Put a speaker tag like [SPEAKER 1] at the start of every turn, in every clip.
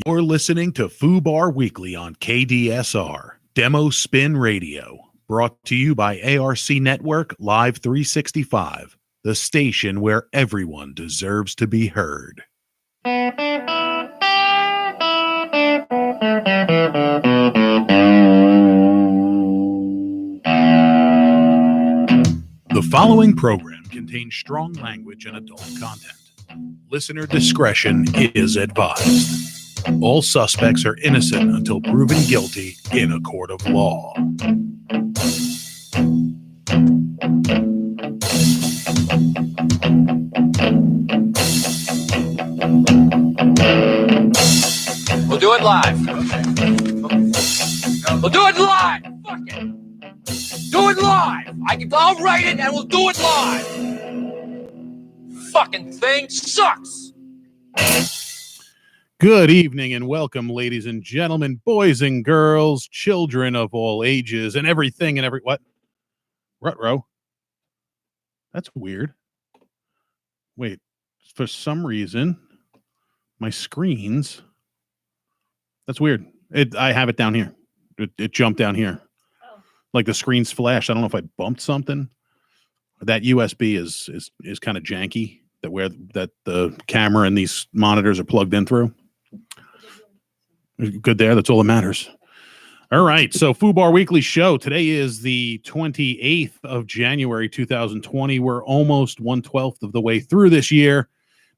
[SPEAKER 1] You're listening to FooBar Weekly on KDSR, Demo Spin Radio, brought to you by ARC Network Live 365, the station where everyone deserves to be heard. The following program contains strong language and adult content. Listener discretion is advised. All suspects are innocent until proven guilty in a court of law.
[SPEAKER 2] We'll do it live. We'll do it live. Fuck it. Do it live. I'll write it and we'll do it live. Fucking thing sucks.
[SPEAKER 1] Good evening and welcome, ladies and gentlemen, boys and girls, children of all ages, and everything and what? Ruh-roh. That's weird. Wait, for some reason, my screens. That's weird. I have it down here. It jumped down here. Oh. Like the screen's flashed. I don't know if I bumped something. That USB is kind of janky. That the camera and these monitors are plugged in through. Good there. That's all that matters. All right. So FooBar Weekly Show. Today is the 28th of January, 2020. We're almost 1/12 of the way through this year.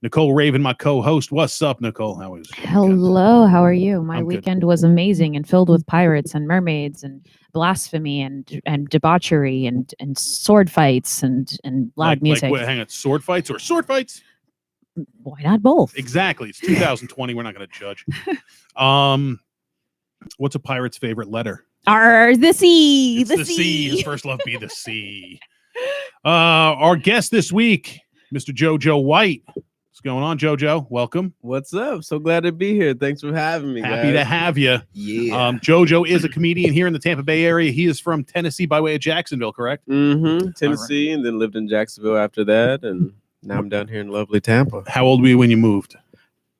[SPEAKER 1] Nicole Raven, my co-host. What's up, Nicole? How is it?
[SPEAKER 3] Hello. How are you? My weekend
[SPEAKER 1] good.
[SPEAKER 3] Was amazing and filled with pirates and mermaids and blasphemy and debauchery and sword fights and loud music.
[SPEAKER 1] Wait, hang on. Sword fights or sword fights?
[SPEAKER 3] Why not both?
[SPEAKER 1] Exactly. It's 2020. We're not going to judge. What's a pirate's favorite letter?
[SPEAKER 3] The C.
[SPEAKER 1] It's the C. His first love be the C. Our guest this week, Mr. Jojo White. What's going on, Jojo? Welcome.
[SPEAKER 4] What's up? So glad to be here. Thanks for having me.
[SPEAKER 1] Happy to have you.
[SPEAKER 4] Yeah.
[SPEAKER 1] Jojo is a comedian here in the Tampa Bay area. He is from Tennessee by way of Jacksonville, correct?
[SPEAKER 4] Mm-hmm. Tennessee, and then lived in Jacksonville after that, and now I'm down here in lovely Tampa.
[SPEAKER 1] How old were you when you moved?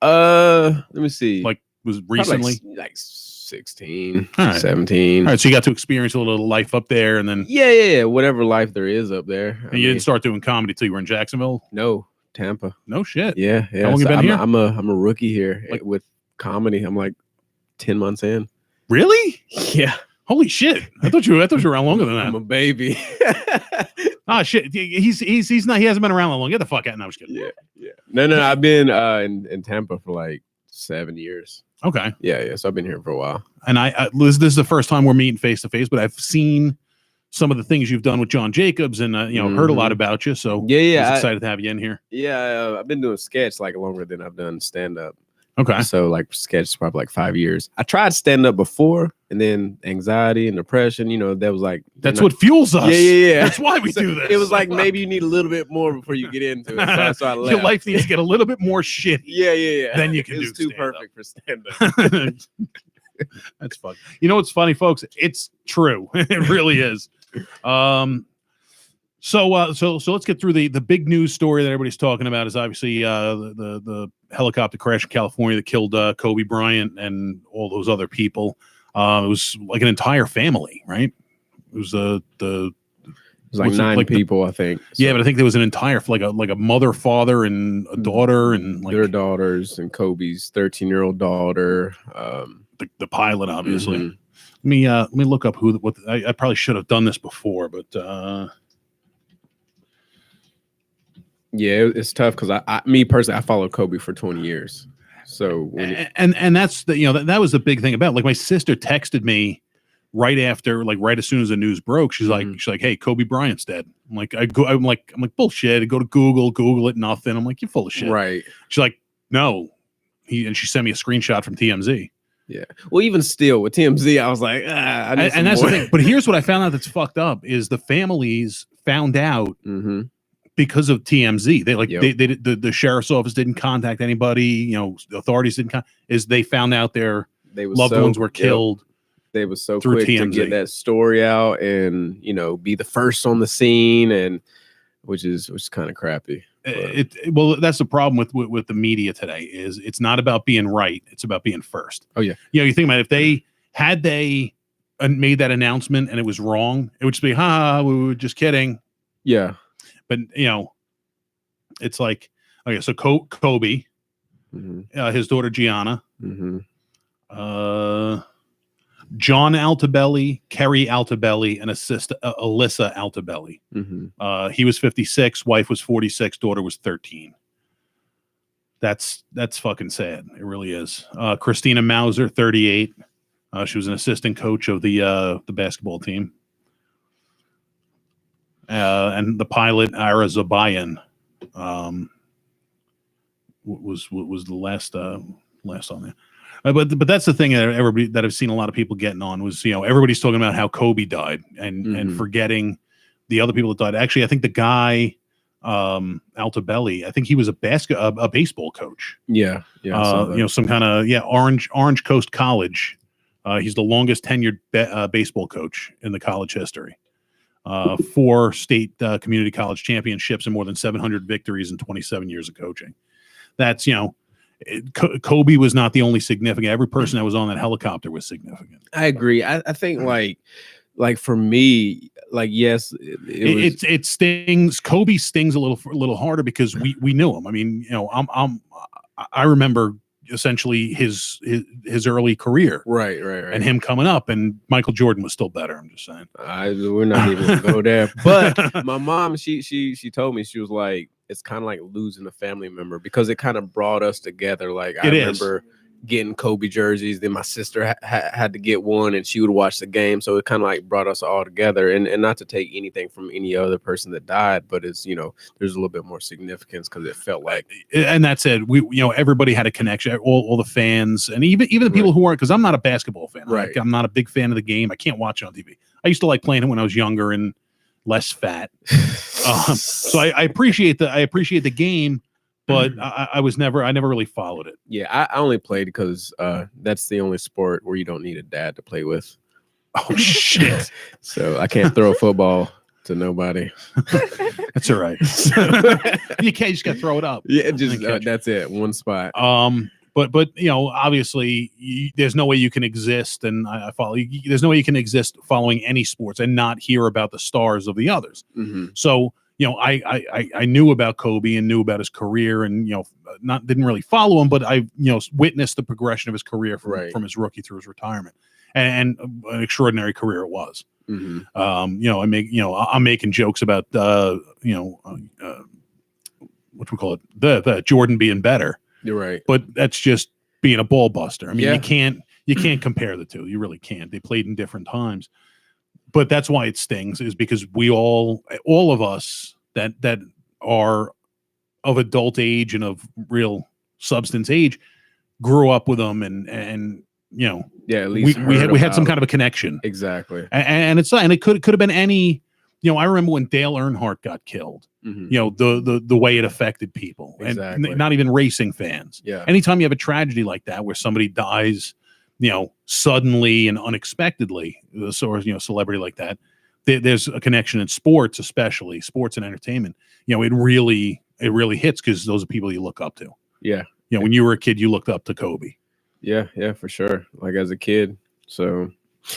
[SPEAKER 4] Let me see.
[SPEAKER 1] Like, was recently?
[SPEAKER 4] Like 16,
[SPEAKER 1] All right.
[SPEAKER 4] 17.
[SPEAKER 1] All right, so you got to experience a little life up there, and then
[SPEAKER 4] Yeah. Whatever life there is up there.
[SPEAKER 1] and you didn't start doing comedy till you were in Jacksonville?
[SPEAKER 4] No, Tampa.
[SPEAKER 1] No shit.
[SPEAKER 4] Yeah.
[SPEAKER 1] How long you been here?
[SPEAKER 4] I'm a rookie here with comedy. I'm like 10 months in.
[SPEAKER 1] Really?
[SPEAKER 4] Yeah.
[SPEAKER 1] Holy shit! I thought you were around longer than that.
[SPEAKER 4] I'm a baby.
[SPEAKER 1] Ah, shit. He's not. He hasn't been around that long. Get the fuck out. No, I was kidding.
[SPEAKER 4] Yeah. No. I've been in Tampa for like 7 years.
[SPEAKER 1] Okay.
[SPEAKER 4] Yeah. So I've been here for a while.
[SPEAKER 1] And Liz, this is the first time we're meeting face to face, but I've seen some of the things you've done with John Jacobs, and heard a lot about you. So
[SPEAKER 4] yeah.
[SPEAKER 1] I was excited to have you in here.
[SPEAKER 4] Yeah, I've been doing sketch like longer than I've done stand up.
[SPEAKER 1] Okay.
[SPEAKER 4] So like sketch is probably like 5 years. I tried stand up before, and then anxiety and depression. That was like
[SPEAKER 1] that's what fuels us.
[SPEAKER 4] Yeah.
[SPEAKER 1] That's why we do this.
[SPEAKER 4] It was like maybe you need a little bit more before you get into it. So I left.
[SPEAKER 1] Your life needs to get a little bit more shitty.
[SPEAKER 4] Yeah.
[SPEAKER 1] Then you can do
[SPEAKER 4] it's too
[SPEAKER 1] stand-up.
[SPEAKER 4] perfect for stand up.
[SPEAKER 1] That's fun. You know what's funny, folks? It's true. It really is. So let's get through the big news story that everybody's talking about is obviously the helicopter crash in California that killed Kobe Bryant and all those other people. It was like an entire family, right? It was
[SPEAKER 4] It was like 9 people, I think. So
[SPEAKER 1] yeah, but I think there was an entire like a mother, father, and a daughter, and like
[SPEAKER 4] their daughters and Kobe's 13-year-old daughter.
[SPEAKER 1] The pilot, obviously.
[SPEAKER 4] Mm-hmm.
[SPEAKER 1] Let me look up I probably should have done this before, but
[SPEAKER 4] yeah, it's tough because me personally, I followed Kobe for 20 years. So
[SPEAKER 1] and that's that was the big thing about it. Like my sister texted me right after, like right as soon as the news broke. She's like, hey, Kobe Bryant's dead. I'm like bullshit. I go to Google it, nothing. I'm like, you're full of shit.
[SPEAKER 4] Right.
[SPEAKER 1] She's like, no. And she sent me a screenshot from TMZ.
[SPEAKER 4] Yeah. Well, even still with TMZ, I was like,
[SPEAKER 1] and that's the thing. But here's what I found out that's fucked up is the families found out because of TMZ. They the sheriff's office didn't contact anybody. The authorities didn't. They found out their loved ones were killed.
[SPEAKER 4] They were so
[SPEAKER 1] through
[SPEAKER 4] quick
[SPEAKER 1] TMZ
[SPEAKER 4] to get that story out and be the first on the scene, and which is kind of crappy.
[SPEAKER 1] Well, that's the problem with the media today. Is it's not about being right; it's about being first.
[SPEAKER 4] Oh yeah.
[SPEAKER 1] You think about it, if they had made that announcement and it was wrong, it would just be, we were just kidding.
[SPEAKER 4] Yeah.
[SPEAKER 1] But it's like, okay, so Kobe, his daughter Gianna, John Altobelli, Kerry Altobelli, and Alyssa Altobelli. He was 56, wife was 46, daughter was 13. That's fucking sad. It really is. Christina Mauser, 38. She was an assistant coach of the basketball team. And the pilot Ira Zabayan was the last on there. But that's the thing that I've seen a lot of people getting on was, everybody's talking about how Kobe died and forgetting the other people that died. Actually, I think the guy Altobelli, I think he was a baseball coach.
[SPEAKER 4] Yeah.
[SPEAKER 1] Some kind of Orange Coast College. He's the longest tenured baseball coach in the college history. 4 state community college championships and more than 700 victories in 27 years of coaching. That's, Kobe was not the only significant. Every person that was on that helicopter was significant.
[SPEAKER 4] I agree. I think like for me, like, yes, it
[SPEAKER 1] stings. Kobe stings a little harder because we knew him. I mean, I remember essentially his early career,
[SPEAKER 4] right,
[SPEAKER 1] and him coming up, and Michael Jordan was still better. I'm just saying.
[SPEAKER 4] We're not even gonna go there. But my mom, she told me, she was like, it's kind of like losing a family member because it kind of brought us together. Like I remember getting Kobe jerseys, then my sister had to get one, and she would watch the game, so it kind of like brought us all together. And not to take anything from any other person that died, but it's there's a little bit more significance because it felt like. And
[SPEAKER 1] that said, we everybody had a connection, all the fans, and even the people who weren't, because I'm not a basketball fan.
[SPEAKER 4] Right,
[SPEAKER 1] I'm not a big fan of the game. I can't watch it on TV. I used to like playing it when I was younger and less fat. So I appreciate the game. But I never really followed it.
[SPEAKER 4] Yeah, I only played because that's the only sport where you don't need a dad to play with.
[SPEAKER 1] Oh shit!
[SPEAKER 4] So I can't throw a football to nobody.
[SPEAKER 1] That's all right. You just gotta throw it up.
[SPEAKER 4] Yeah, just that's it, one spot.
[SPEAKER 1] But obviously, there's no way you can exist, and I follow. There's no way you can exist following any sports and not hear about the stars of the others. So. I knew about Kobe and knew about his career, and didn't really follow him, but I witnessed the progression of his career from his rookie through his retirement, and an extraordinary career it was. I'm making jokes about what we call it, the Jordan being better.
[SPEAKER 4] You're right,
[SPEAKER 1] but that's just being a ball buster. I mean, you can't compare the two. You really can't. They played in different times. But that's why it stings, is because we all of us that are of adult age and of real substance age grew up with them, and
[SPEAKER 4] at least
[SPEAKER 1] we had some kind of a connection.
[SPEAKER 4] Exactly.
[SPEAKER 1] And it could have been any, I remember when Dale Earnhardt got killed, the way it affected people,
[SPEAKER 4] exactly.
[SPEAKER 1] And not even racing fans.
[SPEAKER 4] Yeah.
[SPEAKER 1] Anytime you have a tragedy like that where somebody dies, suddenly and unexpectedly, celebrity like that, there's a connection in sports, especially sports and entertainment. It really hits because those are people you look up to.
[SPEAKER 4] Yeah.
[SPEAKER 1] When you were a kid, you looked up to Kobe.
[SPEAKER 4] Yeah, for sure. Like as a kid. So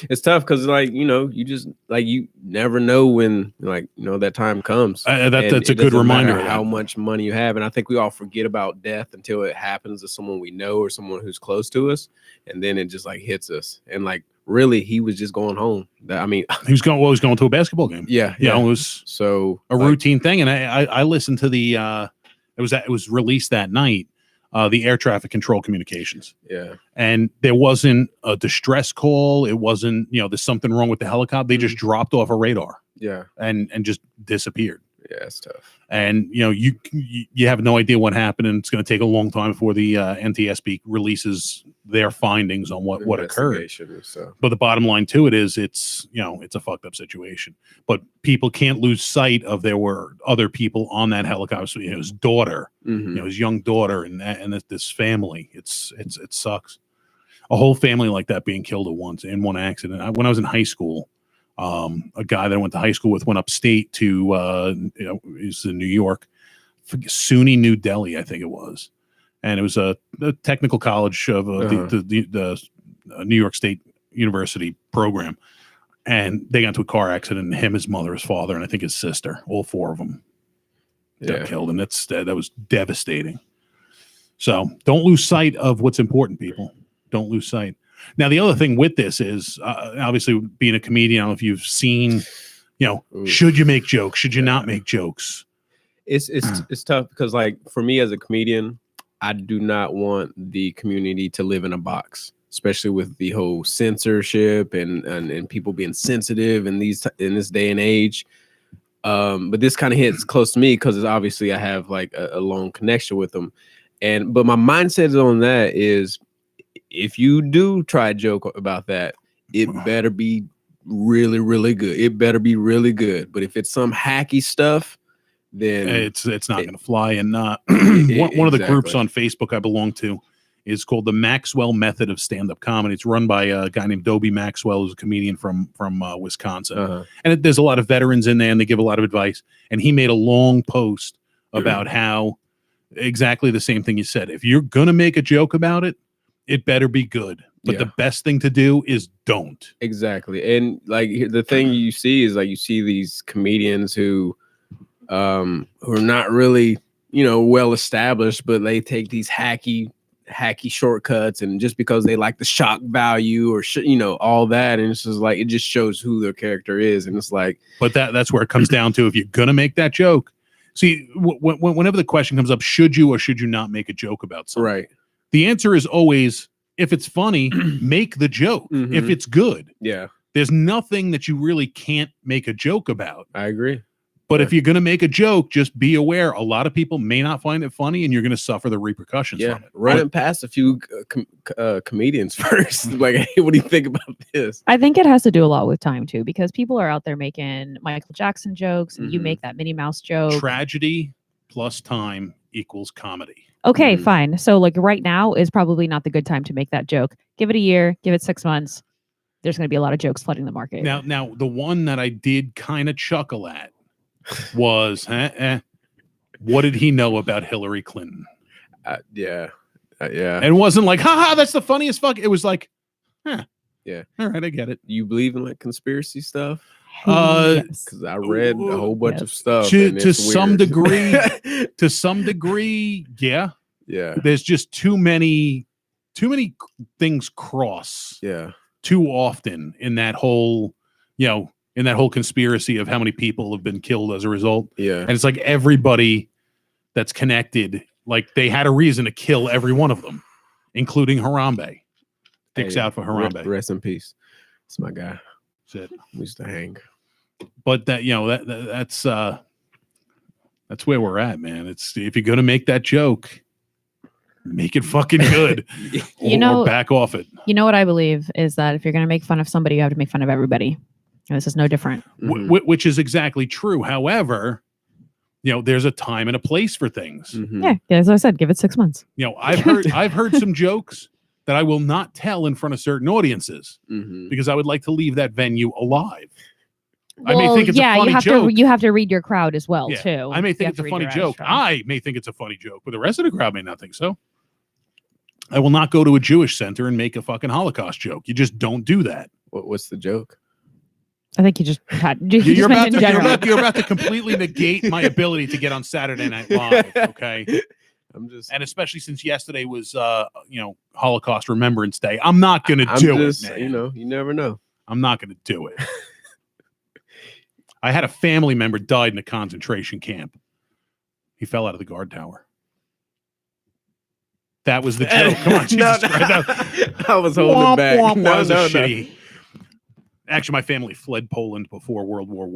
[SPEAKER 4] it's tough because you just you never know when that time comes.
[SPEAKER 1] That's a good reminder.
[SPEAKER 4] How much money you have, and I think we all forget about death until it happens to someone we know or someone who's close to us, and then it just hits us. And really, he was just going home.
[SPEAKER 1] He was going to a basketball game.
[SPEAKER 4] Yeah.
[SPEAKER 1] It was
[SPEAKER 4] so
[SPEAKER 1] a routine thing. And I listened to the it was released that night. The air traffic control communications.
[SPEAKER 4] Yeah.
[SPEAKER 1] And there wasn't a distress call. It wasn't, there's something wrong with the helicopter. They just dropped off a radar.
[SPEAKER 4] Yeah.
[SPEAKER 1] And just disappeared.
[SPEAKER 4] Yeah, it's tough.
[SPEAKER 1] And, you have no idea what happened, and it's going to take a long time before the NTSB releases their findings on what occurred.
[SPEAKER 4] So.
[SPEAKER 1] But the bottom line to it is it's a fucked up situation. But people can't lose sight of there were other people on that helicopter. So, his daughter, his young daughter, and this family. It sucks. A whole family like that being killed at once in one accident. When I was in high school, a guy that I went to high school with went upstate to he's in New York, SUNY New Delhi, I think it was, and it was a technical college of the New York State University program, and they got into a car accident. And him, his mother, his father, and I think his sister, all four of them got killed, and that was devastating. So don't lose sight of what's important, people. Don't lose sight. Now, the other thing with this is obviously being a comedian. I don't know if you've seen, should you make jokes? Should you not make jokes?
[SPEAKER 4] It's tough because, like, for me as a comedian, I do not want the community to live in a box, especially with the whole censorship and people being sensitive in this day and age. But this kind of hits close to me because obviously I have like a long connection with them. But my mindset on that is, if you do try a joke about that, it better be really, really good. It better be really good. But if it's some hacky stuff, then
[SPEAKER 1] it's not going to fly. And one of the groups on Facebook I belong to is called the Maxwell Method of Stand-Up Comedy. It's run by a guy named Dobie Maxwell, who's a comedian from Wisconsin. And there's a lot of veterans in there, and they give a lot of advice. And he made a long post about how exactly the same thing you said. If you're going to make a joke about it, it better be good. But the best thing to do is don't.
[SPEAKER 4] Exactly. And like the thing you see is, like, you see these comedians who are not really, well established, but they take these hacky shortcuts, and just because they like the shock value or all that, and it's just like, it just shows who their character is. And it's like,
[SPEAKER 1] but that's where it comes down to. If you're gonna make that joke, see, whenever the question comes up, should you or should you not make a joke about something,
[SPEAKER 4] right,
[SPEAKER 1] the answer is always, if it's funny, make the joke. If it's good, there's nothing that you really can't make a joke about.
[SPEAKER 4] I agree.
[SPEAKER 1] But if you're going to make a joke, just be aware a lot of people may not find it funny, and you're going to suffer the repercussions from it.
[SPEAKER 4] Run it past a few comedians first. Like, hey, what do you think about this?
[SPEAKER 3] I think it has to do a lot with time too, because people are out there making Michael Jackson jokes, and you make that Minnie Mouse joke.
[SPEAKER 1] Tragedy plus time equals comedy.
[SPEAKER 3] Okay, fine. So like right now is probably not the good time to make that joke. Give it a year, give it 6 months. There's going to be a lot of jokes flooding the market.
[SPEAKER 1] Now the one that I did kind of chuckle at was, what did he know about Hillary Clinton?
[SPEAKER 4] Yeah.
[SPEAKER 1] And it wasn't like, haha, that's the funniest fuck. It was like,
[SPEAKER 4] yeah,
[SPEAKER 1] all right, I get it.
[SPEAKER 4] You believe in like conspiracy stuff?
[SPEAKER 3] Yes.
[SPEAKER 4] I read a whole bunch of stuff
[SPEAKER 1] to some degree. To some degree, yeah. There's just too many things cross. Too often in that whole, in that whole conspiracy of how many people have been killed as a result. And it's like everybody that's connected, like they had a reason to kill every one of them, including Harambe. Dicks out for Harambe.
[SPEAKER 4] Rest in peace. It's my guy.
[SPEAKER 1] That's it.
[SPEAKER 4] We used to hang.
[SPEAKER 1] But that, that's where we're at, man. It's, if you're gonna make that joke, make it fucking good. or back off it.
[SPEAKER 3] You know what I believe is that if you're gonna make fun of somebody, you have to make fun of everybody. And this is no different.
[SPEAKER 1] Which is exactly true. However, there's a time and a place for things.
[SPEAKER 3] Yeah, as I said, give it 6 months.
[SPEAKER 1] I've heard some jokes that I will not tell in front of certain audiences because I would like to leave that venue alive.
[SPEAKER 3] Well,
[SPEAKER 1] I may think it's a funny joke.
[SPEAKER 3] You have to read your crowd as well, too.
[SPEAKER 1] I may think it's a funny joke. I may think it's a funny joke, but the rest of the crowd may not think so. I will not go to a Jewish center and make a fucking Holocaust joke. You just don't do that.
[SPEAKER 4] What's the joke?
[SPEAKER 3] I think you just had.
[SPEAKER 1] You're about to completely negate my ability to get on Saturday Night Live. Okay. And especially since yesterday was, Holocaust Remembrance Day, I'm not going to do it. Man.
[SPEAKER 4] You never know.
[SPEAKER 1] I'm not going to do it. I had a family member died in a concentration camp. He fell out of the guard tower. That was the joke. Come on, Jesus Christ.
[SPEAKER 4] I was holding back.
[SPEAKER 1] No. Shitty. Actually, my family fled Poland before World War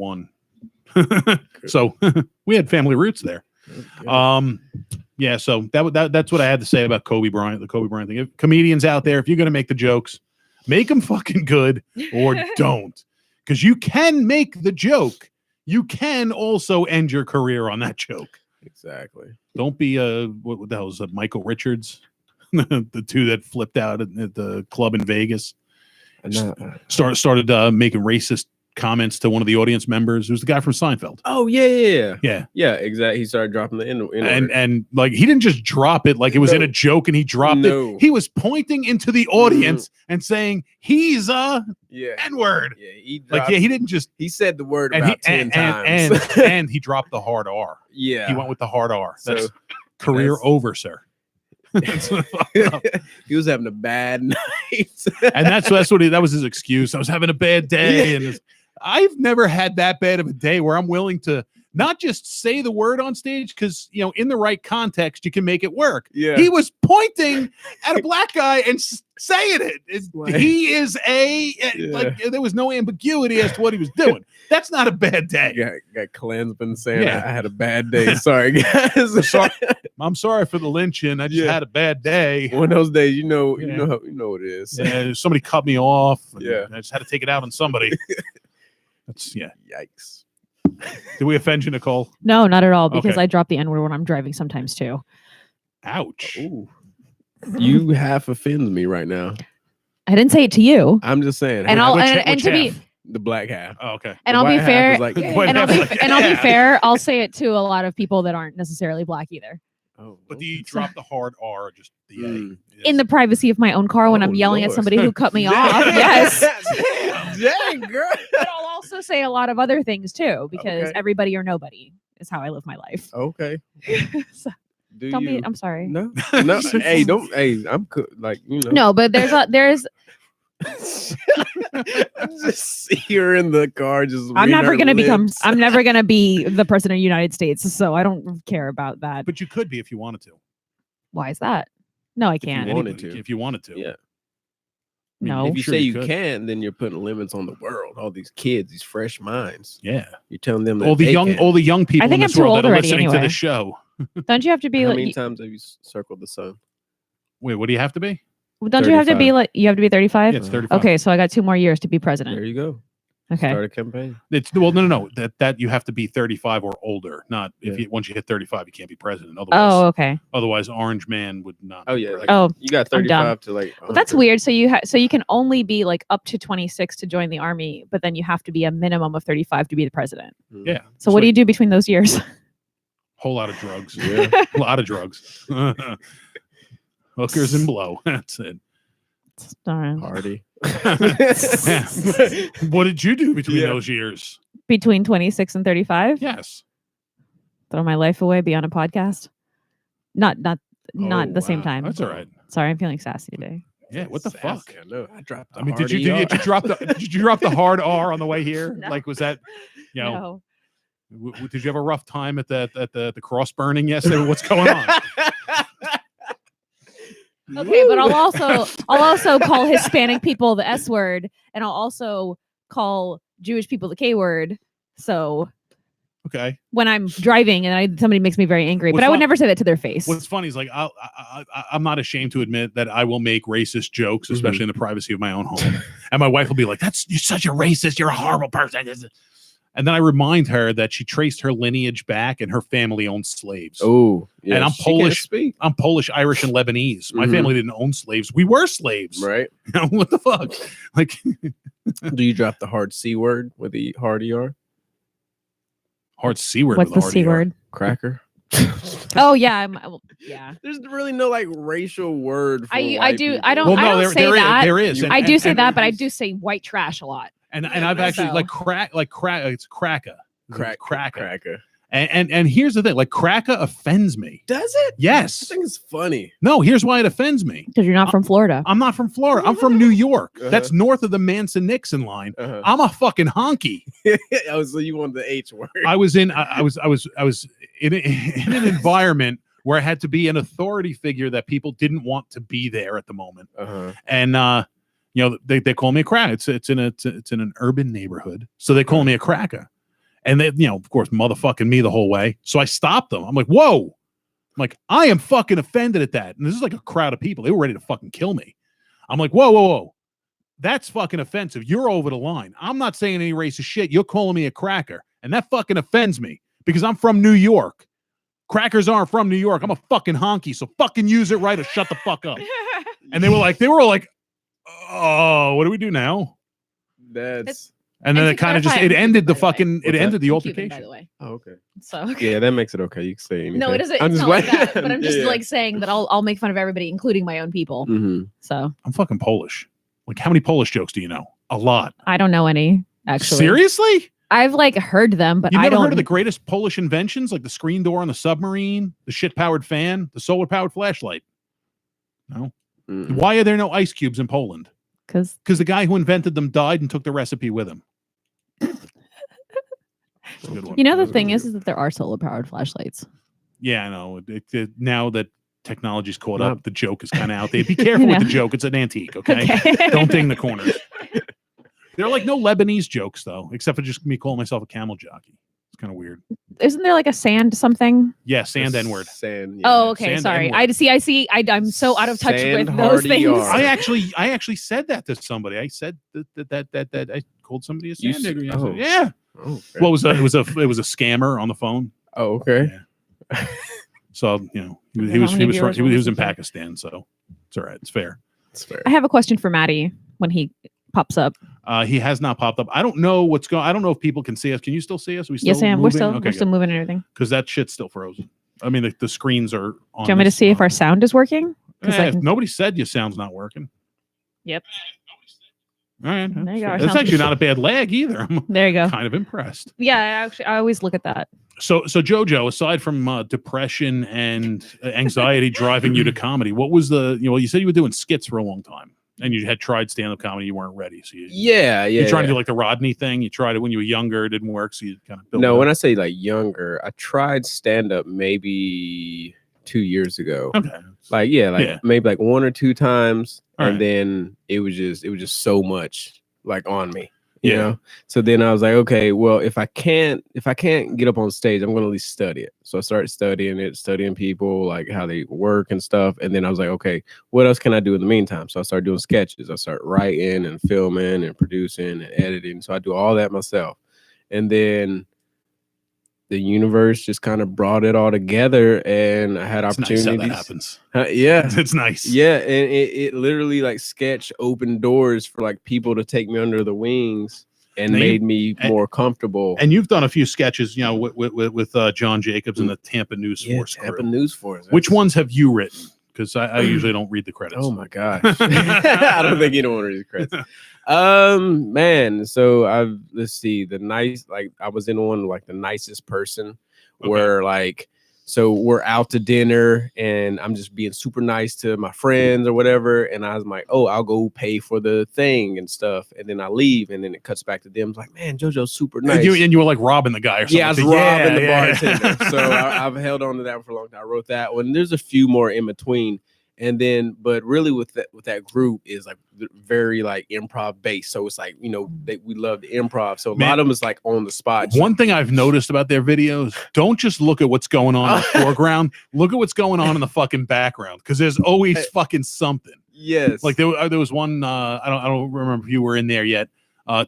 [SPEAKER 1] I. So we had family roots there. So that's what I had to say about Kobe Bryant, the Kobe Bryant thing. If comedians out there, if you're going to make the jokes, make them fucking good or don't. Because you can make the joke. You can also end your career on that joke.
[SPEAKER 4] Exactly.
[SPEAKER 1] Don't be what the hell was Michael Richards? The two that flipped out at the club in Vegas. Started making racist comments to one of the audience members. It was the guy from Seinfeld.
[SPEAKER 4] Oh yeah.
[SPEAKER 1] Yeah,
[SPEAKER 4] Exactly. He started dropping the N
[SPEAKER 1] and like he didn't just drop it like it was in a joke and he dropped it. He was pointing into the audience and saying he's a N-word.
[SPEAKER 4] Yeah,
[SPEAKER 1] he didn't just
[SPEAKER 4] he said the word about 10 times.
[SPEAKER 1] and he dropped the hard R.
[SPEAKER 4] Yeah,
[SPEAKER 1] he went with the hard R. That's career over, sir.
[SPEAKER 4] He was having a bad night,
[SPEAKER 1] and that was his excuse. I was having a bad day, and I've never had that bad of a day where I'm willing to not just say the word on stage because in the right context you can make it work.
[SPEAKER 4] Yeah,
[SPEAKER 1] he was pointing at a black guy and saying it. He is like there was no ambiguity as to what he was doing. That's not a bad day.
[SPEAKER 4] Got Klansman saying I had a bad day. Sorry, guys.
[SPEAKER 1] I'm sorry for the lynching. I just had a bad day.
[SPEAKER 4] One of those days, you know what it is.
[SPEAKER 1] Yeah, somebody cut me off.
[SPEAKER 4] Yeah,
[SPEAKER 1] I just had to take it out on somebody. That's
[SPEAKER 4] Yikes.
[SPEAKER 1] Did we offend you, Nicole?
[SPEAKER 3] No, not at all. Because
[SPEAKER 1] Okay.
[SPEAKER 3] I drop the N-word when I'm driving sometimes too.
[SPEAKER 1] Ouch.
[SPEAKER 4] Ooh. You half offends me right now.
[SPEAKER 3] I didn't say it to you.
[SPEAKER 4] I'm just saying.
[SPEAKER 3] And I'll
[SPEAKER 1] Which
[SPEAKER 3] and to be
[SPEAKER 1] half?
[SPEAKER 4] the black half.
[SPEAKER 1] Oh, okay.
[SPEAKER 3] and
[SPEAKER 4] The
[SPEAKER 3] I'll be
[SPEAKER 4] white half
[SPEAKER 3] fair.
[SPEAKER 4] is like,
[SPEAKER 3] And I'll be fair. I'll say it to a lot of people that aren't necessarily black either.
[SPEAKER 4] Oh,
[SPEAKER 1] But do you drop the hard R or just the A?
[SPEAKER 3] In the privacy of my own car when I'm yelling at
[SPEAKER 4] Lord.
[SPEAKER 3] somebody who cut me off. Yes.
[SPEAKER 4] Dang, girl.
[SPEAKER 3] But I'll also say a lot of other things too, because
[SPEAKER 4] Okay.
[SPEAKER 3] everybody or nobody is how I live my life.
[SPEAKER 4] Okay.
[SPEAKER 3] So,
[SPEAKER 4] Do
[SPEAKER 3] tell
[SPEAKER 4] you?
[SPEAKER 3] me, I'm sorry.
[SPEAKER 4] No. Hey, don't. Hey, I'm like
[SPEAKER 3] No, but there's
[SPEAKER 4] I just see her in the car. Just
[SPEAKER 3] I'm
[SPEAKER 4] reading
[SPEAKER 3] never
[SPEAKER 4] her
[SPEAKER 3] gonna become
[SPEAKER 4] lips.
[SPEAKER 3] I'm never gonna be the president of the United States, so I don't care about that.
[SPEAKER 1] But you could be if you wanted to.
[SPEAKER 3] Why is that? No, I can't.
[SPEAKER 4] wanted to.
[SPEAKER 1] If you wanted to.
[SPEAKER 4] Yeah.
[SPEAKER 3] No.
[SPEAKER 4] If you
[SPEAKER 1] Sure
[SPEAKER 4] say
[SPEAKER 1] you
[SPEAKER 4] you
[SPEAKER 1] could.
[SPEAKER 4] can, then you're putting limits on the world. All these kids, these fresh minds.
[SPEAKER 1] Yeah.
[SPEAKER 4] You're telling them that
[SPEAKER 1] All the
[SPEAKER 4] they
[SPEAKER 1] young
[SPEAKER 4] can.
[SPEAKER 1] people
[SPEAKER 3] I think
[SPEAKER 1] in
[SPEAKER 3] I'm
[SPEAKER 1] this
[SPEAKER 3] too
[SPEAKER 1] world
[SPEAKER 3] old
[SPEAKER 1] that are
[SPEAKER 3] already
[SPEAKER 1] listening to
[SPEAKER 3] anyway.
[SPEAKER 1] the show.
[SPEAKER 3] Don't you have to be
[SPEAKER 4] How
[SPEAKER 3] like
[SPEAKER 4] many times have you circled the sun?
[SPEAKER 1] Wait, what do you have to be?
[SPEAKER 3] don't you have to be
[SPEAKER 4] 35.
[SPEAKER 3] like you have to be 35?
[SPEAKER 1] Yeah, it's 35.
[SPEAKER 3] Okay, so I got 2 more years to be president.
[SPEAKER 4] There you go.
[SPEAKER 3] Okay.
[SPEAKER 4] Start a campaign.
[SPEAKER 1] It's no. That you have to be 35 or older. Not if
[SPEAKER 4] Yeah.
[SPEAKER 1] you once you hit 35, you can't be president. Otherwise,
[SPEAKER 3] Oh, okay.
[SPEAKER 1] otherwise, Orange Man would not.
[SPEAKER 4] Oh
[SPEAKER 1] be
[SPEAKER 4] yeah.
[SPEAKER 1] president.
[SPEAKER 3] Oh,
[SPEAKER 4] You got
[SPEAKER 3] I'm dumb.
[SPEAKER 4] 35 to like.
[SPEAKER 3] Well, that's weird. So you can only be like up to 26 to join the army, but then you have to be a minimum of 35 to be the president.
[SPEAKER 1] Yeah.
[SPEAKER 3] So what do you do between those years?
[SPEAKER 1] Whole lot of drugs.
[SPEAKER 4] Yeah.
[SPEAKER 1] A lot of drugs. Hookers and blow. That's it.
[SPEAKER 3] Darn.
[SPEAKER 4] Party.
[SPEAKER 1] Yeah. What did you do between
[SPEAKER 4] Yeah.
[SPEAKER 1] those years?
[SPEAKER 3] Between 26 and 35?
[SPEAKER 1] Yes.
[SPEAKER 3] Throw my life away, be on a podcast. Not
[SPEAKER 1] Oh,
[SPEAKER 3] at the same
[SPEAKER 1] wow.
[SPEAKER 3] time.
[SPEAKER 1] That's all right.
[SPEAKER 3] Sorry, I'm feeling sassy today.
[SPEAKER 1] Yeah. What the fuck?
[SPEAKER 4] I know. I dropped. The
[SPEAKER 1] I mean, did you
[SPEAKER 4] hard ER.
[SPEAKER 1] drop the hard R on the way here?
[SPEAKER 3] No.
[SPEAKER 1] Like, was that,
[SPEAKER 3] No.
[SPEAKER 1] did you have a rough time at the cross burning yesterday? What's going on?
[SPEAKER 3] Okay, but I'll also call Hispanic people the S word, and I'll also call Jewish people the K word. So
[SPEAKER 1] Okay.
[SPEAKER 3] when I'm driving and somebody makes me very angry,
[SPEAKER 1] What's
[SPEAKER 3] but I would
[SPEAKER 1] fun-
[SPEAKER 3] never say that to their face.
[SPEAKER 1] What's funny is like I'm not ashamed to admit that I will make racist jokes, especially in the privacy of my own home, and my wife will be like, you're such a racist. You're a horrible person." And then I remind her that she traced her lineage back, and her family owned slaves.
[SPEAKER 4] Oh, yeah,
[SPEAKER 1] And I'm
[SPEAKER 4] she can't
[SPEAKER 1] Polish.
[SPEAKER 4] Speak.
[SPEAKER 1] I'm Polish, Irish, and Lebanese. My
[SPEAKER 4] Mhm.
[SPEAKER 1] family didn't own slaves. We were slaves.
[SPEAKER 4] Right?
[SPEAKER 1] What the fuck? Like,
[SPEAKER 4] Do you drop the hard C word with the hard ER?
[SPEAKER 1] hard C word.
[SPEAKER 3] What's
[SPEAKER 1] with a
[SPEAKER 3] the
[SPEAKER 1] hard
[SPEAKER 3] C
[SPEAKER 1] ER.
[SPEAKER 3] word?
[SPEAKER 4] Cracker.
[SPEAKER 3] Oh yeah, yeah.
[SPEAKER 4] There's really no like racial word. For
[SPEAKER 3] I
[SPEAKER 4] white
[SPEAKER 3] do.
[SPEAKER 4] people.
[SPEAKER 3] I don't.
[SPEAKER 1] Well,
[SPEAKER 3] I
[SPEAKER 1] no,
[SPEAKER 3] don't
[SPEAKER 1] there,
[SPEAKER 3] say
[SPEAKER 1] there is.
[SPEAKER 3] that.
[SPEAKER 1] There is.
[SPEAKER 3] I do say
[SPEAKER 1] and-
[SPEAKER 3] that, but I do say white trash a lot.
[SPEAKER 1] And I've actually
[SPEAKER 3] So-
[SPEAKER 1] like crack. It's cracka. Cracka.
[SPEAKER 4] Cracker.
[SPEAKER 1] And here's the thing. Like cracka offends me.
[SPEAKER 4] Does it? I
[SPEAKER 1] Yes.
[SPEAKER 4] think it's funny.
[SPEAKER 1] No. Here's why it offends me.
[SPEAKER 3] Because you're not from Florida.
[SPEAKER 1] I'm not from Florida. I'm from New York.
[SPEAKER 4] Uh-huh.
[SPEAKER 1] That's north of the Manson-Nixon line.
[SPEAKER 4] Uh-huh.
[SPEAKER 1] I'm a fucking honky.
[SPEAKER 4] Oh, so you want the H word?
[SPEAKER 1] I was in in an environment where I had to be an authority figure that people didn't want to be there at the moment.
[SPEAKER 4] Uh-huh.
[SPEAKER 1] And they call me a crack. It's in an urban neighborhood, so they call me a cracker. And they, of course, motherfucking me the whole way. So I stopped them. I'm like, whoa. I'm like, I am fucking offended at that. And this is like a crowd of people. They were ready to fucking kill me. I'm like, whoa. That's fucking offensive. You're over the line. I'm not saying any racist shit. You're calling me a cracker. And that fucking offends me because I'm from New York. Crackers aren't from New York. I'm a fucking honky. So fucking use it right or shut the fuck up. And they were all like, oh, what do we do now?
[SPEAKER 4] That's
[SPEAKER 1] And then
[SPEAKER 3] And
[SPEAKER 1] it
[SPEAKER 3] to
[SPEAKER 1] kind of just
[SPEAKER 3] clarify,
[SPEAKER 1] it
[SPEAKER 3] I'm
[SPEAKER 1] ended the
[SPEAKER 3] Cuban, by the way.
[SPEAKER 1] fucking it
[SPEAKER 4] What's
[SPEAKER 1] ended the
[SPEAKER 3] I'm Cuban,
[SPEAKER 1] altercation.
[SPEAKER 3] by the way.
[SPEAKER 4] Oh, okay.
[SPEAKER 3] So
[SPEAKER 4] Yeah, that makes it okay. You can say anything.
[SPEAKER 3] no, it isn't.
[SPEAKER 4] I'm
[SPEAKER 3] It's
[SPEAKER 4] just
[SPEAKER 3] not like
[SPEAKER 4] playing.
[SPEAKER 3] that. But I'm just
[SPEAKER 4] Yeah.
[SPEAKER 3] like saying that I'll make fun of everybody, including my own people.
[SPEAKER 4] Mhm.
[SPEAKER 3] So
[SPEAKER 1] I'm fucking Polish. Like, how many Polish jokes do you know? A lot.
[SPEAKER 3] I don't know any actually.
[SPEAKER 1] Seriously?
[SPEAKER 3] I've like heard them, but
[SPEAKER 1] You've
[SPEAKER 3] I
[SPEAKER 1] never
[SPEAKER 3] don't.
[SPEAKER 1] heard of the greatest Polish inventions, like the screen door on the submarine, the shit-powered fan, the solar-powered flashlight? No.
[SPEAKER 4] Mm-mm.
[SPEAKER 1] Why are there no ice cubes in Poland?
[SPEAKER 3] Because
[SPEAKER 1] Because the guy who invented them died and took the recipe with him. That's a good one.
[SPEAKER 3] you know the
[SPEAKER 4] That's
[SPEAKER 3] thing
[SPEAKER 4] really
[SPEAKER 3] is that there are solar powered flashlights.
[SPEAKER 1] Yeah, I know. Now that technology's caught
[SPEAKER 4] Not-
[SPEAKER 1] up, the joke is kind of out there. Be careful with the
[SPEAKER 3] know.
[SPEAKER 1] joke. It's an antique, okay?
[SPEAKER 3] Okay.
[SPEAKER 1] Don't ding the corners. There are like no Lebanese jokes, though, except for just me calling myself a camel jockey. It's kind of weird.
[SPEAKER 3] Isn't there like a sand something?
[SPEAKER 1] Yeah, sand N-word.
[SPEAKER 4] Sand.
[SPEAKER 3] Oh, okay.
[SPEAKER 1] Sand
[SPEAKER 3] sorry.
[SPEAKER 1] N-word.
[SPEAKER 3] I see. I'm so out of touch
[SPEAKER 4] Sand
[SPEAKER 3] with those
[SPEAKER 4] hardy
[SPEAKER 3] things.
[SPEAKER 4] yard.
[SPEAKER 1] I actually said that to somebody. I said that I called somebody a
[SPEAKER 4] You
[SPEAKER 1] sand nigger.
[SPEAKER 4] oh.
[SPEAKER 1] yesterday. Yeah.
[SPEAKER 4] Oh, okay.
[SPEAKER 1] Well, it was a scammer on the phone.
[SPEAKER 4] Oh, okay.
[SPEAKER 1] Yeah. So he
[SPEAKER 3] How
[SPEAKER 1] was
[SPEAKER 3] many
[SPEAKER 1] in
[SPEAKER 3] viewers will listen to it?
[SPEAKER 1] Pakistan, so it's all right. It's fair.
[SPEAKER 4] That's fair.
[SPEAKER 3] I have a question for Maddie when he pops up.
[SPEAKER 1] He has not popped up. I don't know what's going. I don't know if people can see us. Can you still see us? We still
[SPEAKER 3] Yes, I am.
[SPEAKER 1] moving?
[SPEAKER 3] We're still moving and everything.
[SPEAKER 1] Because that shit's still frozen. I mean, the screens are on.
[SPEAKER 3] Do you want me to
[SPEAKER 1] this,
[SPEAKER 3] see if our sound is working? 'Cause I
[SPEAKER 1] if
[SPEAKER 3] can-
[SPEAKER 1] nobody said your sound's not working.
[SPEAKER 3] Yep.
[SPEAKER 1] All right.
[SPEAKER 3] There you go. Our
[SPEAKER 1] That's
[SPEAKER 3] sound's
[SPEAKER 1] actually not a bad lag either. I'm
[SPEAKER 3] There you go.
[SPEAKER 1] kind of impressed.
[SPEAKER 3] Yeah, I always look at that.
[SPEAKER 1] So Jojo, aside from depression and anxiety driving you to comedy, what was you said you were doing skits for a long time and you had tried stand-up comedy, you weren't ready. So you tried to do like the Rodney thing. You tried it when you were younger, it didn't work. So you kind of built
[SPEAKER 4] No,
[SPEAKER 1] it
[SPEAKER 4] when
[SPEAKER 1] up.
[SPEAKER 4] I say like younger, I tried stand up maybe 2 years ago.
[SPEAKER 1] Okay.
[SPEAKER 4] Maybe like 1 or 2 times,
[SPEAKER 1] All
[SPEAKER 4] and
[SPEAKER 1] right.
[SPEAKER 4] then it was just so much like on me. You
[SPEAKER 1] Yeah.
[SPEAKER 4] know? So then I was like, okay, well, if I can't get up on stage, I'm gonna at least study it. So I started studying people, like how they work and stuff. And then I was like, okay, what else can I do in the meantime? So I started doing sketches. I started writing and filming and producing and editing. So I do all that myself. And then the universe just kind of brought it all together, and I had
[SPEAKER 1] It's nice
[SPEAKER 4] opportunities.
[SPEAKER 1] how that happens.
[SPEAKER 4] Yeah.
[SPEAKER 1] It's nice.
[SPEAKER 4] Yeah, and it literally like sketch opened doors for like people to take me under the wings and
[SPEAKER 1] Now you-
[SPEAKER 4] made me more comfortable.
[SPEAKER 1] And you've done a few sketches, with John Jacobs and the Tampa News Force
[SPEAKER 4] Tampa
[SPEAKER 1] crew.
[SPEAKER 4] News Force.
[SPEAKER 1] Which ones have you written? Because I usually don't read the credits.
[SPEAKER 4] Oh my gosh. I don't think anyone reads credits. Man, so let's see, I was in one like the nicest person,
[SPEAKER 1] Okay.
[SPEAKER 4] where like, so we're out to dinner and I'm just being super nice to my friends or whatever, and I was like, oh, I'll go pay for the thing and stuff, and then I leave, and then it cuts back to them. It's like, man, Jojo's super nice.
[SPEAKER 1] And you were like robbing the guy or something.
[SPEAKER 4] Yeah, I was robbing the bartender. So I've held on to that for a long time. I wrote that one. There's a few more in between. And then, but really with that group is like very like improv based. So it's like, we love the improv. So a lot of them is like on the spot.
[SPEAKER 1] One thing I've noticed about their videos, don't just look at what's going on in the foreground. Look at what's going on in the fucking background. Because there's always fucking something.
[SPEAKER 4] Yes.
[SPEAKER 1] Like there was one, I don't remember if you were in there yet.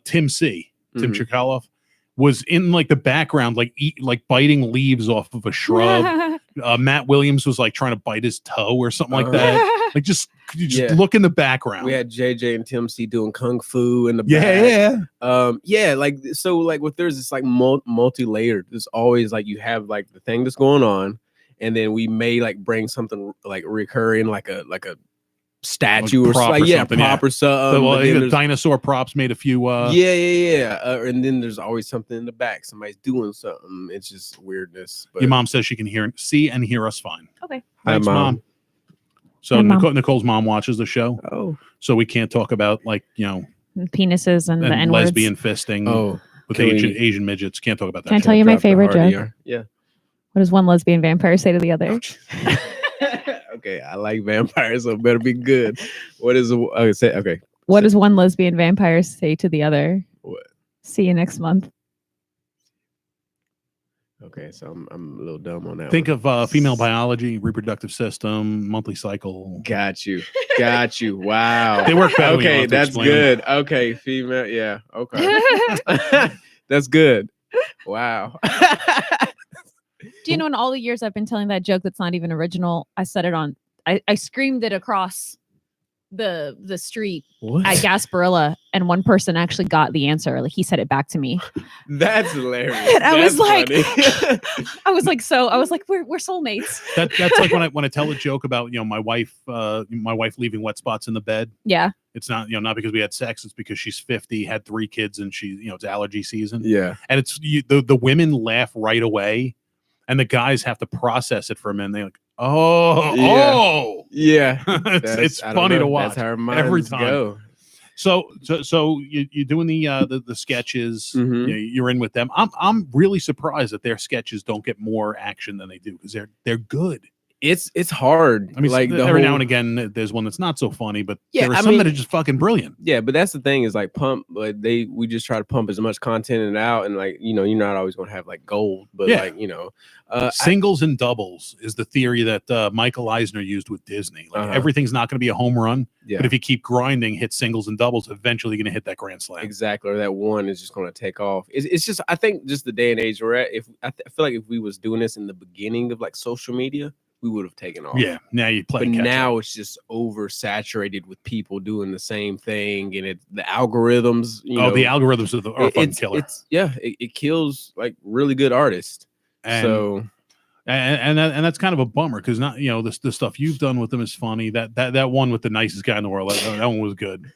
[SPEAKER 1] Tim Chikaloff was in like the background, like biting leaves off of a shrub. Matt Williams was like trying to bite his toe or something like that. Like just look in the background.
[SPEAKER 4] We had JJ and Tim C doing kung fu in the back. Like so like with there's this like multi-layered. There's always like you have like the thing that's going on, and then we may like bring something like recurring, like a statue or
[SPEAKER 1] prop
[SPEAKER 4] something.
[SPEAKER 1] Or something,
[SPEAKER 4] Prop or something.
[SPEAKER 1] Well,
[SPEAKER 4] but then
[SPEAKER 1] dinosaur props made a few.
[SPEAKER 4] And then there's always something in the back. Somebody's doing something. It's just weirdness. But
[SPEAKER 1] Your mom says she can see and hear us fine.
[SPEAKER 3] Okay.
[SPEAKER 1] Thanks,
[SPEAKER 4] Hi,
[SPEAKER 1] Mom. So
[SPEAKER 3] Hi, Mom.
[SPEAKER 1] Nicole's mom watches the show.
[SPEAKER 4] Oh.
[SPEAKER 1] So we can't talk about like
[SPEAKER 3] Penises and the
[SPEAKER 1] and
[SPEAKER 3] N-words.
[SPEAKER 1] lesbian fisting.
[SPEAKER 4] Oh.
[SPEAKER 1] With
[SPEAKER 4] Can
[SPEAKER 1] Asian midgets. Can't talk about that.
[SPEAKER 3] Can I
[SPEAKER 1] shit.
[SPEAKER 3] tell you my
[SPEAKER 4] Drop the
[SPEAKER 3] favorite
[SPEAKER 4] hard
[SPEAKER 3] joke?
[SPEAKER 4] ER. Yeah.
[SPEAKER 3] What does one lesbian vampire say to the other?
[SPEAKER 4] Okay, I like vampires, so it better be good. What is okay?
[SPEAKER 3] What does one lesbian vampire say to the other?
[SPEAKER 4] What?
[SPEAKER 3] See you next month.
[SPEAKER 4] Okay, so I'm a little dumb on that.
[SPEAKER 1] Think
[SPEAKER 4] one.
[SPEAKER 1] of female biology, reproductive system, monthly cycle.
[SPEAKER 4] Got you. Wow.
[SPEAKER 1] They work better when you don't
[SPEAKER 4] Okay,
[SPEAKER 1] have to
[SPEAKER 4] that's
[SPEAKER 1] explain them.
[SPEAKER 4] good. Okay, female. Yeah. Okay. That's good. Wow.
[SPEAKER 3] Do you know in all the years I've been telling that joke that's not even original, I said it on, I screamed it across the street
[SPEAKER 4] What?
[SPEAKER 3] at Gasparilla, and one person actually got the answer. Like he said it back to me.
[SPEAKER 4] That's hilarious.
[SPEAKER 3] And I was like,
[SPEAKER 4] funny.
[SPEAKER 3] I was like, we're soulmates.
[SPEAKER 1] That's like when I tell a joke about my wife leaving wet spots in the bed.
[SPEAKER 3] Yeah.
[SPEAKER 1] It's not not because we had sex. It's because she's 50, had 3 kids, and she it's allergy season.
[SPEAKER 4] Yeah,
[SPEAKER 1] and it's the women laugh right away, and the guys have to process it for a minute. They're like,
[SPEAKER 4] yeah.
[SPEAKER 1] it's funny to watch.
[SPEAKER 4] That's how our minds
[SPEAKER 1] every time.
[SPEAKER 4] go.
[SPEAKER 1] So you're doing the sketches.
[SPEAKER 4] Mhm.
[SPEAKER 1] You're in with them. I'm really surprised that their sketches don't get more action than they do, because they're good.
[SPEAKER 4] It's hard.
[SPEAKER 1] I mean,
[SPEAKER 4] like
[SPEAKER 1] every now and again, there's one that's not so funny, but
[SPEAKER 4] Yeah,
[SPEAKER 1] there are
[SPEAKER 4] I
[SPEAKER 1] some
[SPEAKER 4] mean-
[SPEAKER 1] that are just fucking brilliant.
[SPEAKER 4] Yeah, but that's the thing is like we just try to pump as much content out, and like you're not always gonna have like gold, but
[SPEAKER 1] Yeah.
[SPEAKER 4] like
[SPEAKER 1] Singles and doubles is the theory that Michael Eisner used with Disney. Like everything's not going to be a home run,
[SPEAKER 4] yeah,
[SPEAKER 1] but if you keep grinding, hit singles and doubles, eventually going to hit that grand slam.
[SPEAKER 4] exactly, or that one is just gonna take off. It's just I think just the day and age we're at. I feel like if we was doing this in the beginning of like social media, we would have taken off.
[SPEAKER 1] Yeah, now you play.
[SPEAKER 4] But
[SPEAKER 1] catch
[SPEAKER 4] now
[SPEAKER 1] up.
[SPEAKER 4] it's just oversaturated with people doing the same thing, and the algorithms.
[SPEAKER 1] The algorithms are fucking
[SPEAKER 4] it's
[SPEAKER 1] killer.
[SPEAKER 4] It kills like really good artists.
[SPEAKER 1] And,
[SPEAKER 4] So
[SPEAKER 1] and that's kind of a bummer, because not the stuff you've done with them is funny. That one with the nicest guy in the world, that one was good.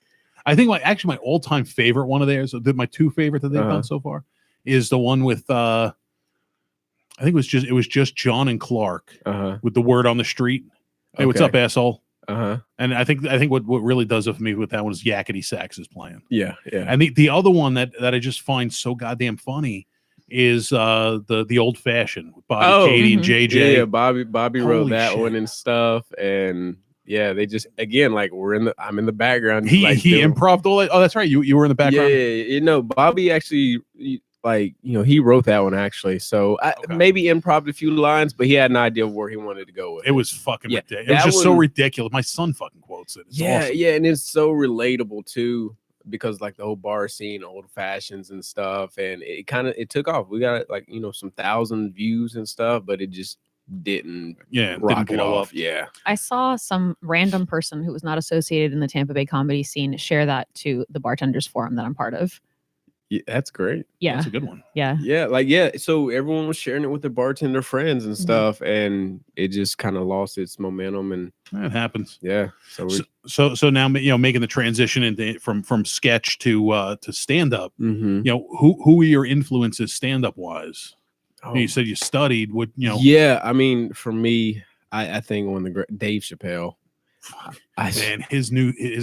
[SPEAKER 1] I think my all-time favorite one of theirs, my 2 favorite that they've done so far, is the one with I think it was just John and Clark with the word on the street. Hey, what's up, asshole? And I think what really does it for me with that one is Yakety Sax is playing.
[SPEAKER 4] yeah.
[SPEAKER 1] And the other one that I just find so goddamn funny is the old fashioned with Bobby, Katie, and JJ.
[SPEAKER 4] Yeah, Bobby wrote
[SPEAKER 1] Holy
[SPEAKER 4] that
[SPEAKER 1] shit.
[SPEAKER 4] one and stuff, and yeah, they just again like I'm in the background.
[SPEAKER 1] He
[SPEAKER 4] like,
[SPEAKER 1] improv'd all that. Oh, that's right. You were in the background.
[SPEAKER 4] Yeah, Bobby actually. He wrote that one actually. So maybe improv a few lines, but he had an idea of where he wanted to go with it.
[SPEAKER 1] It was fucking ridiculous. It
[SPEAKER 4] that
[SPEAKER 1] was just so
[SPEAKER 4] one-
[SPEAKER 1] ridiculous. My son fucking quotes it. It's awesome.
[SPEAKER 4] Yeah, and it's so relatable too, because like the whole bar scene, old fashions and stuff, and it took off. We got like some 1,000 views and stuff, but it just didn't rock
[SPEAKER 1] didn't
[SPEAKER 4] it
[SPEAKER 1] blow
[SPEAKER 4] off.
[SPEAKER 1] up.
[SPEAKER 4] Yeah.
[SPEAKER 3] I saw some random person who was not associated in the Tampa Bay comedy scene share that to the bartenders forum that I'm part of.
[SPEAKER 4] Yeah, that's great.
[SPEAKER 3] Yeah.
[SPEAKER 1] That's a good one.
[SPEAKER 3] Yeah.
[SPEAKER 4] Yeah, so everyone was sharing it with their bartender friends and
[SPEAKER 3] Mhm.
[SPEAKER 4] stuff, and it just kind of lost its momentum. And
[SPEAKER 1] It happens.
[SPEAKER 4] yeah,
[SPEAKER 1] So now making the transition into from sketch to stand up.
[SPEAKER 4] Mhm.
[SPEAKER 1] Who were your influences stand up wise?
[SPEAKER 4] Oh,
[SPEAKER 1] You said you studied. What
[SPEAKER 4] yeah, I mean, for me, I think Dave Chappelle.
[SPEAKER 1] Man, his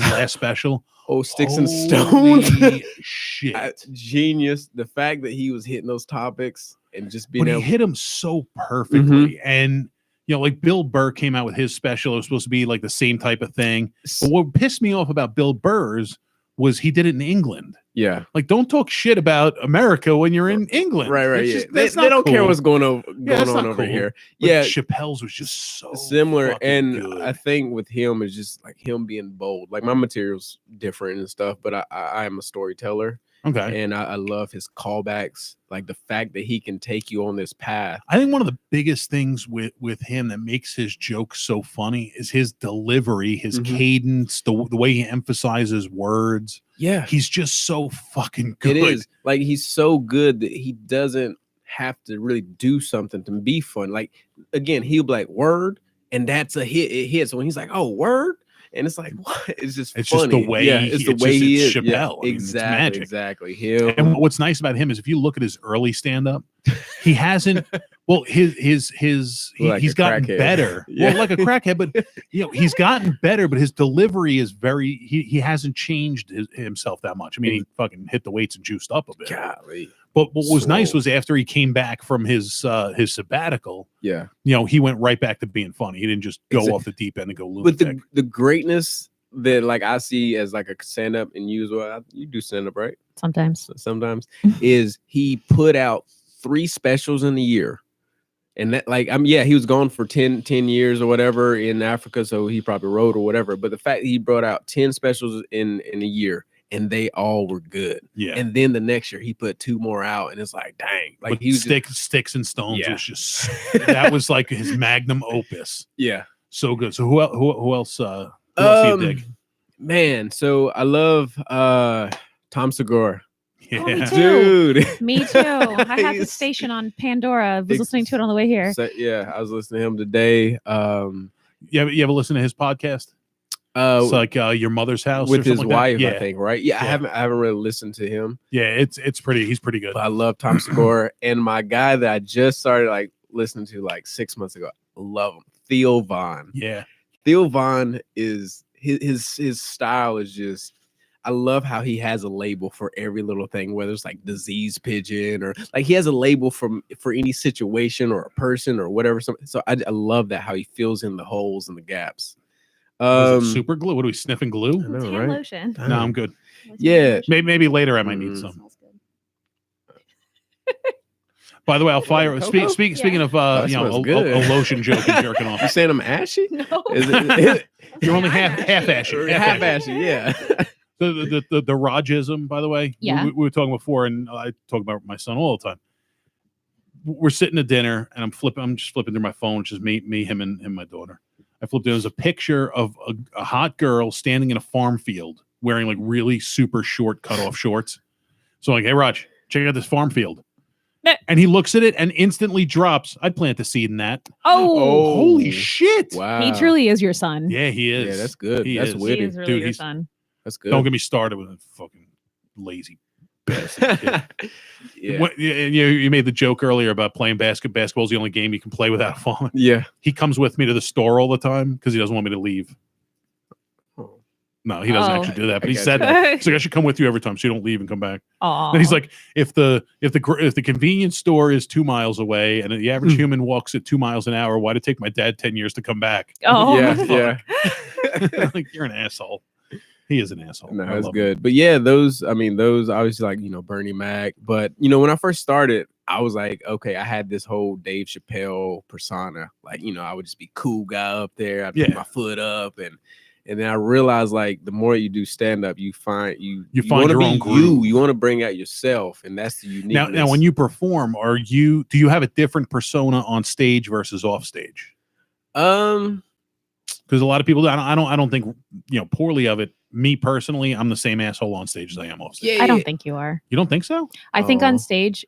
[SPEAKER 1] last special.
[SPEAKER 4] Sticks and
[SPEAKER 1] Holy
[SPEAKER 4] Stones.
[SPEAKER 1] shit.
[SPEAKER 4] Genius. The fact that he was hitting those topics and just being
[SPEAKER 1] But he
[SPEAKER 4] able
[SPEAKER 1] hit him so perfectly. And like Bill Burr came out with his special. It was supposed to be like the same type of thing. But what pissed me off about Bill Burr's was he did it in England.
[SPEAKER 4] Yeah.
[SPEAKER 1] Like, don't talk shit about America when you're in England.
[SPEAKER 4] Right.
[SPEAKER 1] It's
[SPEAKER 4] Yeah.
[SPEAKER 1] just-
[SPEAKER 4] They
[SPEAKER 1] that's not
[SPEAKER 4] don't care
[SPEAKER 1] cool.
[SPEAKER 4] what's going on
[SPEAKER 1] that's not
[SPEAKER 4] over
[SPEAKER 1] cool.
[SPEAKER 4] here.
[SPEAKER 1] But
[SPEAKER 4] Yeah.
[SPEAKER 1] Chappelle's was just so
[SPEAKER 4] Similar.
[SPEAKER 1] fucking
[SPEAKER 4] And
[SPEAKER 1] good.
[SPEAKER 4] I think with him is just like him being bold. Like my material's different and stuff, but I am a storyteller.
[SPEAKER 1] Okay.
[SPEAKER 4] And I love his callbacks. Like the fact that he can take you on this path.
[SPEAKER 1] I think one of the biggest things with him that makes his jokes so funny is his delivery, his cadence, the way he emphasizes words.
[SPEAKER 4] Yeah.
[SPEAKER 1] He's just so fucking good.
[SPEAKER 4] It is. Like he's so good that he doesn't have to really do something to be fun. Like again, he'll be like word, and that's a hit. It hits when he's like, oh, word. And it's like, what? It's just
[SPEAKER 1] It's
[SPEAKER 4] funny.
[SPEAKER 1] just the way
[SPEAKER 4] it's the way he is.
[SPEAKER 1] Chappelle.
[SPEAKER 4] Yeah,
[SPEAKER 1] I mean, it's
[SPEAKER 4] exactly.
[SPEAKER 1] magic.
[SPEAKER 4] Exactly. Him.
[SPEAKER 1] And what's nice about him is if you look at his early stand-up, he hasn't. Well, he's gotten
[SPEAKER 4] crackhead.
[SPEAKER 1] better.
[SPEAKER 4] Yeah.
[SPEAKER 1] Well, like a crackhead, but he's gotten better. But his delivery is he hasn't changed himself that much. I mean, he fucking hit the weights and juiced up a bit.
[SPEAKER 4] Golly.
[SPEAKER 1] But what was nice
[SPEAKER 4] Swole.
[SPEAKER 1] was after he came back from his sabbatical,
[SPEAKER 4] Yeah.
[SPEAKER 1] he went right back to being funny. He didn't just go
[SPEAKER 4] Exactly.
[SPEAKER 1] off the deep end and go
[SPEAKER 4] But
[SPEAKER 1] lunatic.
[SPEAKER 4] the greatness that like I see as like a stand-up and you as well. You do stand-up, right?
[SPEAKER 3] Sometimes.
[SPEAKER 4] Sometimes is he put out 3 specials in a year. And that like he was gone for 10 years or whatever in Africa, so he probably wrote or whatever. But the fact that he brought out 10 specials in a year and they all were good.
[SPEAKER 1] Yeah.
[SPEAKER 4] And then the next year he put 2 more out and it's like, dang. Like
[SPEAKER 1] But
[SPEAKER 4] he was
[SPEAKER 1] Sticks and Stones
[SPEAKER 4] Yeah.
[SPEAKER 1] was just that was like his magnum opus.
[SPEAKER 4] yeah.
[SPEAKER 1] So good. So who else do you dig?
[SPEAKER 4] Man, so I love Tom Segura.
[SPEAKER 1] Yeah.
[SPEAKER 3] Oh, me too.
[SPEAKER 4] Dude.
[SPEAKER 3] Me too. I have the
[SPEAKER 4] He's-
[SPEAKER 3] station on Pandora. I was listening to it on the way here.
[SPEAKER 4] So, yeah, I was listening to him today.
[SPEAKER 1] You ever listen to his podcast? It's like Your Mother's House
[SPEAKER 4] with
[SPEAKER 1] or something
[SPEAKER 4] his
[SPEAKER 1] like that?
[SPEAKER 4] wife,
[SPEAKER 1] Yeah.
[SPEAKER 4] I think, right? Yeah,
[SPEAKER 1] Yeah.
[SPEAKER 4] I haven't really listened to him.
[SPEAKER 1] Yeah, he's pretty good.
[SPEAKER 4] But I love Tom Segura. And my guy that I just started like listening to like 6 months ago, I love him. Theo Von.
[SPEAKER 1] Yeah.
[SPEAKER 4] Theo Von is his style is just, I love how he has a label for every little thing, whether it's like disease pigeon or like he has a label for any situation or a person or whatever. So I love that how he fills in the holes and the gaps.
[SPEAKER 1] Was it super glue? What are we sniffing glue?
[SPEAKER 4] I know,
[SPEAKER 3] It's hand
[SPEAKER 4] right?
[SPEAKER 3] lotion.
[SPEAKER 1] No, I'm good.
[SPEAKER 4] Yeah.
[SPEAKER 1] Maybe later I might need
[SPEAKER 4] Mhm.
[SPEAKER 1] some.
[SPEAKER 3] Smells good.
[SPEAKER 1] By the way, I'll fire.
[SPEAKER 4] Cocoa?
[SPEAKER 1] Speaking of
[SPEAKER 4] that
[SPEAKER 1] you know
[SPEAKER 4] smells
[SPEAKER 1] a
[SPEAKER 4] good.
[SPEAKER 1] lotion joke and jerking off.
[SPEAKER 4] You saying I'm ashy?
[SPEAKER 3] No.
[SPEAKER 1] You're only
[SPEAKER 3] I'm
[SPEAKER 1] half ashy.
[SPEAKER 4] Half ashy, yeah.
[SPEAKER 1] The Rajism, by the way.
[SPEAKER 3] Yeah.
[SPEAKER 1] We were talking before, and I talk about my son all the time. We're sitting at dinner, and I'm just flipping through my phone. It's just me, him, and my daughter. I flipped. There's a picture of a hot girl standing in a farm field wearing like really super short cutoff shorts. So I'm like, hey, Raj, check out this farm field. And he looks at it and instantly drops. I'd plant the seed in that.
[SPEAKER 3] Oh,
[SPEAKER 1] Holy shit!
[SPEAKER 4] Wow.
[SPEAKER 3] he truly is your son.
[SPEAKER 1] Yeah, he is.
[SPEAKER 4] Yeah, that's good.
[SPEAKER 1] He
[SPEAKER 4] That's
[SPEAKER 1] is.
[SPEAKER 3] He
[SPEAKER 4] witty.
[SPEAKER 3] is really
[SPEAKER 1] Dude,
[SPEAKER 3] your
[SPEAKER 1] he's-
[SPEAKER 3] son.
[SPEAKER 4] That's good.
[SPEAKER 1] Don't get me started with a fucking lazy bastard kid.
[SPEAKER 4] Yeah.
[SPEAKER 1] What, you made the joke earlier about playing basketball is the only game you can play without falling.
[SPEAKER 4] Yeah.
[SPEAKER 1] He comes with me to the store all the time because he doesn't want me to leave.
[SPEAKER 4] Oh.
[SPEAKER 1] No, he doesn't
[SPEAKER 3] Oh.
[SPEAKER 1] actually do that. But
[SPEAKER 4] I
[SPEAKER 1] he said
[SPEAKER 4] gotcha.
[SPEAKER 1] that. He's like, I should come with you every time so you don't leave and come back.
[SPEAKER 3] Aw.
[SPEAKER 1] And he's like, if the convenience store is 2 miles away and the average human walks at 2 miles an hour, why'd it take my dad 10 years to come back?
[SPEAKER 3] Oh.
[SPEAKER 4] Yeah. Yeah.
[SPEAKER 1] Like, you're an asshole. He is an asshole.
[SPEAKER 4] No,
[SPEAKER 1] I
[SPEAKER 4] that's
[SPEAKER 1] love
[SPEAKER 4] good.
[SPEAKER 1] him.
[SPEAKER 4] But yeah, those obviously like, Bernie Mac. But, when I first started, I was like, okay, I had this whole Dave Chappelle persona. Like, I would just be cool guy up there. I'd put
[SPEAKER 1] Yeah.
[SPEAKER 4] my foot up. And then I realized like the more you do stand up, you find you
[SPEAKER 1] find
[SPEAKER 4] wanna
[SPEAKER 1] your
[SPEAKER 4] be
[SPEAKER 1] own groove.
[SPEAKER 4] You want to bring out yourself. And that's the uniqueness.
[SPEAKER 1] Now, when you perform, do you have a different persona on stage versus off stage? Because a lot of people, I don't think poorly of it. Me personally, I'm the same asshole on stage as I am off stage.
[SPEAKER 3] I don't think you are.
[SPEAKER 1] You don't think so?
[SPEAKER 3] I think
[SPEAKER 4] Oh.
[SPEAKER 3] on stage,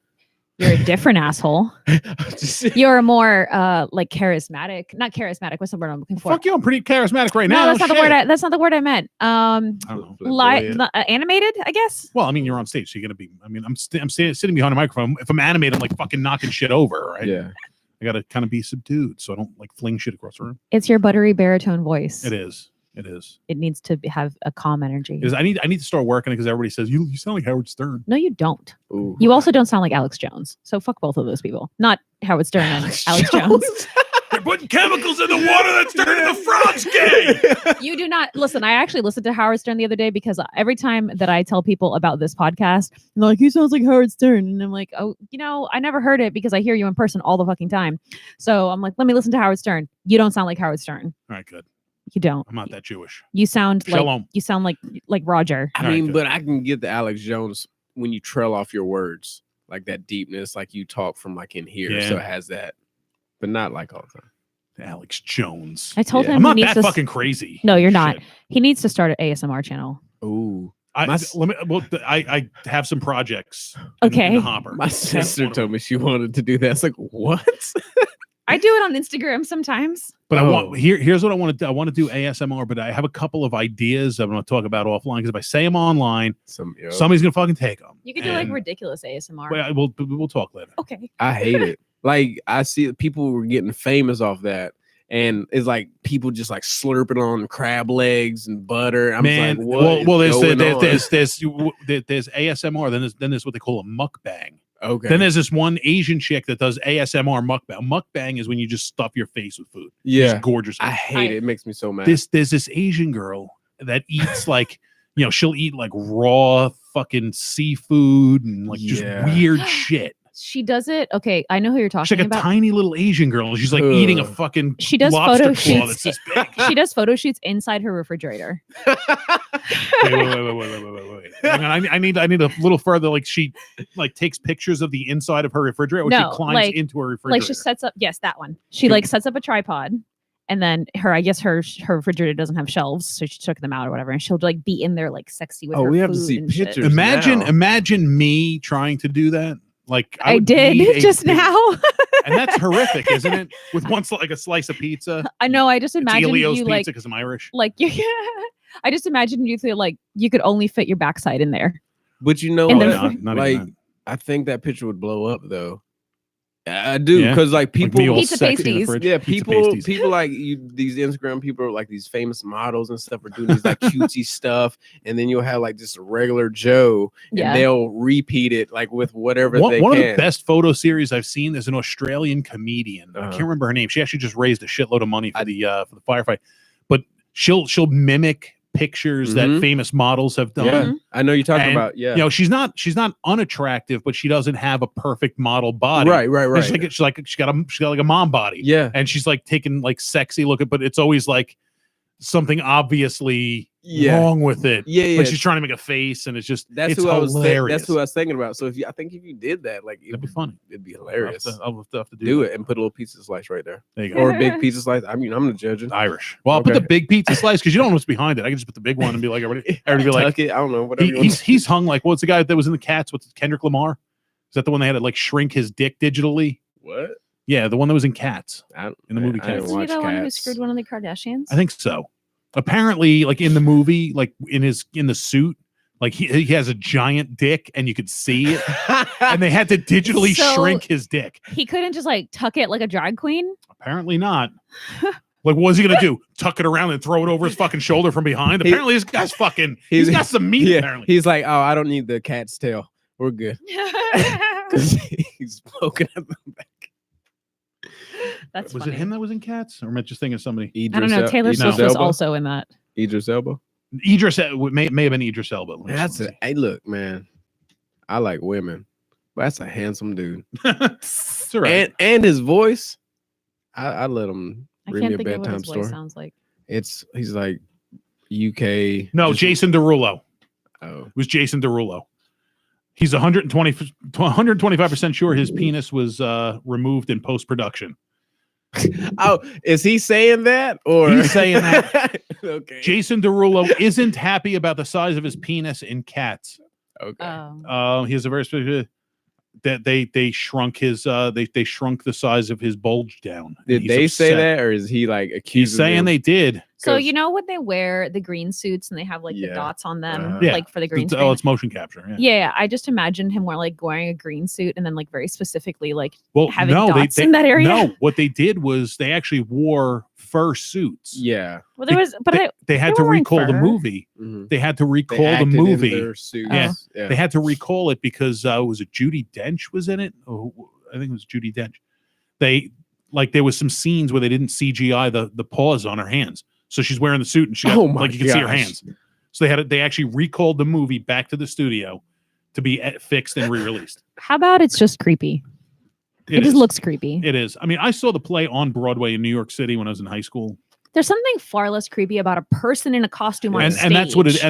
[SPEAKER 3] you're a different asshole. You're a more like charismatic. Not charismatic. What's the word I'm looking for?
[SPEAKER 1] Fuck you! I'm pretty charismatic right
[SPEAKER 3] no,
[SPEAKER 1] now.
[SPEAKER 3] that's not the
[SPEAKER 1] Shit.
[SPEAKER 3] word. That's not the word I meant.
[SPEAKER 1] I don't know.
[SPEAKER 3] Animated, I guess.
[SPEAKER 1] Well, I mean, you're on stage, so you're gonna be. I mean, I'm sitting behind a microphone. If I'm animated, I'm like fucking knocking shit over, right?
[SPEAKER 4] Yeah.
[SPEAKER 1] I gotta kind of be subdued, so I don't like fling shit across the room.
[SPEAKER 3] It's your buttery baritone voice.
[SPEAKER 1] It is. It is.
[SPEAKER 3] It needs to have a calm energy.
[SPEAKER 1] I need to start working it because everybody says you sound like Howard Stern.
[SPEAKER 3] No, you don't.
[SPEAKER 4] Ooh.
[SPEAKER 3] You also don't sound like Alex Jones. So fuck both of those people. Not Howard Stern and Alex Jones.
[SPEAKER 1] They're putting chemicals in the water that's turning the frogs gay.
[SPEAKER 3] You do not listen. I actually listened to Howard Stern the other day because every time that I tell people about this podcast, they're like, he sounds like Howard Stern. And I'm like, oh, I never heard it because I hear you in person all the fucking time. So I'm like, let me listen to Howard Stern. You don't sound like Howard Stern.
[SPEAKER 1] All right, good.
[SPEAKER 3] You don't.
[SPEAKER 1] I'm not that Jewish.
[SPEAKER 3] You sound
[SPEAKER 1] Shalom.
[SPEAKER 3] like Roger.
[SPEAKER 4] I
[SPEAKER 1] All right,
[SPEAKER 4] mean,
[SPEAKER 1] good.
[SPEAKER 4] but I can get the Alex Jones when you trail off your words, like that deepness, like you talk from like in here.
[SPEAKER 1] Yeah.
[SPEAKER 4] So it has that, but not like all the time.
[SPEAKER 1] Alex Jones.
[SPEAKER 3] I told
[SPEAKER 4] Yeah.
[SPEAKER 3] him
[SPEAKER 1] I'm
[SPEAKER 3] he
[SPEAKER 1] not
[SPEAKER 3] needs
[SPEAKER 1] that
[SPEAKER 3] to.
[SPEAKER 1] fucking crazy.
[SPEAKER 3] No, you're not.
[SPEAKER 1] Shit.
[SPEAKER 3] He needs to start an ASMR channel.
[SPEAKER 4] Ooh.
[SPEAKER 1] I have some projects. in
[SPEAKER 3] Okay.
[SPEAKER 1] the hopper.
[SPEAKER 4] My sister told me she wanted to do that. It's like, what?
[SPEAKER 3] I do it on Instagram sometimes.
[SPEAKER 1] But I
[SPEAKER 4] Oh.
[SPEAKER 1] want here's what I want to do. I want to do ASMR, but I have a couple of ideas I'm going to talk about offline because if I say them online, somebody's going to fucking take them.
[SPEAKER 3] You could do like ridiculous ASMR.
[SPEAKER 1] We'll talk later.
[SPEAKER 3] Okay.
[SPEAKER 4] I hate it. Like I see people were getting famous off that. And it's like people just like slurping on crab legs and butter. I'm
[SPEAKER 1] Man,
[SPEAKER 4] just like, what?
[SPEAKER 1] there's
[SPEAKER 4] on?
[SPEAKER 1] there's ASMR. Then there's what they call a mukbang.
[SPEAKER 4] Okay.
[SPEAKER 1] Then there's this one Asian chick that does ASMR mukbang. Mukbang is when you just stuff your face with food.
[SPEAKER 4] yeah.
[SPEAKER 1] It's gorgeous.
[SPEAKER 4] I hate it. It makes me so mad.
[SPEAKER 1] There's this Asian girl that eats like she'll eat like raw fucking seafood and like just
[SPEAKER 4] Yeah.
[SPEAKER 1] weird shit.
[SPEAKER 3] She does it. Okay, I know who you're
[SPEAKER 1] She's
[SPEAKER 3] talking
[SPEAKER 1] like a
[SPEAKER 3] about.
[SPEAKER 1] tiny little Asian girl. And she's like eating a
[SPEAKER 4] Ugh.
[SPEAKER 1] fucking
[SPEAKER 3] She does
[SPEAKER 1] lobster
[SPEAKER 3] photo
[SPEAKER 1] claw
[SPEAKER 3] shoots.
[SPEAKER 1] that's this big.
[SPEAKER 3] She does photo shoots inside her refrigerator.
[SPEAKER 1] Wait. Hang on, I need a little further. Like she like takes pictures of the inside of her refrigerator, or
[SPEAKER 3] No,
[SPEAKER 1] she climbs
[SPEAKER 3] like-
[SPEAKER 1] into her refrigerator.
[SPEAKER 3] Like she sets up. Yes, that one. She like sets up a tripod, And then I guess her refrigerator doesn't have shelves, so she took them out or whatever, and she'll like be in there like sexy with her
[SPEAKER 4] we have to
[SPEAKER 3] food
[SPEAKER 4] see
[SPEAKER 3] and shit.
[SPEAKER 4] pictures.
[SPEAKER 1] Imagine me trying to do that. Like
[SPEAKER 3] I
[SPEAKER 1] would
[SPEAKER 3] did
[SPEAKER 1] need a
[SPEAKER 3] just
[SPEAKER 1] big-
[SPEAKER 3] now.
[SPEAKER 1] and that's horrific, isn't it? With like a slice of pizza.
[SPEAKER 3] I know. I just
[SPEAKER 1] It's
[SPEAKER 3] imagine
[SPEAKER 1] Elio's
[SPEAKER 3] you
[SPEAKER 1] pizza
[SPEAKER 3] like
[SPEAKER 1] because I'm Irish.
[SPEAKER 3] I just imagine you feel like you could only fit your backside in there.
[SPEAKER 4] But you know
[SPEAKER 3] And
[SPEAKER 4] what?
[SPEAKER 3] then-
[SPEAKER 1] not
[SPEAKER 4] Like,
[SPEAKER 1] even
[SPEAKER 4] I think that picture would blow up though. I do,
[SPEAKER 1] Yeah.
[SPEAKER 4] because like
[SPEAKER 1] that.
[SPEAKER 4] people,
[SPEAKER 1] Like me all
[SPEAKER 3] Pizza
[SPEAKER 1] sexy in the
[SPEAKER 3] pasties.
[SPEAKER 1] fridge.
[SPEAKER 4] yeah,
[SPEAKER 1] Pizza
[SPEAKER 4] people
[SPEAKER 1] pasties.
[SPEAKER 4] like these Instagram people are like these famous models and stuff are doing these like cutesy stuff, and then you'll have like just a regular Joe, and
[SPEAKER 3] Yeah.
[SPEAKER 4] they'll repeat it like with whatever
[SPEAKER 1] One
[SPEAKER 4] they
[SPEAKER 1] of
[SPEAKER 4] can.
[SPEAKER 1] the best photo series I've seen is an Australian comedian. I
[SPEAKER 4] Uh-huh.
[SPEAKER 1] can't remember her name. She actually just raised a shitload of money for the firefight. But she'll mimic pictures that
[SPEAKER 4] Mhm.
[SPEAKER 1] famous models have done.
[SPEAKER 4] Yeah, I know you're talking
[SPEAKER 1] And,
[SPEAKER 4] about. Yeah,
[SPEAKER 1] You know, she's not unattractive, but she doesn't have a perfect model body.
[SPEAKER 4] right.
[SPEAKER 1] And she's like she got like a mom body.
[SPEAKER 4] Yeah,
[SPEAKER 1] And she's like taking like sexy looking, but it's always like something obviously
[SPEAKER 4] yeah,
[SPEAKER 1] wrong with it.
[SPEAKER 4] yeah.
[SPEAKER 1] Like she's trying to make a face, and it's just
[SPEAKER 4] That's
[SPEAKER 1] it's
[SPEAKER 4] who
[SPEAKER 1] hilarious.
[SPEAKER 4] that's who I was thinking about. So I think if you did that, like
[SPEAKER 1] That'd be funny.
[SPEAKER 4] it'd be hilarious.
[SPEAKER 1] I'll have to
[SPEAKER 4] Do
[SPEAKER 1] that.
[SPEAKER 4] it and put a little pizza slice right there,
[SPEAKER 1] There you go.
[SPEAKER 4] or a big pizza slice. I mean, I'm the judge.
[SPEAKER 1] Irish. Well, I'll put
[SPEAKER 4] Okay.
[SPEAKER 1] the big pizza slice because you don't know what's behind it. I can just put the big one and be like, everybody be like,
[SPEAKER 4] Tuck it. I don't know. Whatever. you want.
[SPEAKER 1] he's hung like what's the guy that was in the Cats? What's Kendrick Lamar? Is that the one they had to like shrink his dick digitally?
[SPEAKER 4] What?
[SPEAKER 1] Yeah, the one that was in Cats.
[SPEAKER 4] I,
[SPEAKER 1] In the movie
[SPEAKER 4] I didn't
[SPEAKER 1] Cats.
[SPEAKER 3] Isn't he
[SPEAKER 4] watch
[SPEAKER 3] the one who
[SPEAKER 4] Cats.
[SPEAKER 3] screwed one of the Kardashians?
[SPEAKER 1] I think so. Apparently, like in the movie, like in the suit, like he has a giant dick and you could see it, and they had to digitally
[SPEAKER 3] So-
[SPEAKER 1] shrink his dick.
[SPEAKER 3] He couldn't just like tuck it like a drag queen.
[SPEAKER 1] Apparently not. Like, what was he gonna do? Tuck it around and throw it over his fucking shoulder from behind? Apparently, this guy's fucking. He's got some meat.
[SPEAKER 4] Yeah,
[SPEAKER 1] Apparently,
[SPEAKER 4] he's like, oh, I don't need the cat's tail. We're good. 'Cause he's poking at the back.
[SPEAKER 3] That's
[SPEAKER 1] was
[SPEAKER 3] funny.
[SPEAKER 1] it him that was in Cats, or am I just thinking of somebody?
[SPEAKER 3] I don't know. Taylor Swift was also in that.
[SPEAKER 4] Idris Elba.
[SPEAKER 1] Idris may have been Idris Elba.
[SPEAKER 4] That's it. Hey, look, man. I like women, but that's a handsome dude.
[SPEAKER 1] It's all right.
[SPEAKER 4] And his voice, I let him
[SPEAKER 3] I
[SPEAKER 4] read
[SPEAKER 3] can't
[SPEAKER 4] me a
[SPEAKER 3] think of what
[SPEAKER 4] bedtime
[SPEAKER 3] his voice
[SPEAKER 4] story.
[SPEAKER 3] sounds like.
[SPEAKER 4] He's like UK.
[SPEAKER 1] No,
[SPEAKER 4] just-
[SPEAKER 1] Jason Derulo.
[SPEAKER 4] Oh,
[SPEAKER 1] It was Jason Derulo. He's 125% sure his penis was removed in post production.
[SPEAKER 4] oh, is he saying that or
[SPEAKER 1] He's saying that.
[SPEAKER 4] Okay.
[SPEAKER 1] Jason Derulo isn't happy about the size of his penis in Cats.
[SPEAKER 4] Okay.
[SPEAKER 1] He has a very specific that they shrunk his they shrunk the size of his bulge down. and
[SPEAKER 4] Did
[SPEAKER 1] he's
[SPEAKER 4] they say
[SPEAKER 1] upset.
[SPEAKER 4] that, or is he like accusing?
[SPEAKER 1] He's saying
[SPEAKER 4] them?
[SPEAKER 1] they did.
[SPEAKER 3] So
[SPEAKER 4] 'Cause-
[SPEAKER 3] you know when they wear the green suits and they have like the
[SPEAKER 4] Yeah.
[SPEAKER 3] dots on them,
[SPEAKER 4] Uh-huh.
[SPEAKER 1] Yeah.
[SPEAKER 3] like for the green
[SPEAKER 1] It's,
[SPEAKER 3] screen.
[SPEAKER 1] it's motion capture. Yeah.
[SPEAKER 3] Yeah, I just imagine him wearing a green suit and then like very specifically like
[SPEAKER 1] Well,
[SPEAKER 3] having
[SPEAKER 1] no,
[SPEAKER 3] dots
[SPEAKER 1] they
[SPEAKER 3] in that area.
[SPEAKER 1] no. What they did was they actually wore fur suits.
[SPEAKER 4] Yeah.
[SPEAKER 3] Well, there was, but
[SPEAKER 1] They had
[SPEAKER 3] they
[SPEAKER 1] to
[SPEAKER 3] were wearing
[SPEAKER 1] recall the
[SPEAKER 3] fur.
[SPEAKER 1] movie.
[SPEAKER 4] Mhm.
[SPEAKER 1] They had to
[SPEAKER 4] They
[SPEAKER 1] recall the
[SPEAKER 4] acted in
[SPEAKER 1] movie.
[SPEAKER 4] their suits.
[SPEAKER 1] Yeah.
[SPEAKER 4] Yeah.
[SPEAKER 1] They had to recall it because was it Judi Dench was in it? Oh, I think it was Judi Dench. There was some scenes where they didn't CGI the paws on her hands, so she's wearing the suit and she got,
[SPEAKER 4] Oh my
[SPEAKER 1] like you can see her
[SPEAKER 4] gosh.
[SPEAKER 1] hands. So they actually recalled the movie back to the studio to be fixed and re-released.
[SPEAKER 3] how about it's just creepy? It just
[SPEAKER 1] is.
[SPEAKER 3] looks creepy.
[SPEAKER 1] It is. I mean, I saw the play on Broadway in New York City when I was in high school.
[SPEAKER 3] There's something far less creepy about a person in a costume on
[SPEAKER 1] and
[SPEAKER 3] stage.
[SPEAKER 1] and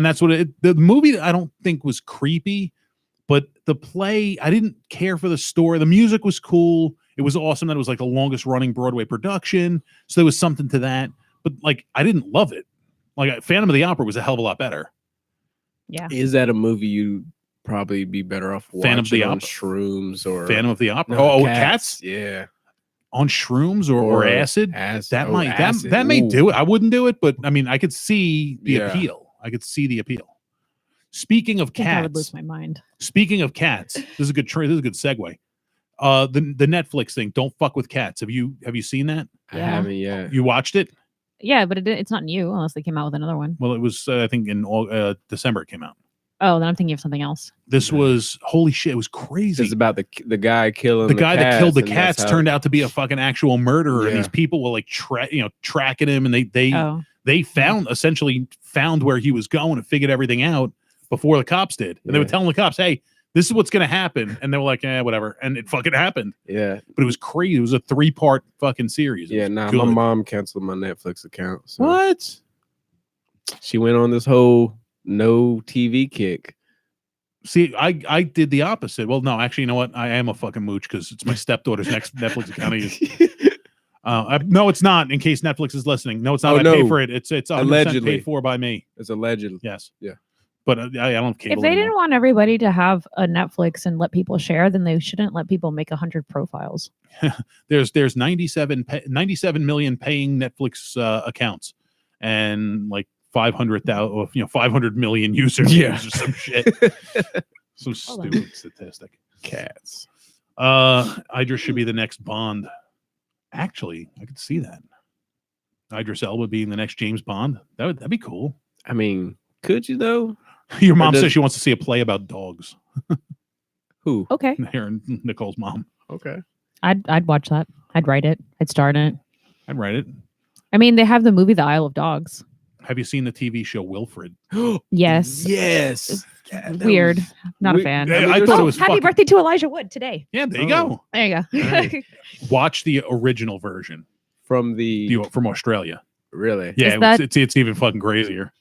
[SPEAKER 1] that's what the movie I don't think was creepy, but the play I didn't care for the story. The music was cool. It was awesome that it was like the longest running Broadway production, so there was something to that. But like I didn't love it. Like Phantom of the Opera was a hell of a lot better.
[SPEAKER 3] Yeah.
[SPEAKER 4] Is that a movie you'd probably be better off watching
[SPEAKER 1] Phantom of the
[SPEAKER 4] on
[SPEAKER 1] Opera.
[SPEAKER 4] shrooms or
[SPEAKER 1] Phantom of the Opera.
[SPEAKER 4] No,
[SPEAKER 1] Cats
[SPEAKER 4] Yeah.
[SPEAKER 1] on shrooms or acid.
[SPEAKER 4] Acid.
[SPEAKER 1] That may
[SPEAKER 4] Ooh.
[SPEAKER 1] do it. I wouldn't do it, but I mean I could see the
[SPEAKER 4] Yeah.
[SPEAKER 1] appeal. I could see the appeal. Speaking of
[SPEAKER 3] I think I would
[SPEAKER 1] cats,
[SPEAKER 3] lose my mind.
[SPEAKER 1] Speaking of cats, this is a good this is a good segue. The Netflix thing, Don't Fuck with Cats. Have you seen that?
[SPEAKER 4] I
[SPEAKER 3] Yeah.
[SPEAKER 4] haven't yet.
[SPEAKER 1] You watched it?
[SPEAKER 3] Yeah, but it's not new unless they came out with another one.
[SPEAKER 1] Well, it was I think in December it came out.
[SPEAKER 3] Oh, then I'm thinking of something else.
[SPEAKER 1] This
[SPEAKER 4] Okay.
[SPEAKER 1] was holy shit. It was crazy.
[SPEAKER 4] It's about the guy killing
[SPEAKER 1] The guy that killed the
[SPEAKER 4] and that's
[SPEAKER 1] cats
[SPEAKER 4] how-
[SPEAKER 1] turned out to be a fucking actual murderer, and
[SPEAKER 4] Yeah.
[SPEAKER 1] these people were like tracking him, and they
[SPEAKER 3] Oh,
[SPEAKER 1] essentially found where he was going and figured everything out before the cops did. And they were
[SPEAKER 4] Yeah.
[SPEAKER 1] telling the cops, "Hey, this is what's going to happen," and they were like, whatever," and it fucking happened.
[SPEAKER 4] Yeah.
[SPEAKER 1] But it was crazy. It was a 3-part fucking series. It
[SPEAKER 4] Yeah.
[SPEAKER 1] was
[SPEAKER 4] Nah,
[SPEAKER 1] good.
[SPEAKER 4] my mom canceled my Netflix account. So
[SPEAKER 1] What?
[SPEAKER 4] she went on this whole no TV kick.
[SPEAKER 1] See, I did the opposite. Well, no, actually, you know what? I am a fucking mooch because it's my stepdaughter's next Netflix account. No, it's not. In case Netflix is listening, no, it's not.
[SPEAKER 4] Oh,
[SPEAKER 1] I
[SPEAKER 4] no.
[SPEAKER 1] pay for it. It's 100%
[SPEAKER 4] Allegedly.
[SPEAKER 1] paid for by me.
[SPEAKER 4] It's allegedly.
[SPEAKER 1] Yes.
[SPEAKER 4] Yeah.
[SPEAKER 1] But I don't have cable
[SPEAKER 3] If they
[SPEAKER 1] anymore.
[SPEAKER 3] didn't want everybody to have a Netflix and let people share, then they shouldn't let people make 100 profiles.
[SPEAKER 1] There's 97 million paying Netflix accounts, and like 500,000, 500 million users.
[SPEAKER 4] Yeah.
[SPEAKER 1] Or some shit. Some
[SPEAKER 3] Hold on.
[SPEAKER 1] stupid statistic.
[SPEAKER 4] Cats.
[SPEAKER 1] Idris should be the next Bond. Actually, I could see that. Idris Elba being the next James Bond. That'd be cool.
[SPEAKER 4] I mean, could you though?
[SPEAKER 1] Your mom
[SPEAKER 4] does-
[SPEAKER 1] says she wants to see a play about dogs.
[SPEAKER 4] Who?
[SPEAKER 3] Okay,
[SPEAKER 1] Here, Nicole's mom.
[SPEAKER 4] Okay.
[SPEAKER 3] I'd watch that. I'd write it. I'd star in it.
[SPEAKER 1] I'd write it.
[SPEAKER 3] I mean, they have the movie The Isle of Dogs.
[SPEAKER 1] Have you seen the TV show Wilfred?
[SPEAKER 3] Yes.
[SPEAKER 4] Yes. Yeah, that
[SPEAKER 3] Weird.
[SPEAKER 4] was-
[SPEAKER 3] Not a
[SPEAKER 4] we-
[SPEAKER 3] fan.
[SPEAKER 1] I
[SPEAKER 4] there's
[SPEAKER 1] thought
[SPEAKER 4] some-
[SPEAKER 1] it was
[SPEAKER 3] Happy
[SPEAKER 1] fucking-
[SPEAKER 3] birthday to Elijah Wood today.
[SPEAKER 1] Yeah, there you
[SPEAKER 4] Oh.
[SPEAKER 1] go.
[SPEAKER 3] There you go.
[SPEAKER 4] Right.
[SPEAKER 1] Watch the original version
[SPEAKER 4] from the
[SPEAKER 1] from Australia.
[SPEAKER 4] really.
[SPEAKER 1] Yeah,
[SPEAKER 3] Is that-
[SPEAKER 1] it's even fucking crazier.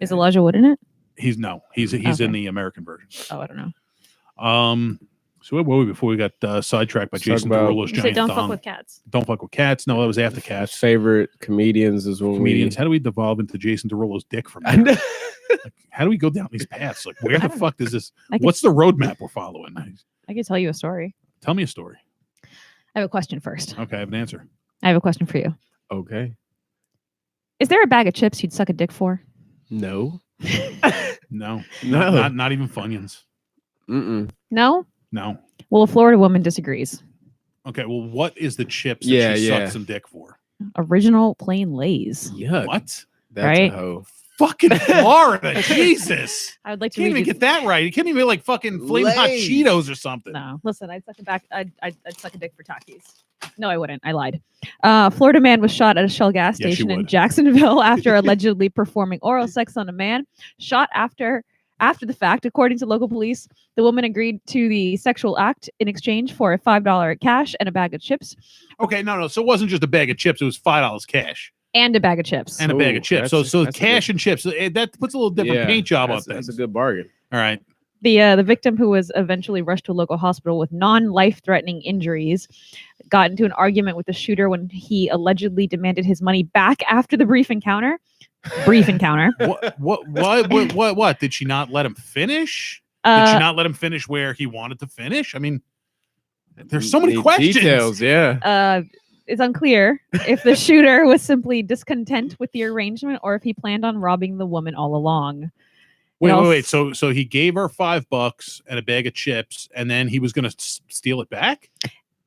[SPEAKER 3] Is Elijah Wood in it?
[SPEAKER 1] He's
[SPEAKER 3] Okay.
[SPEAKER 1] in the American version.
[SPEAKER 3] Oh, I don't know.
[SPEAKER 1] So where were we before we got sidetracked by
[SPEAKER 4] Let's talk
[SPEAKER 1] Jason
[SPEAKER 4] about-
[SPEAKER 1] Derulo's
[SPEAKER 3] You say
[SPEAKER 1] giant
[SPEAKER 3] don't
[SPEAKER 1] thong?
[SPEAKER 3] fuck with cats.
[SPEAKER 1] Don't fuck with cats. No, that was after cats.
[SPEAKER 4] Favorite comedians is when
[SPEAKER 1] Comedians. How do we devolve into Jason Derulo's dick from
[SPEAKER 4] I
[SPEAKER 1] there?
[SPEAKER 4] know.
[SPEAKER 1] How do we go down these paths? Like, where the fuck does this?
[SPEAKER 3] I could,
[SPEAKER 1] What's the roadmap we're following?
[SPEAKER 3] I could tell you a story.
[SPEAKER 1] Tell me a story.
[SPEAKER 3] I have a question first.
[SPEAKER 1] Okay, I have an answer.
[SPEAKER 3] I have a question for you.
[SPEAKER 4] Okay.
[SPEAKER 3] Is there a bag of chips you'd suck a dick for?
[SPEAKER 4] No.
[SPEAKER 1] No,
[SPEAKER 4] No.
[SPEAKER 1] not even Funyuns.
[SPEAKER 4] Mm-mm.
[SPEAKER 3] No?
[SPEAKER 1] No.
[SPEAKER 3] Well, a Florida woman disagrees.
[SPEAKER 1] Okay, well, what is the chips that
[SPEAKER 4] Yeah,
[SPEAKER 1] she
[SPEAKER 4] yeah.
[SPEAKER 1] sucked some dick for?
[SPEAKER 3] Original plain Lays.
[SPEAKER 4] Yuck.
[SPEAKER 1] What?
[SPEAKER 4] That's
[SPEAKER 3] Right?
[SPEAKER 4] a hoe.
[SPEAKER 1] Fucking Florida, Jesus!
[SPEAKER 3] I would like to
[SPEAKER 1] Can't
[SPEAKER 3] read
[SPEAKER 1] even
[SPEAKER 3] you.
[SPEAKER 1] get that right. You can't even like fucking flaming hot
[SPEAKER 4] Lay's.
[SPEAKER 1] Cheetos or something.
[SPEAKER 3] No, listen, I'd suck a back. I'd suck a dick for Takis. No, I wouldn't. I lied. Florida man was shot at a Shell gas
[SPEAKER 1] Yes, you
[SPEAKER 3] station in
[SPEAKER 1] would.
[SPEAKER 3] Jacksonville after allegedly performing oral sex on a man. Shot after the fact, according to local police, the woman agreed to the sexual act in exchange for a $5 cash and a bag of chips
[SPEAKER 1] Okay, no. So it wasn't just a bag of chips; it was $5 cash
[SPEAKER 3] and a bag of chips.
[SPEAKER 1] and a bag
[SPEAKER 4] Ooh,
[SPEAKER 1] of chips.
[SPEAKER 4] that's-
[SPEAKER 1] So
[SPEAKER 4] that's a
[SPEAKER 1] cash
[SPEAKER 4] good-
[SPEAKER 1] and chips that puts a little different paint job on
[SPEAKER 4] that's,
[SPEAKER 1] things.
[SPEAKER 4] that's a good bargain.
[SPEAKER 1] All right.
[SPEAKER 3] The victim, who was eventually rushed to a local hospital with non-life-threatening injuries, got into an argument with the shooter when he allegedly demanded his money back after the brief encounter.
[SPEAKER 1] What? Did she not let him finish? Did she not let him finish where he wanted to finish? I mean, there's so many
[SPEAKER 4] Need
[SPEAKER 1] questions.
[SPEAKER 4] Details, yeah.
[SPEAKER 3] It's unclear if the shooter was simply discontent with the arrangement or if he planned on robbing the woman all along.
[SPEAKER 1] Wait. So he gave her $5 and a bag of chips, and then he was going to steal it back.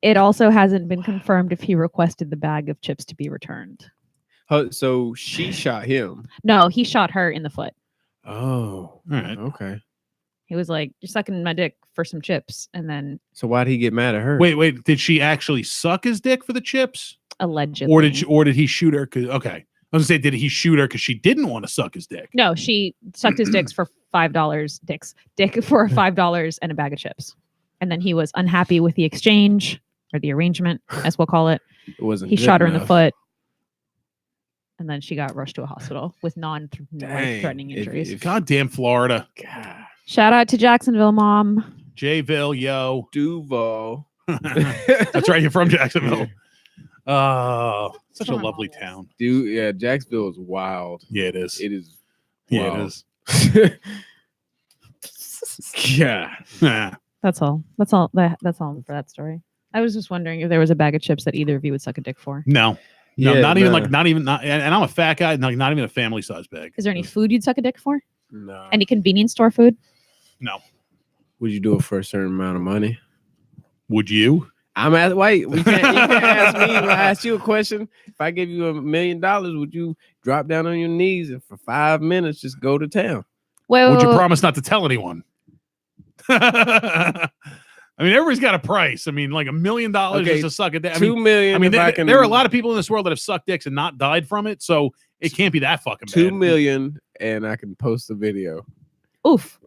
[SPEAKER 3] It also hasn't been confirmed if he requested the bag of chips to be returned.
[SPEAKER 4] So she shot him.
[SPEAKER 3] No, he shot her in the foot.
[SPEAKER 4] Oh,
[SPEAKER 1] All right.
[SPEAKER 4] okay.
[SPEAKER 3] He was like, "You're sucking my dick for some chips," and then
[SPEAKER 4] So why'd he get mad at her?
[SPEAKER 1] Wait. Did she actually suck his dick for the chips,
[SPEAKER 3] allegedly,
[SPEAKER 1] or did he shoot her? Okay, I was gonna say, did he shoot her because she didn't want to suck his dick?
[SPEAKER 3] No, she sucked his dicks for $5. Dick for $5 and a bag of chips, and then he was unhappy with the exchange or the arrangement, as we'll call it.
[SPEAKER 4] It wasn't.
[SPEAKER 3] He
[SPEAKER 4] good
[SPEAKER 3] shot her in the
[SPEAKER 4] enough.
[SPEAKER 3] foot, and then she got rushed to a hospital with non-threatening
[SPEAKER 4] If-
[SPEAKER 3] injuries.
[SPEAKER 4] if-
[SPEAKER 1] Goddamn Florida,
[SPEAKER 4] God.
[SPEAKER 3] Shout out to Jacksonville, mom.
[SPEAKER 1] Jayville, yo.
[SPEAKER 4] Duval.
[SPEAKER 1] That's right. You're from Jacksonville. Oh, such a
[SPEAKER 3] From
[SPEAKER 1] lovely
[SPEAKER 3] August.
[SPEAKER 1] town.
[SPEAKER 4] Dude, yeah, Jacksonville is wild.
[SPEAKER 1] Yeah, it is.
[SPEAKER 4] It is.
[SPEAKER 1] Yeah,
[SPEAKER 4] wild.
[SPEAKER 1] it is.
[SPEAKER 4] Yeah.
[SPEAKER 1] Nah.
[SPEAKER 3] That's all. That's all for that story. I was just wondering if there was a bag of chips that either of you would suck a dick for.
[SPEAKER 1] No,
[SPEAKER 4] Yeah,
[SPEAKER 1] not even
[SPEAKER 4] nah.
[SPEAKER 1] and I'm a fat guy. Not even a family size bag.
[SPEAKER 3] Is there any food you'd suck a dick for?
[SPEAKER 4] No.
[SPEAKER 3] Any convenience store food?
[SPEAKER 1] No.
[SPEAKER 4] Would you do it for a certain amount of money?
[SPEAKER 1] Would you?
[SPEAKER 4] I'm at wait. You can't ask me. When I ask you a question, if I give you $1 million, would you drop down on your knees and for 5 minutes just go to town?
[SPEAKER 3] Wait,
[SPEAKER 1] Would you
[SPEAKER 3] wait,
[SPEAKER 1] promise not to tell anyone? I mean, everybody's got a price. I mean, like $1 million
[SPEAKER 4] Okay,
[SPEAKER 1] just to suck a dick. I
[SPEAKER 4] 2
[SPEAKER 1] mean,
[SPEAKER 4] million. if I can,
[SPEAKER 1] there are a lot of people in this world that have sucked dicks and not died from it, so it can't be that fucking bad.
[SPEAKER 4] 2 million, and I can post a video.
[SPEAKER 3] oof.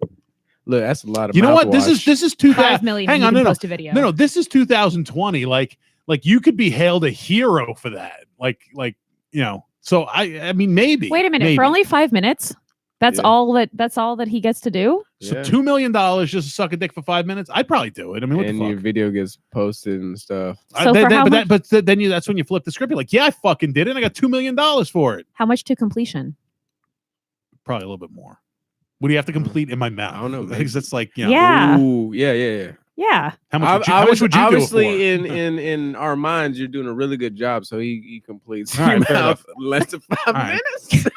[SPEAKER 4] Look, that's a lot of.
[SPEAKER 1] You know what? This
[SPEAKER 4] mouthwash.
[SPEAKER 1] is 2000.
[SPEAKER 3] 5 million.
[SPEAKER 1] Hang
[SPEAKER 3] you
[SPEAKER 1] on,
[SPEAKER 3] can
[SPEAKER 1] no.
[SPEAKER 3] post a video.
[SPEAKER 1] No, this is 2020. Like you could be hailed a hero for that. Like So I mean, maybe.
[SPEAKER 3] Wait a minute.
[SPEAKER 1] maybe.
[SPEAKER 3] For only 5 minutes? That's all that he gets to do.
[SPEAKER 1] So $2 million just to suck a dick for 5 minutes. I'd probably do it. I mean, what the fuck?
[SPEAKER 4] Your video gets posted and stuff.
[SPEAKER 3] So
[SPEAKER 1] then that's when you flip the script. You're like, yeah, I fucking did it. And I got $2 million for it.
[SPEAKER 3] How much to completion?
[SPEAKER 1] Probably a little bit more. What do you have to complete in my mouth?
[SPEAKER 4] I don't know.
[SPEAKER 1] Because it's like, you know,
[SPEAKER 3] Yeah.
[SPEAKER 4] Ooh, yeah.
[SPEAKER 3] Yeah.
[SPEAKER 1] How much would you
[SPEAKER 4] obviously
[SPEAKER 1] do it for?
[SPEAKER 4] in our minds, you're doing a really good job. So he completes
[SPEAKER 1] All right, fair
[SPEAKER 4] mouth less than 5
[SPEAKER 1] right.
[SPEAKER 4] minutes.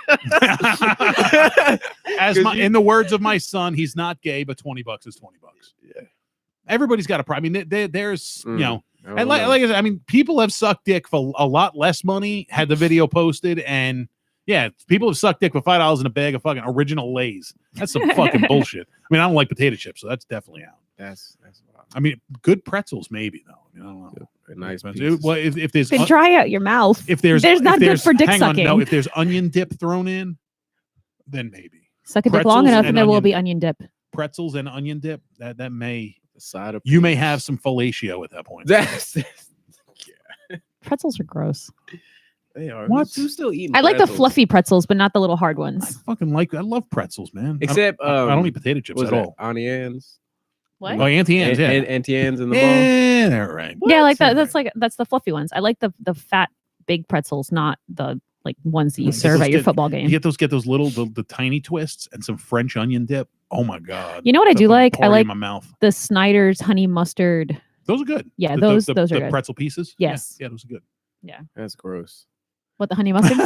[SPEAKER 1] In the words of my son, he's not gay, but $20 is $20.
[SPEAKER 4] Yeah.
[SPEAKER 1] Everybody's got a problem. I mean, there's you know, and like I said, I mean, people have sucked dick for a lot less money. Had the video posted, and yeah, people have sucked dick for $5 in a bag of fucking original Lay's. That's some fucking bullshit. I mean, I don't like potato chips, so that's definitely out.
[SPEAKER 4] That's
[SPEAKER 1] I mean, good pretzels, maybe though. I mean, I don't know.
[SPEAKER 4] a nice
[SPEAKER 1] Well, if there's
[SPEAKER 3] Then dry out your mouth.
[SPEAKER 1] if there's
[SPEAKER 3] not good for dick sucking.
[SPEAKER 1] No, if there's onion dip thrown in, then maybe
[SPEAKER 3] Suck a dick long
[SPEAKER 1] pretzels
[SPEAKER 3] enough, and
[SPEAKER 1] and
[SPEAKER 3] there will
[SPEAKER 1] onion-
[SPEAKER 3] be onion dip.
[SPEAKER 1] pretzels and onion dip. That may
[SPEAKER 4] the side of
[SPEAKER 1] you may have some fellatio at that point.
[SPEAKER 4] That's
[SPEAKER 3] Pretzels are gross.
[SPEAKER 4] they are.
[SPEAKER 1] What?
[SPEAKER 4] Who's still eating?
[SPEAKER 3] I like the
[SPEAKER 4] pretzels?
[SPEAKER 3] fluffy pretzels, but not the little hard
[SPEAKER 1] I
[SPEAKER 3] ones.
[SPEAKER 1] fucking I love pretzels, man.
[SPEAKER 4] Except
[SPEAKER 1] I don't eat potato chips
[SPEAKER 4] what's
[SPEAKER 1] at
[SPEAKER 4] that?
[SPEAKER 1] all.
[SPEAKER 4] Auntie Anne's.
[SPEAKER 3] What?
[SPEAKER 1] Oh, Auntie Anne's, yeah.
[SPEAKER 4] Auntie Anne's in the mall.
[SPEAKER 1] Yeah, they're right.
[SPEAKER 3] Yeah, like that.
[SPEAKER 1] What?
[SPEAKER 3] That's the fluffy ones. I like the fat big pretzels, not the like ones that you
[SPEAKER 1] Like,
[SPEAKER 3] serve
[SPEAKER 1] those
[SPEAKER 3] at your
[SPEAKER 1] get-
[SPEAKER 3] football
[SPEAKER 1] You
[SPEAKER 3] game.
[SPEAKER 1] get those little the tiny twists and some French onion dip. Oh my god!
[SPEAKER 3] You know what I
[SPEAKER 1] That's
[SPEAKER 3] do like? I
[SPEAKER 1] party
[SPEAKER 3] like
[SPEAKER 1] in my mouth.
[SPEAKER 3] the Snyder's honey mustard.
[SPEAKER 1] Those are good.
[SPEAKER 3] Yeah,
[SPEAKER 1] The-
[SPEAKER 3] those
[SPEAKER 1] the
[SPEAKER 3] are good.
[SPEAKER 1] pretzel pieces. Yeah,
[SPEAKER 3] Yes.
[SPEAKER 1] yeah, those are good.
[SPEAKER 4] That's gross.
[SPEAKER 3] What, the honey mustard?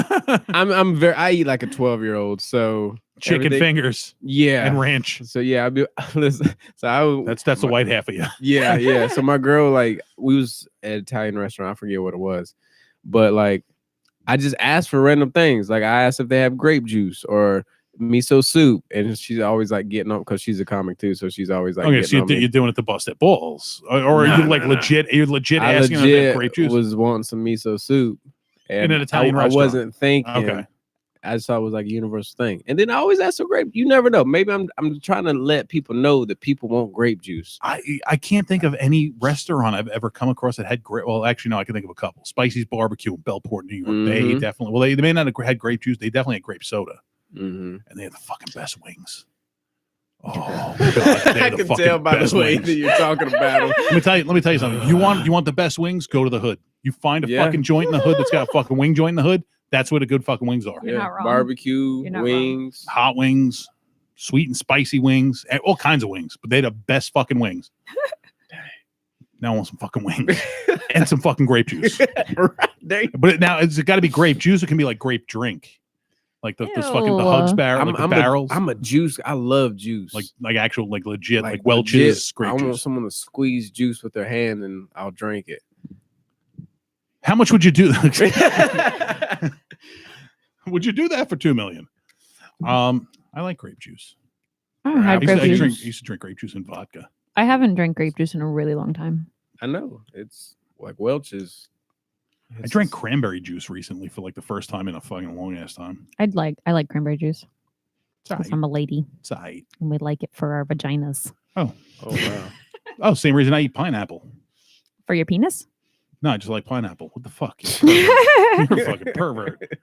[SPEAKER 4] I eat like a 12-year-old, so
[SPEAKER 1] Chicken
[SPEAKER 4] everything-
[SPEAKER 1] fingers
[SPEAKER 4] Yeah.
[SPEAKER 1] and ranch.
[SPEAKER 4] So yeah, listen, so I would,
[SPEAKER 1] That's the white half of you.
[SPEAKER 4] yeah. So my girl, like, we was at an Italian restaurant. I forget what it was, but like, I just asked for random things. Like, I asked if they have grape juice or miso soup, and she's always like getting up because she's a comic too. So she's always like,
[SPEAKER 1] Okay, so
[SPEAKER 4] getting on me.
[SPEAKER 1] you're doing it to bust at balls, or are
[SPEAKER 4] No,
[SPEAKER 1] you like
[SPEAKER 4] no.
[SPEAKER 1] legit? You're legit
[SPEAKER 4] I
[SPEAKER 1] asking if they have
[SPEAKER 4] legit
[SPEAKER 1] grape juice
[SPEAKER 4] was wanting some miso soup, and
[SPEAKER 1] in an Italian
[SPEAKER 4] I
[SPEAKER 1] restaurant.
[SPEAKER 4] wasn't thinking.
[SPEAKER 1] Okay.
[SPEAKER 4] I just thought it was like a universal thing. And then I always ask for grape. You never know. Maybe I'm trying to let people know that people want grape juice.
[SPEAKER 1] I can't think of any restaurant I've ever come across that had grape. Well, actually, no, I can think of a couple. Spicy's Barbecue in Bellport, New York. They
[SPEAKER 4] Mhm.
[SPEAKER 1] definitely. Well, they may not have had grape juice. They definitely had grape soda,
[SPEAKER 4] Mm-hmm.
[SPEAKER 1] and they had the fucking best wings. Oh, God, they
[SPEAKER 4] I
[SPEAKER 1] had the
[SPEAKER 4] can
[SPEAKER 1] fucking
[SPEAKER 4] tell by
[SPEAKER 1] best
[SPEAKER 4] the way
[SPEAKER 1] wings.
[SPEAKER 4] that you're talking about them.
[SPEAKER 1] Let me tell you something. You want the best wings? Go to the hood. You find a
[SPEAKER 4] Yeah.
[SPEAKER 1] fucking joint in the hood that's got a fucking wing joint in the hood. That's where the good fucking wings are.
[SPEAKER 3] You're not wrong.
[SPEAKER 4] Barbecue,
[SPEAKER 3] You're not
[SPEAKER 4] wings.
[SPEAKER 1] Hot wings, sweet and spicy wings, and all kinds of wings. But they're the best fucking wings. Now I want some fucking wings and some fucking grape juice.
[SPEAKER 4] Right there.
[SPEAKER 1] But now it's got to be grape juice. It can be like grape drink, like this fucking the Hugs barrel, like the barrels,
[SPEAKER 4] I'm a juice. I love juice.
[SPEAKER 1] like actual like legit like
[SPEAKER 4] legit.
[SPEAKER 1] Welch's grape
[SPEAKER 4] I want
[SPEAKER 1] juice.
[SPEAKER 4] someone to squeeze juice with their hand and I'll drink it.
[SPEAKER 1] How much would you do? Would you do that for $2 million? I like grape juice.
[SPEAKER 3] I don't have
[SPEAKER 1] I
[SPEAKER 3] grape juice.
[SPEAKER 1] used to drink grape juice and vodka.
[SPEAKER 3] I haven't drank grape juice in a really long time.
[SPEAKER 4] I know. It's like Welch's.
[SPEAKER 1] I drank cranberry juice recently for like the first time in a fucking long ass time.
[SPEAKER 3] I like cranberry juice.
[SPEAKER 1] It's all
[SPEAKER 3] 'Cause
[SPEAKER 1] right.
[SPEAKER 3] I'm a lady
[SPEAKER 1] It's all right.
[SPEAKER 3] and we like it for our vaginas.
[SPEAKER 4] Oh wow.
[SPEAKER 1] Oh, same reason I eat pineapple.
[SPEAKER 3] For your penis?
[SPEAKER 1] No, I just like pineapple. What the fuck? You're a fucking pervert.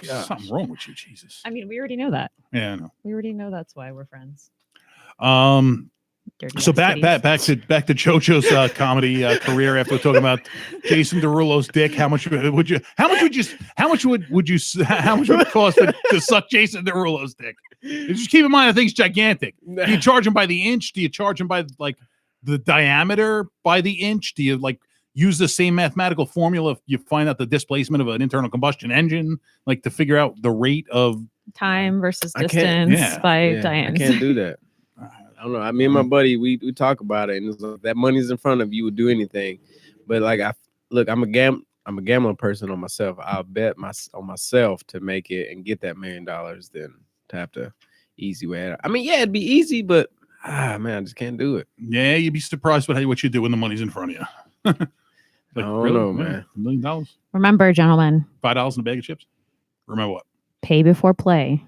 [SPEAKER 4] Gosh.
[SPEAKER 1] Something wrong with you, Jesus.
[SPEAKER 3] I mean, we already know that.
[SPEAKER 1] Yeah, I know.
[SPEAKER 3] We already know that's why we're friends. Dirty
[SPEAKER 1] So
[SPEAKER 3] ass
[SPEAKER 1] back to Jojo's comedy career after talking about Jason Derulo's dick. How much would it cost to suck Jason Derulo's dick? Just keep in mind, I think it's gigantic. Do you charge him by the inch? Do you charge him by like the diameter by the inch? Do you like use the same mathematical formula if you find out the displacement of an internal combustion engine, like to figure out the rate of
[SPEAKER 3] time versus
[SPEAKER 4] I can't-
[SPEAKER 3] distance by
[SPEAKER 4] Yeah, I
[SPEAKER 3] diameter?
[SPEAKER 4] can't do that. I don't know. I mean, my buddy, we talk about it, and it's like, that money's in front of you, would do anything. But like, I'm a gambling person on myself. I'll bet on myself to make it and get that $1 million than to have to easy way. I mean, yeah, it'd be easy, but man, I just can't do it.
[SPEAKER 1] Yeah, you'd be surprised what you do when the money's in front of you.
[SPEAKER 4] I don't know, man.
[SPEAKER 1] $1 million,
[SPEAKER 3] Remember, gentlemen,
[SPEAKER 1] $5 in a bag of chips. Remember what?
[SPEAKER 3] pay before play.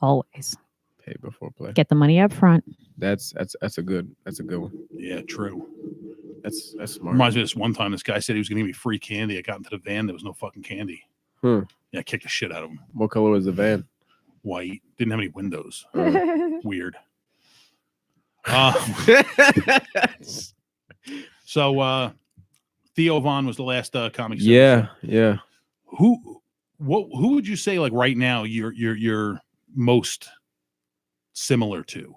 [SPEAKER 3] Always
[SPEAKER 4] Pay before play.
[SPEAKER 3] get the money up front.
[SPEAKER 4] That's a good one.
[SPEAKER 1] Yeah, true.
[SPEAKER 4] That's smart.
[SPEAKER 1] Reminds me of this one time this guy said he was going to give me free candy. I got into the van. There was no fucking candy.
[SPEAKER 4] Hmm.
[SPEAKER 1] Yeah, I kicked the shit out of him.
[SPEAKER 4] What color was the van?
[SPEAKER 1] white, didn't have any windows. Weird. So Theo Von was the last comic.
[SPEAKER 4] Yeah.
[SPEAKER 1] Who would you say, like, right now you're most similar to?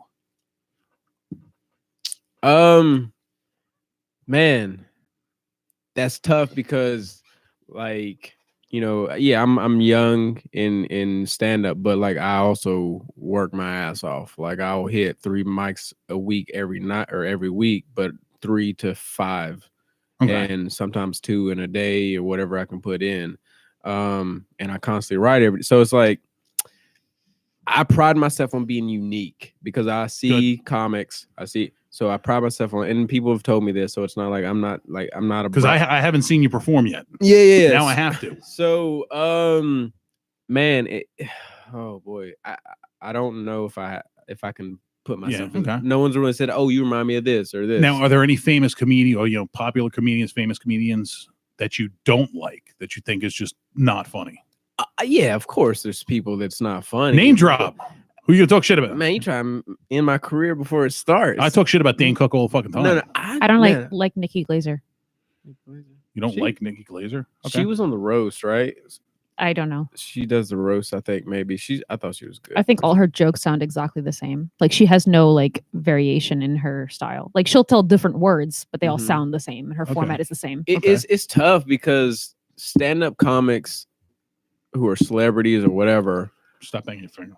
[SPEAKER 4] Man, that's tough because, like, you know, yeah, I'm young in stand up, but like I also work my ass off. Like I'll hit 3 mics a week every night or every week, but 3 to 5, and sometimes 2 in a day or whatever I can put in. And I constantly write so it's like I pride myself on being unique because I see comics. So I pride myself on, and people have told me this, so it's not like I'm not a,
[SPEAKER 1] because I haven't seen you perform yet.
[SPEAKER 4] Yeah.
[SPEAKER 1] Now I have to.
[SPEAKER 4] So, man, oh boy, I don't know if I can put myself. No one's really said, "Oh, you remind me of this or this."
[SPEAKER 1] Now, are there any famous comedian or popular comedians, famous comedians that you don't like, that you think is just not funny?
[SPEAKER 4] Yeah, of course. There's people that's not funny.
[SPEAKER 1] Name drop. Who you gonna talk shit about?
[SPEAKER 4] Man, you try to end my career before it starts.
[SPEAKER 1] I talk shit about Dane Cook all the fucking time.
[SPEAKER 4] No,
[SPEAKER 3] I don't like Nikki Glaser.
[SPEAKER 1] You don't like Nikki Glaser?
[SPEAKER 4] Okay. She was on the roast, right?
[SPEAKER 3] I don't know.
[SPEAKER 4] She does the roast, I think. Maybe I thought she was good.
[SPEAKER 3] I think all her jokes sound exactly the same. Like she has no like variation in her style. Like she'll tell different words, but they all sound the same, and her format is the same.
[SPEAKER 4] It's tough because stand-up comics who are celebrities or whatever.
[SPEAKER 1] Stop banging your finger.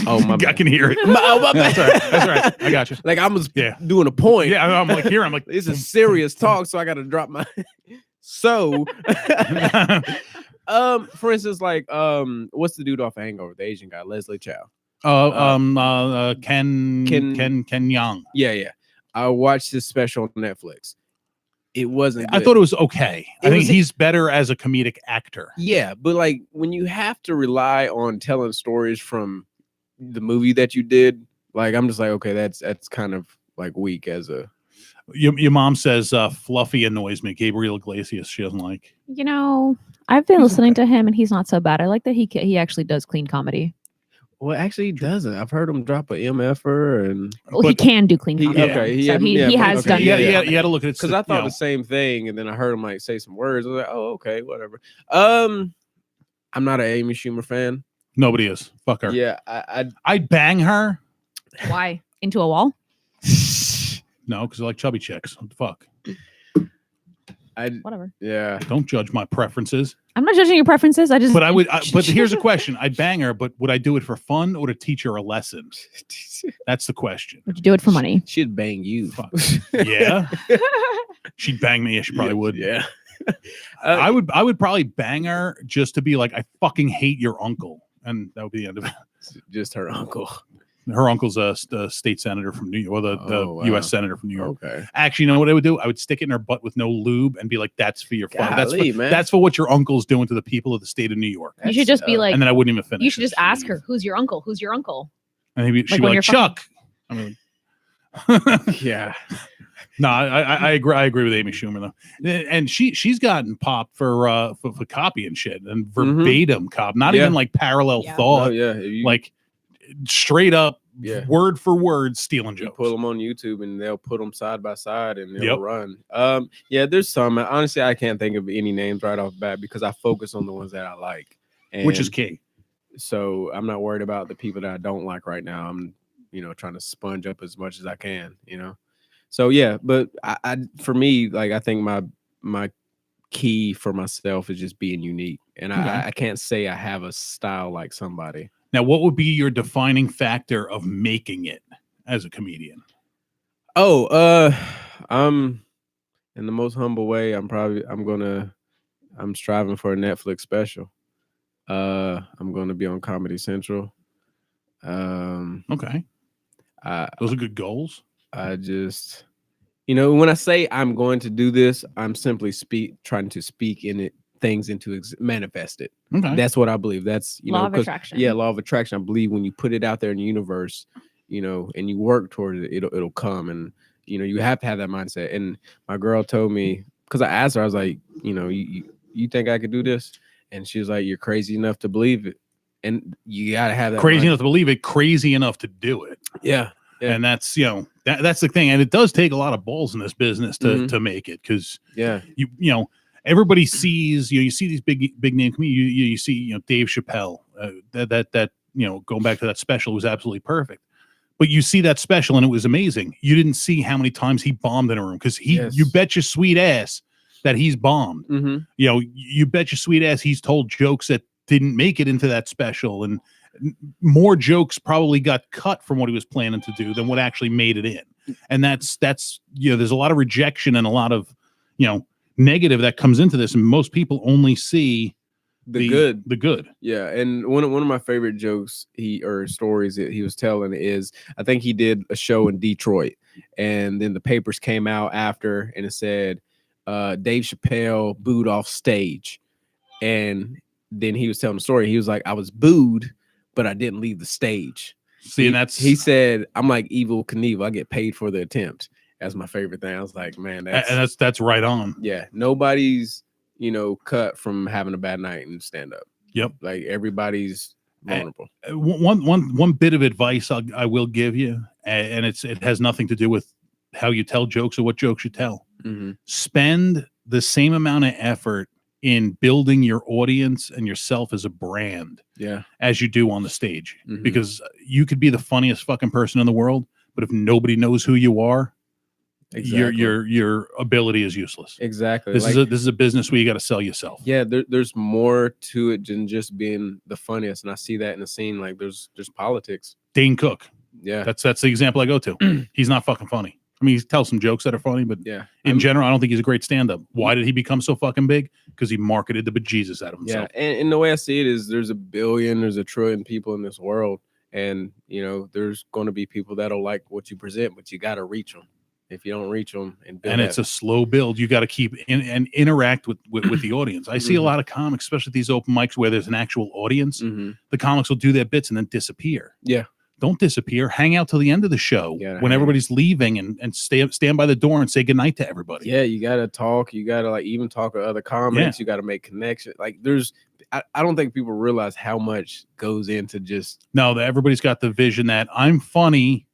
[SPEAKER 4] Oh, my
[SPEAKER 1] I can hear it.
[SPEAKER 4] That's
[SPEAKER 1] all right. I got you.
[SPEAKER 4] Like I was doing a point.
[SPEAKER 1] Yeah, I'm like here. I'm like,
[SPEAKER 4] it's a serious talk, so I got to drop my. So, for instance, like what's the dude off of Hangover? The Asian guy, Leslie Chow.
[SPEAKER 1] Ken Young.
[SPEAKER 4] Yeah. I watched his special on Netflix. It wasn't good. I
[SPEAKER 1] thought it was okay. I think he's better as a comedic actor.
[SPEAKER 4] Yeah, but like when you have to rely on telling stories from the movie that you did, like I'm just like, okay, that's kind of like weak as a.
[SPEAKER 1] Your mom says Fluffy annoys me. Gabriel Iglesias she doesn't like.
[SPEAKER 3] You know, I've been listening to him and he's not so bad. I like that he actually does clean comedy.
[SPEAKER 4] Well, actually, he doesn't. I've heard him drop a MFer and.
[SPEAKER 3] Well, he can do clean comedy.
[SPEAKER 4] Okay,
[SPEAKER 3] he has done.
[SPEAKER 1] Yeah, you had to look at it
[SPEAKER 4] because I thought the same thing, and then I heard him like say some words. I was like, oh, okay, whatever. I'm not an Amy Schumer fan.
[SPEAKER 1] Nobody is. Fuck her.
[SPEAKER 4] Yeah,
[SPEAKER 1] I'd bang her.
[SPEAKER 3] Why? Into a wall?
[SPEAKER 1] No, because I like chubby chicks. What the fuck?
[SPEAKER 3] Whatever.
[SPEAKER 4] Yeah.
[SPEAKER 1] Don't judge my preferences.
[SPEAKER 3] I'm not judging your preferences. I just.
[SPEAKER 1] But I would. But here's a question: I'd bang her, but would I do it for fun or to teach her a lesson? That's the question.
[SPEAKER 3] Would you do it for money?
[SPEAKER 4] She'd bang you.
[SPEAKER 1] Fuck. Yeah. She'd bang me. Yeah, she probably would.
[SPEAKER 4] Yeah.
[SPEAKER 1] I would probably bang her just to be like, I fucking hate your uncle, and that would be the end of it.
[SPEAKER 4] Just her uncle.
[SPEAKER 1] Her uncle's the state senator from New York, or the U.S. senator from New York.
[SPEAKER 4] Okay.
[SPEAKER 1] Actually, you know what I would do? I would stick it in her butt with no lube and be like, "That's for your fun.
[SPEAKER 4] Golly,
[SPEAKER 1] That's for what your uncle's doing to the people of the state of New York."
[SPEAKER 3] You should just be like,
[SPEAKER 1] and then I wouldn't even finish.
[SPEAKER 3] You should just ask her, "Who's your uncle? Who's your uncle?"
[SPEAKER 1] And she'd be like, "Chuck." I mean,
[SPEAKER 4] yeah.
[SPEAKER 1] No, I agree. I agree with Amy Schumer though, and she's gotten popped for copying shit and verbatim cop, not even like parallel thought. Like straight up. Yeah, word for word stealing jokes.
[SPEAKER 4] You put them on YouTube and they'll put them side by side and they'll run. Yeah, there's some. Honestly, I can't think of any names right off the bat because I focus on the ones that I like,
[SPEAKER 1] which is key.
[SPEAKER 4] So I'm not worried about the people that I don't like right now. I'm, trying to sponge up as much as I can. So yeah, but I for me, like I think my key for myself is just being unique, and I can't say I have a style like somebody.
[SPEAKER 1] Now, what would be your defining factor of making it as a comedian?
[SPEAKER 4] Oh, I'm in the most humble way. I'm striving for a Netflix special. I'm going to be on Comedy Central.
[SPEAKER 1] Okay. Those are good goals.
[SPEAKER 4] I just, when I say I'm going to do this, I'm simply trying to speak in it. Things into manifest it.
[SPEAKER 1] Okay.
[SPEAKER 4] That's what I believe. That's
[SPEAKER 3] law of attraction.
[SPEAKER 4] Yeah, law of attraction. I believe when you put it out there in the universe, and you work towards it, it'll come. And you have to have that mindset. And my girl told me, because I asked her, I was like, you think I could do this? And she was like, you're crazy enough to believe it. and you gotta have that
[SPEAKER 1] crazy
[SPEAKER 4] money.
[SPEAKER 1] enough to believe it, crazy enough to do it.
[SPEAKER 4] Yeah.
[SPEAKER 1] And that's, that's the thing. And it does take a lot of balls in this business to
[SPEAKER 4] Mhm.
[SPEAKER 1] make it, because
[SPEAKER 4] Yeah.
[SPEAKER 1] everybody sees, you see these big name comedians. You see, Dave Chappelle, that going back to that special was absolutely perfect. But you see that special and it was amazing. You didn't see how many times he bombed in a room, because you bet your sweet ass that he's bombed.
[SPEAKER 4] Mm-hmm.
[SPEAKER 1] You bet your sweet ass he's told jokes that didn't make it into that special, and more jokes probably got cut from what he was planning to do than what actually made it in. And that's there's a lot of rejection and a lot of negative that comes into this, and most people only see the good.
[SPEAKER 4] Yeah, and one of my favorite jokes stories that he was telling is, I think he did a show in Detroit, and then the papers came out after, and it said Dave Chappelle booed off stage, and then he was telling the story. He was like, I was booed, but I didn't leave the stage.
[SPEAKER 1] See, and
[SPEAKER 4] he said, I'm like Evel Knievel. I get paid for the attempt. That's my favorite thing. I was like, man,
[SPEAKER 1] that's right on.
[SPEAKER 4] Yeah, nobody's cut from having a bad night and stand up.
[SPEAKER 1] Yep,
[SPEAKER 4] like everybody's vulnerable.
[SPEAKER 1] One bit of advice I will give you, and it has nothing to do with how you tell jokes or what jokes you tell.
[SPEAKER 4] Mm-hmm.
[SPEAKER 1] Spend the same amount of effort in building your audience and yourself as a brand, as you do on the stage, because you could be the funniest fucking person in the world, but if nobody knows who you are, your ability is useless.
[SPEAKER 4] Exactly.
[SPEAKER 1] This is a business where you got to sell yourself.
[SPEAKER 4] Yeah, there's more to it than just being the funniest, and I see that in the scene. Like there's politics.
[SPEAKER 1] Dane Cook.
[SPEAKER 4] Yeah,
[SPEAKER 1] that's the example I go to. He's not fucking funny. I mean, he tells some jokes that are funny, but in general, I don't think he's a great stand-up. Why did he become so fucking big? Because he marketed the bejesus out of himself.
[SPEAKER 4] Yeah, and the way I see it is, there's 1 billion, there's 1 trillion people in this world, and there's going to be people that'll like what you present, but you got to reach them. If you don't reach them, and
[SPEAKER 1] it's a slow build, you got to keep and interact with the audience. I see a lot of comics, especially these open mics where there's an actual audience. The comics will do their bits and then disappear.
[SPEAKER 4] Yeah.
[SPEAKER 1] Don't disappear. Hang out till the end of the show when everybody's leaving, and stand by the door and say goodnight to everybody.
[SPEAKER 4] Yeah, you gotta talk. You gotta even talk to other comics. You gotta make connections. Like I don't think people realize how much goes into just.
[SPEAKER 1] No, everybody's got the vision that I'm funny,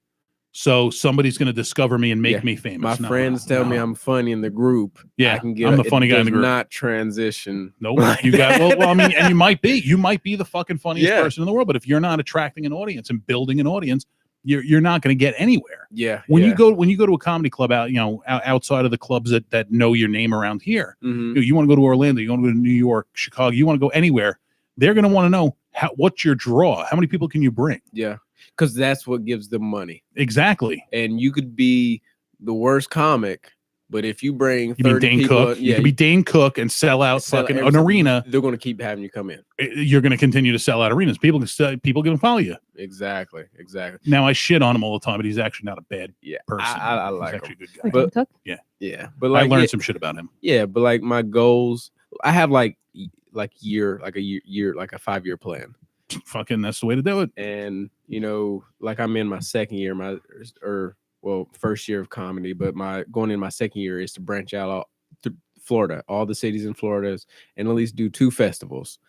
[SPEAKER 1] so somebody's going to discover me and make me famous.
[SPEAKER 4] My friends tell me I'm funny in the group.
[SPEAKER 1] Yeah,
[SPEAKER 4] I can get.
[SPEAKER 1] I'm the funny guy in the group.
[SPEAKER 4] Not transition.
[SPEAKER 1] Nope. You got well. I mean, and you might be the fucking funniest person in the world. But if you're not attracting an audience and building an audience, you're not going to get anywhere.
[SPEAKER 4] Yeah.
[SPEAKER 1] When you go to a comedy club outside of the clubs that know your name around here, you want to go to Orlando, you want to go to New York, Chicago, you want to go anywhere. They're going to want to know what's your draw. How many people can you bring?
[SPEAKER 4] Yeah. Because that's what gives them money.
[SPEAKER 1] Exactly.
[SPEAKER 4] And you could be the worst comic, but if you bring 30
[SPEAKER 1] Dane
[SPEAKER 4] people,
[SPEAKER 1] Cook, you could be Dane Cook and sell out fucking an arena.
[SPEAKER 4] They're going to keep having you come in.
[SPEAKER 1] You're going to continue to sell out arenas. People can follow you.
[SPEAKER 4] Exactly.
[SPEAKER 1] Now I shit on him all the time, but he's actually not a bad person.
[SPEAKER 4] I like
[SPEAKER 1] he's actually
[SPEAKER 4] him.
[SPEAKER 1] a good guy.
[SPEAKER 3] Cook?
[SPEAKER 4] Yeah. But like,
[SPEAKER 1] I learned some shit about him.
[SPEAKER 4] Yeah, but like my goals, I have like a 5-year plan.
[SPEAKER 1] Fucking that's the way to do it.
[SPEAKER 4] And like I'm in my second year, first year of comedy, but going in my second year is to branch out to Florida, all the cities in Florida, and at least do 2 festivals.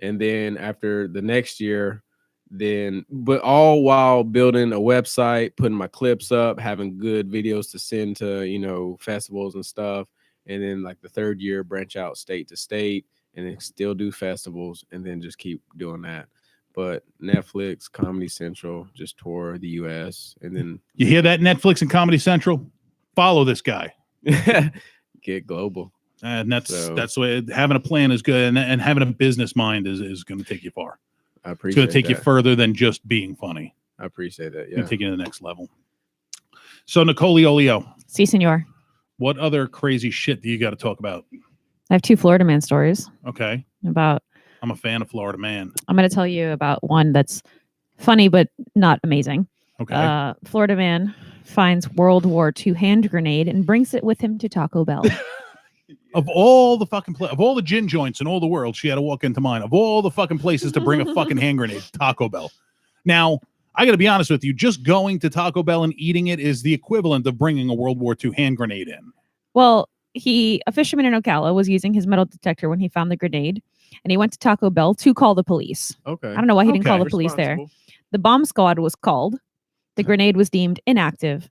[SPEAKER 4] And then after the next year, but all while building a website, putting my clips up, having good videos to send to festivals and stuff. And then like the third year, branch out state to state, and then still do festivals, and then just keep doing that. But Netflix, Comedy Central, just tour the U.S. and then
[SPEAKER 1] you hear that, Netflix and Comedy Central? Follow this guy.
[SPEAKER 4] Get global.
[SPEAKER 1] And that's the way. Having a plan is good, and having a business mind is going to take you far.
[SPEAKER 4] I appreciate.
[SPEAKER 1] It's going to take you further than just being funny.
[SPEAKER 4] I appreciate that.
[SPEAKER 1] Yeah, take you to the next level. So Nicole Olio,
[SPEAKER 3] si senor.
[SPEAKER 1] What other crazy shit do you got to talk about?
[SPEAKER 3] I have 2 Florida Man stories.
[SPEAKER 1] Okay.
[SPEAKER 3] I'm
[SPEAKER 1] a fan of Florida Man.
[SPEAKER 3] I'm going to tell you about one that's funny but not amazing.
[SPEAKER 1] Okay.
[SPEAKER 3] Florida Man finds World War II hand grenade and brings it with him to Taco Bell.
[SPEAKER 1] Of all the fucking of all the gin joints in all the world, she had to walk into mine. Of all the fucking places to bring a fucking hand grenade, Taco Bell. Now, I got to be honest with you. Just going to Taco Bell and eating it is the equivalent of bringing a World War II hand grenade in.
[SPEAKER 3] Well, a fisherman in Ocala was using his metal detector when he found the grenade. and he went to Taco Bell to call the police.
[SPEAKER 4] Okay.
[SPEAKER 3] I don't know why he didn't
[SPEAKER 1] Okay.
[SPEAKER 3] call the police there.
[SPEAKER 4] Responsible.
[SPEAKER 3] The bomb squad was called. The grenade was deemed inactive,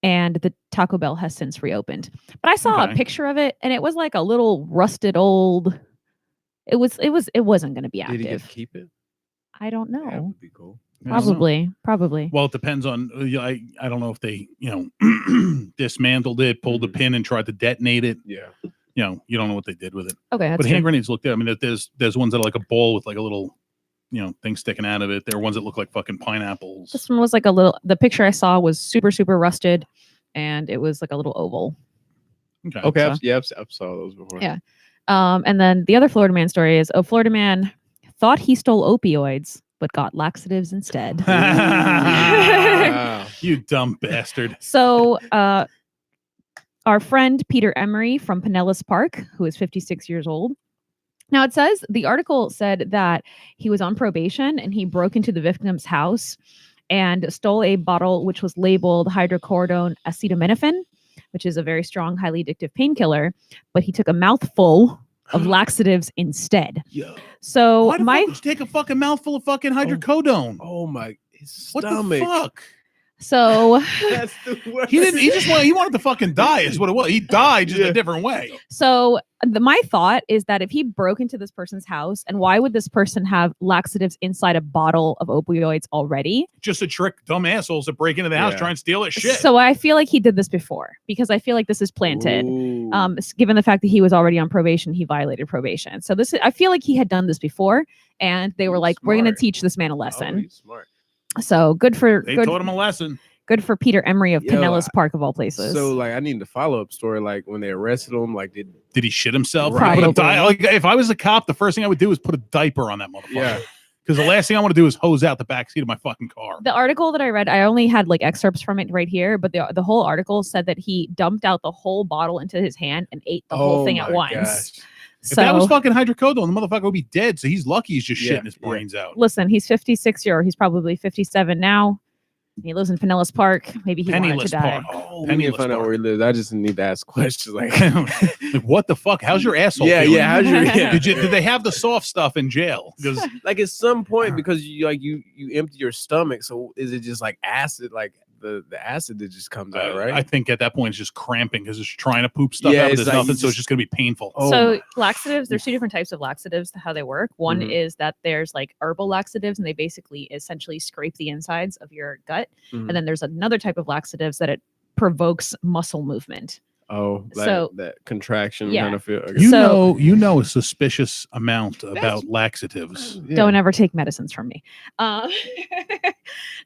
[SPEAKER 3] and the Taco Bell has since reopened. But I saw a
[SPEAKER 1] Okay.
[SPEAKER 3] picture of it, and it was like a little rusted old. It wasn't going to be
[SPEAKER 4] Did he get to
[SPEAKER 3] active.
[SPEAKER 4] keep it?
[SPEAKER 3] I don't
[SPEAKER 4] That
[SPEAKER 3] know.
[SPEAKER 4] would be cool.
[SPEAKER 1] I don't know.
[SPEAKER 3] Probably.
[SPEAKER 1] Well, it depends on. I don't know if they dismantled it, pulled the pin, and tried to detonate it.
[SPEAKER 4] Yeah.
[SPEAKER 1] You don't know what they did with it.
[SPEAKER 3] Okay, that's
[SPEAKER 1] But
[SPEAKER 3] true.
[SPEAKER 1] hand grenades look good. I mean, there's ones that are like a ball with like a little, thing sticking out of it. There are ones that look like fucking pineapples.
[SPEAKER 3] This one was like a little. The picture I saw was super rusted, and it was like a little oval.
[SPEAKER 1] Okay.
[SPEAKER 4] Okay. I've saw those before.
[SPEAKER 3] Yeah. And then the other Florida man story is a Florida man thought he stole opioids, but got laxatives instead.
[SPEAKER 4] Wow.
[SPEAKER 1] You dumb bastard.
[SPEAKER 3] So, our friend Peter Emery from Pinellas Park, who is 56 years old. Now, it says the article said that he was on probation and he broke into the victim's house and stole a bottle which was labeled hydrocodone acetaminophen, which is a very strong, highly addictive painkiller. But he took a mouthful of laxatives instead.
[SPEAKER 1] Yo.
[SPEAKER 3] So
[SPEAKER 1] Why the fuck would you take a fucking mouthful of fucking hydrocodone?
[SPEAKER 4] Oh my. His
[SPEAKER 1] What
[SPEAKER 4] stomach.
[SPEAKER 1] the fuck?
[SPEAKER 3] So,
[SPEAKER 4] That's the worst.
[SPEAKER 1] He wanted to fucking die is what it was. He died just a different way.
[SPEAKER 3] my thought is that if he broke into this person's house, and why would this person have laxatives inside a bottle of opioids already?
[SPEAKER 1] Just to trick dumb assholes that break into the house,
[SPEAKER 4] Yeah.
[SPEAKER 1] try and steal his shit.
[SPEAKER 3] So I feel like he did this before because I feel like this is planted.
[SPEAKER 4] Ooh.
[SPEAKER 3] Given the fact that he was already on probation, he violated probation. So I feel like he had done this before, and they were like, "We're going to
[SPEAKER 4] Smart.
[SPEAKER 3] teach this man a
[SPEAKER 4] Oh,
[SPEAKER 3] lesson."
[SPEAKER 4] he's smart.
[SPEAKER 3] So good for
[SPEAKER 1] They taught him a lesson.
[SPEAKER 3] good for Peter Emery of
[SPEAKER 4] Yo,
[SPEAKER 3] Pinellas Park of all places.
[SPEAKER 4] So like, I need the follow-up story. Like when they arrested him, like did
[SPEAKER 1] Did he shit himself?
[SPEAKER 3] Probably.
[SPEAKER 1] If I was a cop, the first thing I would do is put a diaper on that motherfucker.
[SPEAKER 4] yeah.
[SPEAKER 1] Because the last thing I want to do is hose out the backseat of my fucking car.
[SPEAKER 3] The article that I read, I only had like excerpts from it right here, but the whole article said that he dumped out the whole bottle into his hand and ate the whole thing at
[SPEAKER 4] my
[SPEAKER 3] once.
[SPEAKER 4] gosh.
[SPEAKER 1] If that was
[SPEAKER 3] So
[SPEAKER 1] fucking hydrocodone, the motherfucker would be dead. So he's lucky he's just
[SPEAKER 4] Yeah,
[SPEAKER 1] shitting his brains out.
[SPEAKER 3] listen, he's 56 year old. He's probably 57 now. He lives in Pinellas Park. Maybe he wanted to
[SPEAKER 1] Penniless
[SPEAKER 3] die.
[SPEAKER 1] Park.
[SPEAKER 4] Oh, we need to
[SPEAKER 1] Penniless
[SPEAKER 4] find out
[SPEAKER 1] Park.
[SPEAKER 4] where he lives. I just need to ask questions. Like,
[SPEAKER 1] Like, what the fuck? How's your asshole?
[SPEAKER 4] yeah,
[SPEAKER 1] feeling?
[SPEAKER 4] yeah. How's your yeah.
[SPEAKER 1] Did they have the soft stuff in jail? Because
[SPEAKER 4] Like at some point, because you empty your stomach, so is it just like acid, like the acid that just comes out, right?
[SPEAKER 1] I think at that point it's just cramping because it's trying to poop stuff
[SPEAKER 4] Yeah,
[SPEAKER 1] out, but
[SPEAKER 4] it's
[SPEAKER 1] there's
[SPEAKER 4] like
[SPEAKER 1] nothing,
[SPEAKER 4] you
[SPEAKER 1] so it's
[SPEAKER 4] just-
[SPEAKER 1] just gonna be painful.
[SPEAKER 4] Oh
[SPEAKER 3] So
[SPEAKER 4] my-
[SPEAKER 3] laxatives, there's two different types of laxatives, how they work. One
[SPEAKER 4] Mhm.
[SPEAKER 3] is that there's like herbal laxatives, and they basically essentially scrape the insides of your gut.
[SPEAKER 4] Mhm.
[SPEAKER 3] And then there's another type of laxatives that it provokes muscle movement.
[SPEAKER 4] Oh, like
[SPEAKER 3] So-
[SPEAKER 4] that contraction
[SPEAKER 3] Yeah.
[SPEAKER 4] kind of feel. Okay.
[SPEAKER 1] You know a suspicious amount about laxatives.
[SPEAKER 4] Yeah.
[SPEAKER 3] Don't ever take medicines from me.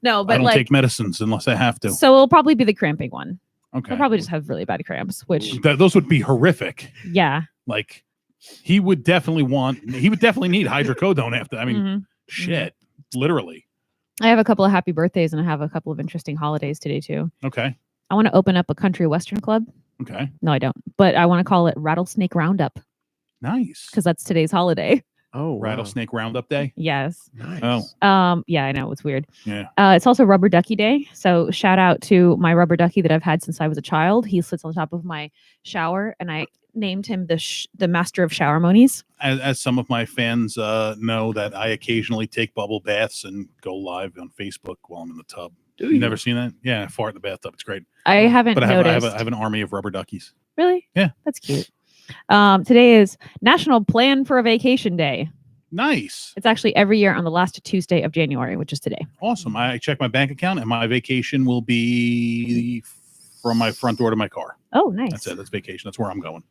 [SPEAKER 3] No,
[SPEAKER 1] I
[SPEAKER 3] but
[SPEAKER 1] don't
[SPEAKER 3] like,
[SPEAKER 1] take medicines unless I have to.
[SPEAKER 3] so it'll probably be the cramping one.
[SPEAKER 1] Okay.
[SPEAKER 3] He'll probably just have really bad cramps, which,
[SPEAKER 1] Those would be horrific.
[SPEAKER 3] yeah.
[SPEAKER 1] Like he would definitely need hydrocodone after. I mean,
[SPEAKER 3] Mhm.
[SPEAKER 1] shit, literally.
[SPEAKER 3] I have a couple of happy birthdays and I have a couple of interesting holidays today too.
[SPEAKER 1] Okay.
[SPEAKER 3] I want to open up a country western club.
[SPEAKER 1] Okay.
[SPEAKER 3] No, I don't. But I want to call it Rattlesnake Roundup
[SPEAKER 1] Nice.
[SPEAKER 3] because that's today's holiday.
[SPEAKER 4] Oh, wow.
[SPEAKER 1] Rattlesnake Roundup Day.
[SPEAKER 3] Yes.
[SPEAKER 4] Nice.
[SPEAKER 1] Oh.
[SPEAKER 3] Yeah, I know it's weird.
[SPEAKER 1] Yeah.
[SPEAKER 3] It's also Rubber Ducky Day. So shout out to my rubber ducky that I've had since I was a child. He sits on top of my shower, and I named him the master of showermonies.
[SPEAKER 1] As some of my fans know, that I occasionally take bubble baths and go live on Facebook while I'm in the tub.
[SPEAKER 4] Do
[SPEAKER 1] You never seen that? Yeah, I fart in the bathtub. It's great.
[SPEAKER 3] I haven't
[SPEAKER 1] But I have
[SPEAKER 3] noticed.
[SPEAKER 1] an army of rubber duckies.
[SPEAKER 3] Really?
[SPEAKER 1] Yeah.
[SPEAKER 3] That's cute. Today is National Plan for a Vacation Day.
[SPEAKER 1] Nice.
[SPEAKER 3] It's actually every year on the last Tuesday of January, which is today.
[SPEAKER 1] Awesome. I check my bank account and my vacation will be from my front door to my car.
[SPEAKER 3] Oh, nice.
[SPEAKER 1] That's it. That's vacation. That's where I'm going.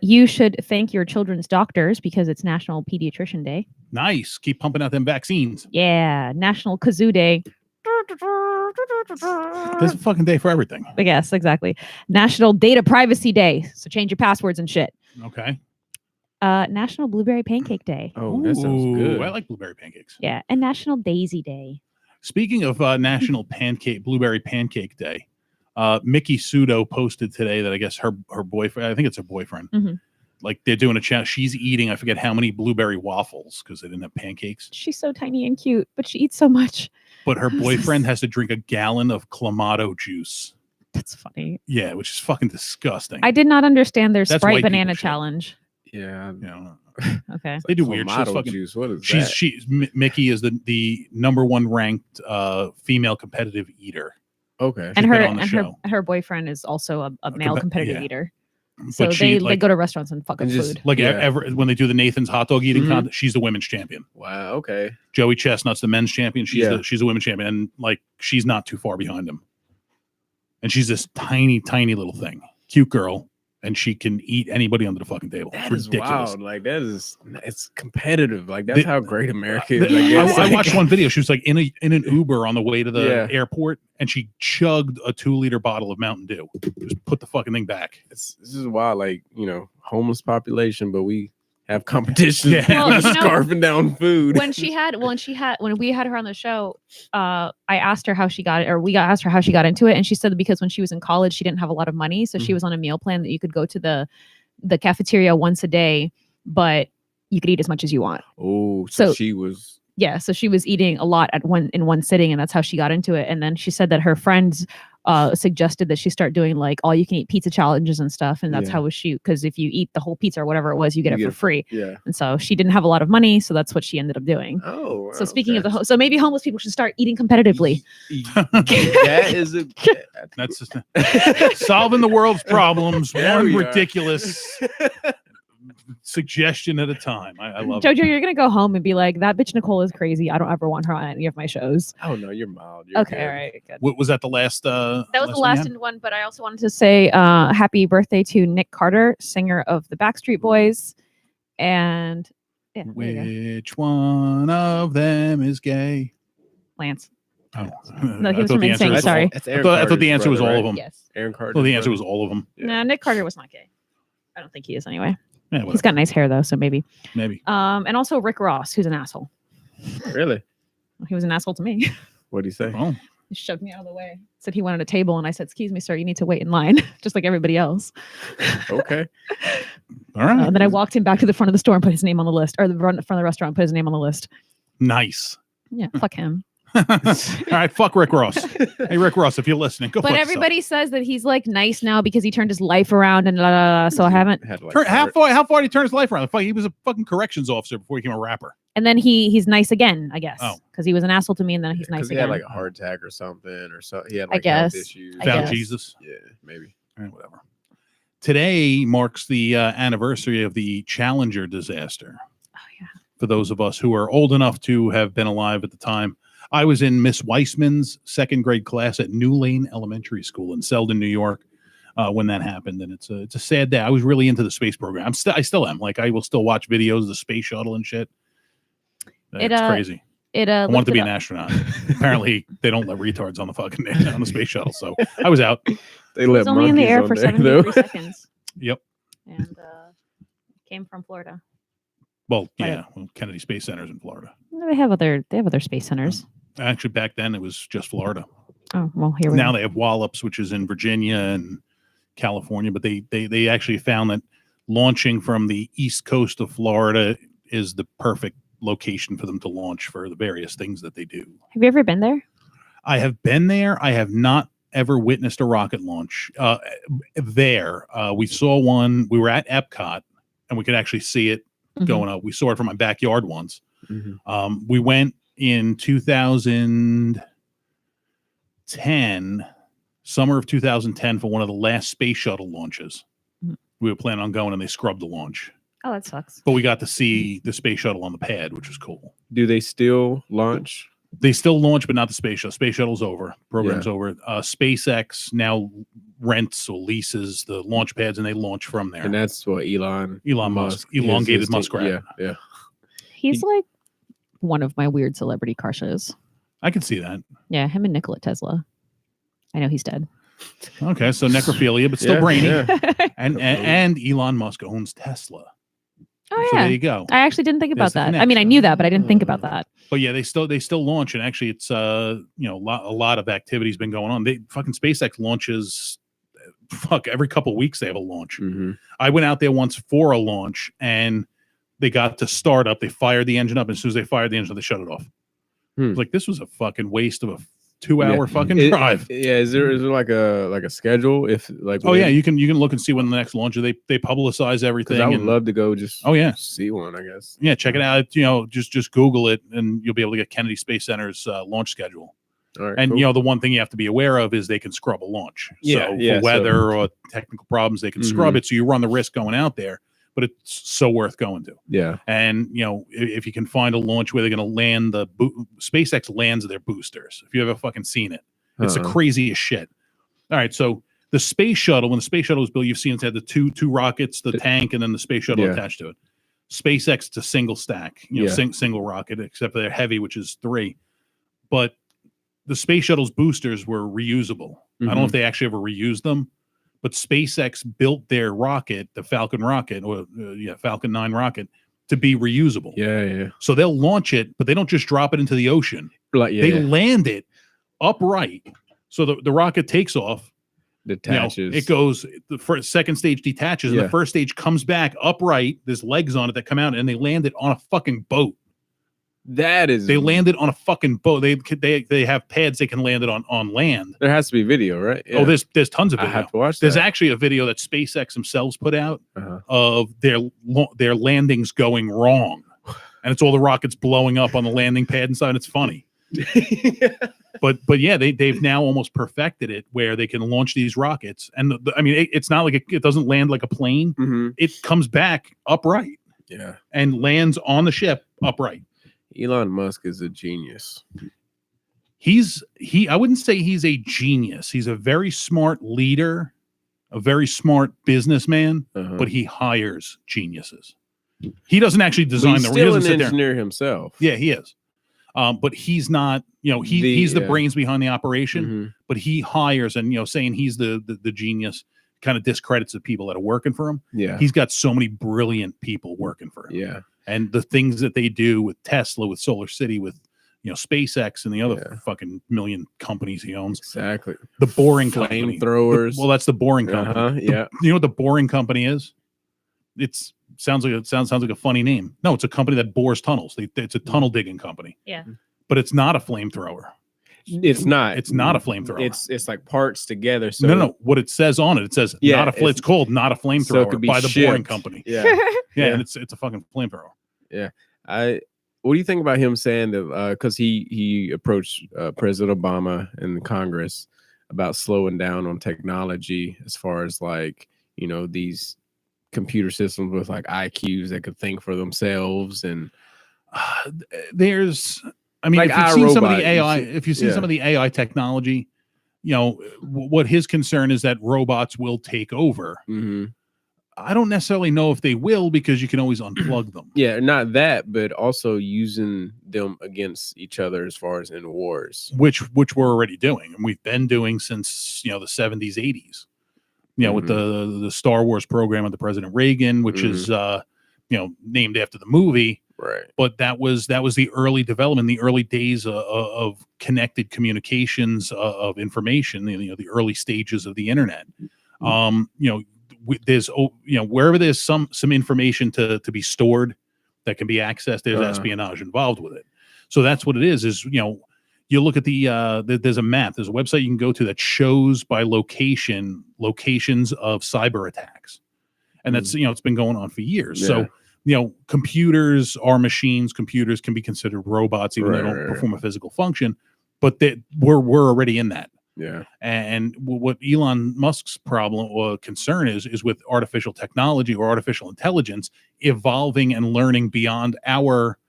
[SPEAKER 3] You should thank your children's doctors because it's National Pediatrician Day.
[SPEAKER 1] Nice. Keep pumping out them vaccines.
[SPEAKER 3] Yeah, National Kazoo Day.
[SPEAKER 1] There's a fucking day for everything.
[SPEAKER 3] Yes, exactly. National Data Privacy Day. So change your passwords and shit.
[SPEAKER 1] Okay.
[SPEAKER 3] National Blueberry Pancake Day.
[SPEAKER 4] Oh, that sounds
[SPEAKER 1] Ooh,
[SPEAKER 4] good.
[SPEAKER 1] I like blueberry pancakes.
[SPEAKER 3] Yeah, and National Daisy Day.
[SPEAKER 1] Speaking of National Blueberry Pancake Day, Mickey Sudo posted today that I guess her boyfriend, I think it's her boyfriend,
[SPEAKER 3] Mhm.
[SPEAKER 1] like they're doing a chat. She's eating, I forget how many blueberry waffles because they didn't have pancakes.
[SPEAKER 3] She's so tiny and cute, but she eats so much.
[SPEAKER 1] But her boyfriend has to drink a gallon of Clamato juice.
[SPEAKER 3] That's funny.
[SPEAKER 1] Yeah, which is fucking disgusting.
[SPEAKER 3] I did not understand their
[SPEAKER 1] That's
[SPEAKER 3] Sprite
[SPEAKER 1] white people
[SPEAKER 3] banana
[SPEAKER 1] shit.
[SPEAKER 3] challenge.
[SPEAKER 4] Yeah.
[SPEAKER 1] You know,
[SPEAKER 3] Okay.
[SPEAKER 1] They do weird shit.
[SPEAKER 4] Tomato juice. What is
[SPEAKER 1] She's Mickey is the number one ranked female competitive eater.
[SPEAKER 4] Okay.
[SPEAKER 3] And
[SPEAKER 1] She's
[SPEAKER 3] her
[SPEAKER 1] been on the
[SPEAKER 3] and
[SPEAKER 1] show.
[SPEAKER 3] her boyfriend is also a male competitive
[SPEAKER 1] yeah.
[SPEAKER 3] eater. So
[SPEAKER 1] But she,
[SPEAKER 3] they go to restaurants and fuck up food.
[SPEAKER 1] Like
[SPEAKER 4] Yeah.
[SPEAKER 1] when they do the Nathan's hot dog eating
[SPEAKER 4] Mhm.
[SPEAKER 1] contest, she's the women's champion.
[SPEAKER 4] Wow. Okay.
[SPEAKER 1] Joey Chestnut's the men's champion. She's
[SPEAKER 4] Yeah.
[SPEAKER 1] she's a women's champion, and like she's not too far behind him. And she's this tiny little thing, cute girl, and she can eat anybody under the fucking table.
[SPEAKER 4] That
[SPEAKER 1] It's
[SPEAKER 4] is
[SPEAKER 1] ridiculous.
[SPEAKER 4] wild. Like it's competitive. Like that's how great America is.
[SPEAKER 1] I watched one video. She was like in an Uber on the way to the
[SPEAKER 4] Yeah.
[SPEAKER 1] airport, and she chugged a 2-liter bottle of Mountain Dew. Just put the fucking thing back.
[SPEAKER 4] This is wild. Like, homeless population, but we have competition.
[SPEAKER 1] Yeah.
[SPEAKER 3] Well, you know,
[SPEAKER 4] scarfing down food.
[SPEAKER 3] when we had her on the show, I asked her how she got it, or asked her how she got into it, and she said that because when she was in college, she didn't have a lot of money, so she was on a meal plan that you could go to the cafeteria once a day, but you could eat as much as you want.
[SPEAKER 4] Oh, so she was.
[SPEAKER 3] Yeah, so she was eating a lot in one sitting, and that's how she got into it. And then she said that her friends suggested that she start doing like all you can eat pizza challenges and stuff, and that's how she, because if you eat the whole pizza or whatever it was, you get it for free.
[SPEAKER 4] Yeah.
[SPEAKER 3] And so she didn't have a lot of money, so that's what she ended up doing.
[SPEAKER 4] Oh.
[SPEAKER 3] So speaking of so maybe homeless people should start eating competitively.
[SPEAKER 4] That is
[SPEAKER 1] That's just solving the world's problems
[SPEAKER 4] There
[SPEAKER 1] one
[SPEAKER 4] we are.
[SPEAKER 1] ridiculous suggestion at a time. I love
[SPEAKER 3] Jojo,
[SPEAKER 1] it.
[SPEAKER 3] you're gonna go home and be like, that bitch Nicole is crazy. I don't ever want her on any of my shows.
[SPEAKER 4] Oh no, you're mild. You're
[SPEAKER 3] Okay,
[SPEAKER 4] good.
[SPEAKER 3] all right, good.
[SPEAKER 1] Was that the last?
[SPEAKER 3] That was the
[SPEAKER 1] one you
[SPEAKER 3] last
[SPEAKER 1] had?
[SPEAKER 3] one, but I also wanted to say happy birthday to Nick Carter, singer of the Backstreet Boys. And yeah, there you go.
[SPEAKER 1] Which one of them is gay?
[SPEAKER 3] Lance.
[SPEAKER 1] Oh,
[SPEAKER 3] No, he
[SPEAKER 1] I
[SPEAKER 3] was
[SPEAKER 1] thought
[SPEAKER 3] from
[SPEAKER 1] the answer
[SPEAKER 3] NSYNC,
[SPEAKER 1] was
[SPEAKER 3] sorry.
[SPEAKER 4] That's
[SPEAKER 1] I
[SPEAKER 4] Aaron
[SPEAKER 1] thought the
[SPEAKER 4] Carter's
[SPEAKER 1] answer was
[SPEAKER 4] brother,
[SPEAKER 1] all of
[SPEAKER 4] right?
[SPEAKER 1] them.
[SPEAKER 3] Yes.
[SPEAKER 4] Aaron Carter.
[SPEAKER 1] Well, the answer was all of them.
[SPEAKER 4] Yeah.
[SPEAKER 3] No, Nick Carter was not gay. I don't think he is anyway.
[SPEAKER 1] Yeah,
[SPEAKER 3] He's
[SPEAKER 1] whatever.
[SPEAKER 3] got nice hair though, so maybe.
[SPEAKER 1] Maybe.
[SPEAKER 3] And also Rick Ross, who's an asshole.
[SPEAKER 4] Really?
[SPEAKER 3] He was an asshole to me.
[SPEAKER 4] What'd he say?
[SPEAKER 1] Oh,
[SPEAKER 3] He shoved me out of the way. Said he wanted a table, and I said, "Excuse me, sir, you need to wait in line, just like everybody else."
[SPEAKER 4] Okay.
[SPEAKER 1] all right.
[SPEAKER 3] And then I walked him back to the front of the store and put his name on the list, or the front of the restaurant and put his name on the list.
[SPEAKER 1] Nice.
[SPEAKER 3] Yeah, fuck him.
[SPEAKER 1] All right, fuck Rick Ross. Hey, Rick Ross, if you're listening, go.
[SPEAKER 3] But
[SPEAKER 1] fuck
[SPEAKER 3] everybody says that he's like nice now because he turned his life around and la, la, la, so I haven't.
[SPEAKER 4] Had to, like,
[SPEAKER 1] yourself. How far did he turn his life around? He was a fucking corrections officer before he became a rapper.
[SPEAKER 3] And then he's nice again, I guess,
[SPEAKER 1] Oh.
[SPEAKER 3] because he was an asshole to me, and then he's nice
[SPEAKER 4] Because he
[SPEAKER 3] again.
[SPEAKER 4] had like a heart attack or something, or so he had
[SPEAKER 3] I
[SPEAKER 4] like health
[SPEAKER 3] guess.
[SPEAKER 4] issues.
[SPEAKER 3] I
[SPEAKER 1] Found
[SPEAKER 3] guess.
[SPEAKER 1] Jesus.
[SPEAKER 4] Yeah, maybe.
[SPEAKER 1] All right, whatever. Today marks the anniversary of the Challenger disaster.
[SPEAKER 3] Oh yeah.
[SPEAKER 1] For those of us who are old enough to have been alive at the time, I was in Miss Weissman's second grade class at New Lane Elementary School in Selden, New York, when that happened, and it's a sad day. I was really into the space program. I still am. Like, I will still watch videos of the space shuttle and shit. It's crazy. I wanted to be an astronaut. Apparently, they don't let retards on the fucking on the space shuttle, so I was out.
[SPEAKER 4] They
[SPEAKER 3] He was
[SPEAKER 4] let
[SPEAKER 3] only in the
[SPEAKER 4] monkeys
[SPEAKER 3] air
[SPEAKER 4] on
[SPEAKER 3] for
[SPEAKER 4] there,
[SPEAKER 3] 73
[SPEAKER 4] though.
[SPEAKER 3] seconds.
[SPEAKER 1] Yep.
[SPEAKER 3] And came from Florida.
[SPEAKER 1] Well,
[SPEAKER 3] Right.
[SPEAKER 1] yeah. Well, Kennedy Space Center is in Florida.
[SPEAKER 3] They have other space centers.
[SPEAKER 1] Actually, back then it was just Florida.
[SPEAKER 3] Oh well, here we
[SPEAKER 1] Now
[SPEAKER 3] are.
[SPEAKER 1] they have Wallops, which is in Virginia and California, but they actually found that launching from the east coast of Florida is the perfect location for them to launch for the various things that they do.
[SPEAKER 3] Have you ever been there?
[SPEAKER 1] I have been there. I have not ever witnessed a rocket launch there. We saw one. We were at Epcot, and we could actually see it
[SPEAKER 3] Mhm.
[SPEAKER 1] going up. We saw it from my backyard once.
[SPEAKER 4] Mhm.
[SPEAKER 1] We went in 2010, summer of 2010, for one of the last space shuttle launches.
[SPEAKER 3] Mhm.
[SPEAKER 1] We were planning on going, and they scrubbed the launch.
[SPEAKER 3] Oh, that sucks.
[SPEAKER 1] But we got to see the space shuttle on the pad, which was cool.
[SPEAKER 4] Do they still launch?
[SPEAKER 1] They still launch, but not the space shuttle. Space shuttle's over. Program's
[SPEAKER 4] Yeah.
[SPEAKER 1] over. SpaceX now rents or leases the launch pads, and they launch from there.
[SPEAKER 4] And that's what Elon
[SPEAKER 1] Musk,
[SPEAKER 4] is
[SPEAKER 1] elongated
[SPEAKER 4] his
[SPEAKER 1] muskrat.
[SPEAKER 4] Yeah, yeah.
[SPEAKER 3] He's like one of my weird celebrity crushes.
[SPEAKER 1] I can see that.
[SPEAKER 3] Yeah, him and Nikola Tesla. I know he's dead.
[SPEAKER 1] Okay, so necrophilia, but still
[SPEAKER 4] Yeah,
[SPEAKER 1] brainy.
[SPEAKER 4] yeah.
[SPEAKER 1] And Elon Musk owns Tesla.
[SPEAKER 3] Oh
[SPEAKER 1] So
[SPEAKER 3] yeah.
[SPEAKER 1] there you go.
[SPEAKER 3] I actually didn't think about
[SPEAKER 1] There's the
[SPEAKER 3] that. I mean, I
[SPEAKER 1] connection.
[SPEAKER 3] knew that, but I didn't think about that.
[SPEAKER 1] But yeah, they still launch, and actually, it's a lot of activity's been going on. They fucking SpaceX launches, every couple of weeks they have a launch.
[SPEAKER 4] Mhm.
[SPEAKER 1] I went out there once for a launch, and they got to start up. They fired the engine up, and as soon as they fired the engine, they shut it off.
[SPEAKER 4] Hmm.
[SPEAKER 1] Like, this was a fucking waste of a 2-hour fucking drive.
[SPEAKER 4] Yeah, is there like a schedule? If like,
[SPEAKER 1] oh yeah, you can look and see when the next launch. They publicize everything.
[SPEAKER 4] I would love to go just see one. I guess
[SPEAKER 1] check it out. Just Google it and you'll be able to get Kennedy Space Center's launch schedule.
[SPEAKER 4] All right,
[SPEAKER 1] and
[SPEAKER 4] cool.
[SPEAKER 1] the one thing you have to be aware of is they can scrub a launch. For weather or technical problems, they can scrub it. So you run the risk going out there, but it's so worth going to.
[SPEAKER 4] Yeah.
[SPEAKER 1] And if you can find a launch where they're going to land SpaceX lands their boosters. If you ever fucking seen it, it's the craziest shit. All right, so the space shuttle, when the space shuttle was built, you've seen it had the two rockets, the tank, and then the space shuttle attached to it. SpaceX, it's a single stack, single rocket, except for they're heavy, which is 3. But the space shuttle's boosters were reusable. I don't know if they actually ever reused them, but SpaceX built their rocket, the Falcon rocket, or Falcon 9 rocket, to be reusable.
[SPEAKER 4] Yeah.
[SPEAKER 1] So they'll launch it, but they don't just drop it into the ocean. They land it upright. So the rocket takes off,
[SPEAKER 4] detaches.
[SPEAKER 1] It goes, the first, second stage detaches, and the first stage comes back upright. There's legs on it that come out, and they land it on a fucking boat. They landed on a fucking boat. They have pads they can land it on land.
[SPEAKER 4] There has to be video, right?
[SPEAKER 1] Yeah. Oh, there's tons of video.
[SPEAKER 4] I have to watch
[SPEAKER 1] There's actually a video that SpaceX themselves put out of their landings going wrong, and it's all the rockets blowing up on the landing pad inside. It's funny. But yeah, they've now almost perfected it where they can launch these rockets, and it's not like it doesn't land like a plane. It comes back upright, and lands on the ship upright.
[SPEAKER 4] Elon Musk is a genius.
[SPEAKER 1] I wouldn't say he's a genius. He's a very smart leader, a very smart businessman, but he hires geniuses. He doesn't actually design
[SPEAKER 4] the. He's still an engineer himself.
[SPEAKER 1] Yeah, he is. But he's not. He's the brains behind the operation. But he hires, and saying he's the genius kind of discredits the people that are working for him.
[SPEAKER 4] Yeah,
[SPEAKER 1] he's got so many brilliant people working for him.
[SPEAKER 4] Yeah.
[SPEAKER 1] And the things that they do with Tesla, with Solar City, with SpaceX and the other fucking million companies he owns.
[SPEAKER 4] Exactly.
[SPEAKER 1] The boring company.
[SPEAKER 4] Flamethrowers.
[SPEAKER 1] Well, that's the boring company.
[SPEAKER 4] Yeah.
[SPEAKER 1] You know what the boring company is? It sounds like a funny name. No, it's a company that bores tunnels. It's a tunnel digging company.
[SPEAKER 3] Yeah.
[SPEAKER 1] But it's not a flamethrower.
[SPEAKER 4] It's not.
[SPEAKER 1] It's not a flamethrower.
[SPEAKER 4] It's like parts together. So
[SPEAKER 1] no. What it says on it says it's called not a flamethrower
[SPEAKER 4] so it could be
[SPEAKER 1] by the
[SPEAKER 4] shipped.
[SPEAKER 1] boring company.
[SPEAKER 4] Yeah.
[SPEAKER 1] And it's a fucking flamethrower.
[SPEAKER 4] Yeah. What do you think about him saying that? Because he approached President Obama and Congress about slowing down on technology as far as like these computer systems with like IQs that could think for themselves and
[SPEAKER 1] if you've seen some of the AI, some of the AI technology, what his concern is that robots will take over. I don't necessarily know if they will because you can always unplug them.
[SPEAKER 4] Yeah, not that, but also using them against each other as far as in wars,
[SPEAKER 1] which we're already doing, and we've been doing since the 70s, 80s. With the Star Wars program of the President Reagan, which is named after the movie.
[SPEAKER 4] Right.
[SPEAKER 1] But that was the early development, the early days of connected communications of information, the early stages of the internet. There's wherever there's some information to be stored that can be accessed, there's espionage involved with it. So that's what it is you look at there's a map, there's a website you can go to that shows by locations of cyber attacks. And that's it's been going on for years.
[SPEAKER 4] Yeah.
[SPEAKER 1] So computers are machines. Computers can be considered robots, even though they don't perform a physical function. But we're already in that.
[SPEAKER 4] Yeah.
[SPEAKER 1] And what Elon Musk's problem or concern is with artificial technology or artificial intelligence evolving and learning beyond our,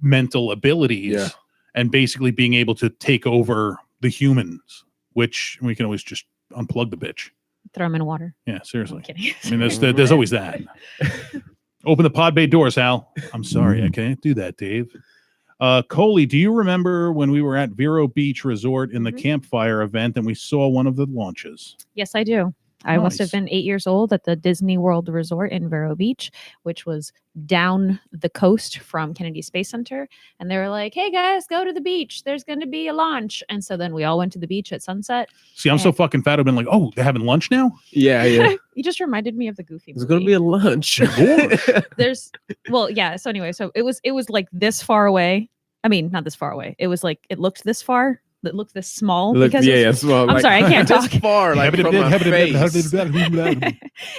[SPEAKER 1] mental abilities and basically being able to take over the humans, which we can always just unplug the bitch.
[SPEAKER 3] Throw them in water.
[SPEAKER 1] Yeah, seriously.
[SPEAKER 3] I'm kidding.
[SPEAKER 1] There's always that. Open the pod bay doors, Hal. I'm sorry, I can't do that, Dave. Coley, do you remember when we were at Vero Beach Resort in the campfire event and we saw one of the launches?
[SPEAKER 3] Yes, I do. I must have been 8 years old at the Disney World Resort in Vero Beach, which was down the coast from Kennedy Space Center. And they were like, hey, guys, go to the beach. There's going to be a launch. And so then we all went to the beach at sunset.
[SPEAKER 1] See, I'm so fucking fat. I've been like, oh, they're having lunch now?
[SPEAKER 4] Yeah.
[SPEAKER 3] You just reminded me of the Goofy movie.
[SPEAKER 4] There's going to be a lunch.
[SPEAKER 3] So anyway, so it was like this far away. I mean, not this far away. It was like it looked this far. It looked this small.
[SPEAKER 4] Look,
[SPEAKER 3] because
[SPEAKER 4] yeah, small.
[SPEAKER 3] I'm sorry, I can't
[SPEAKER 4] this
[SPEAKER 3] talk.
[SPEAKER 4] far, like from my face.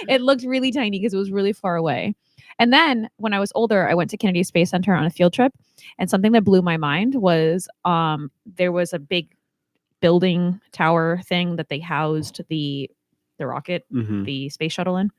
[SPEAKER 3] It looked really tiny because it was really far away. And then when I was older, I went to Kennedy Space Center on a field trip, and something that blew my mind was there was a big building tower thing that they housed the rocket, the space shuttle in,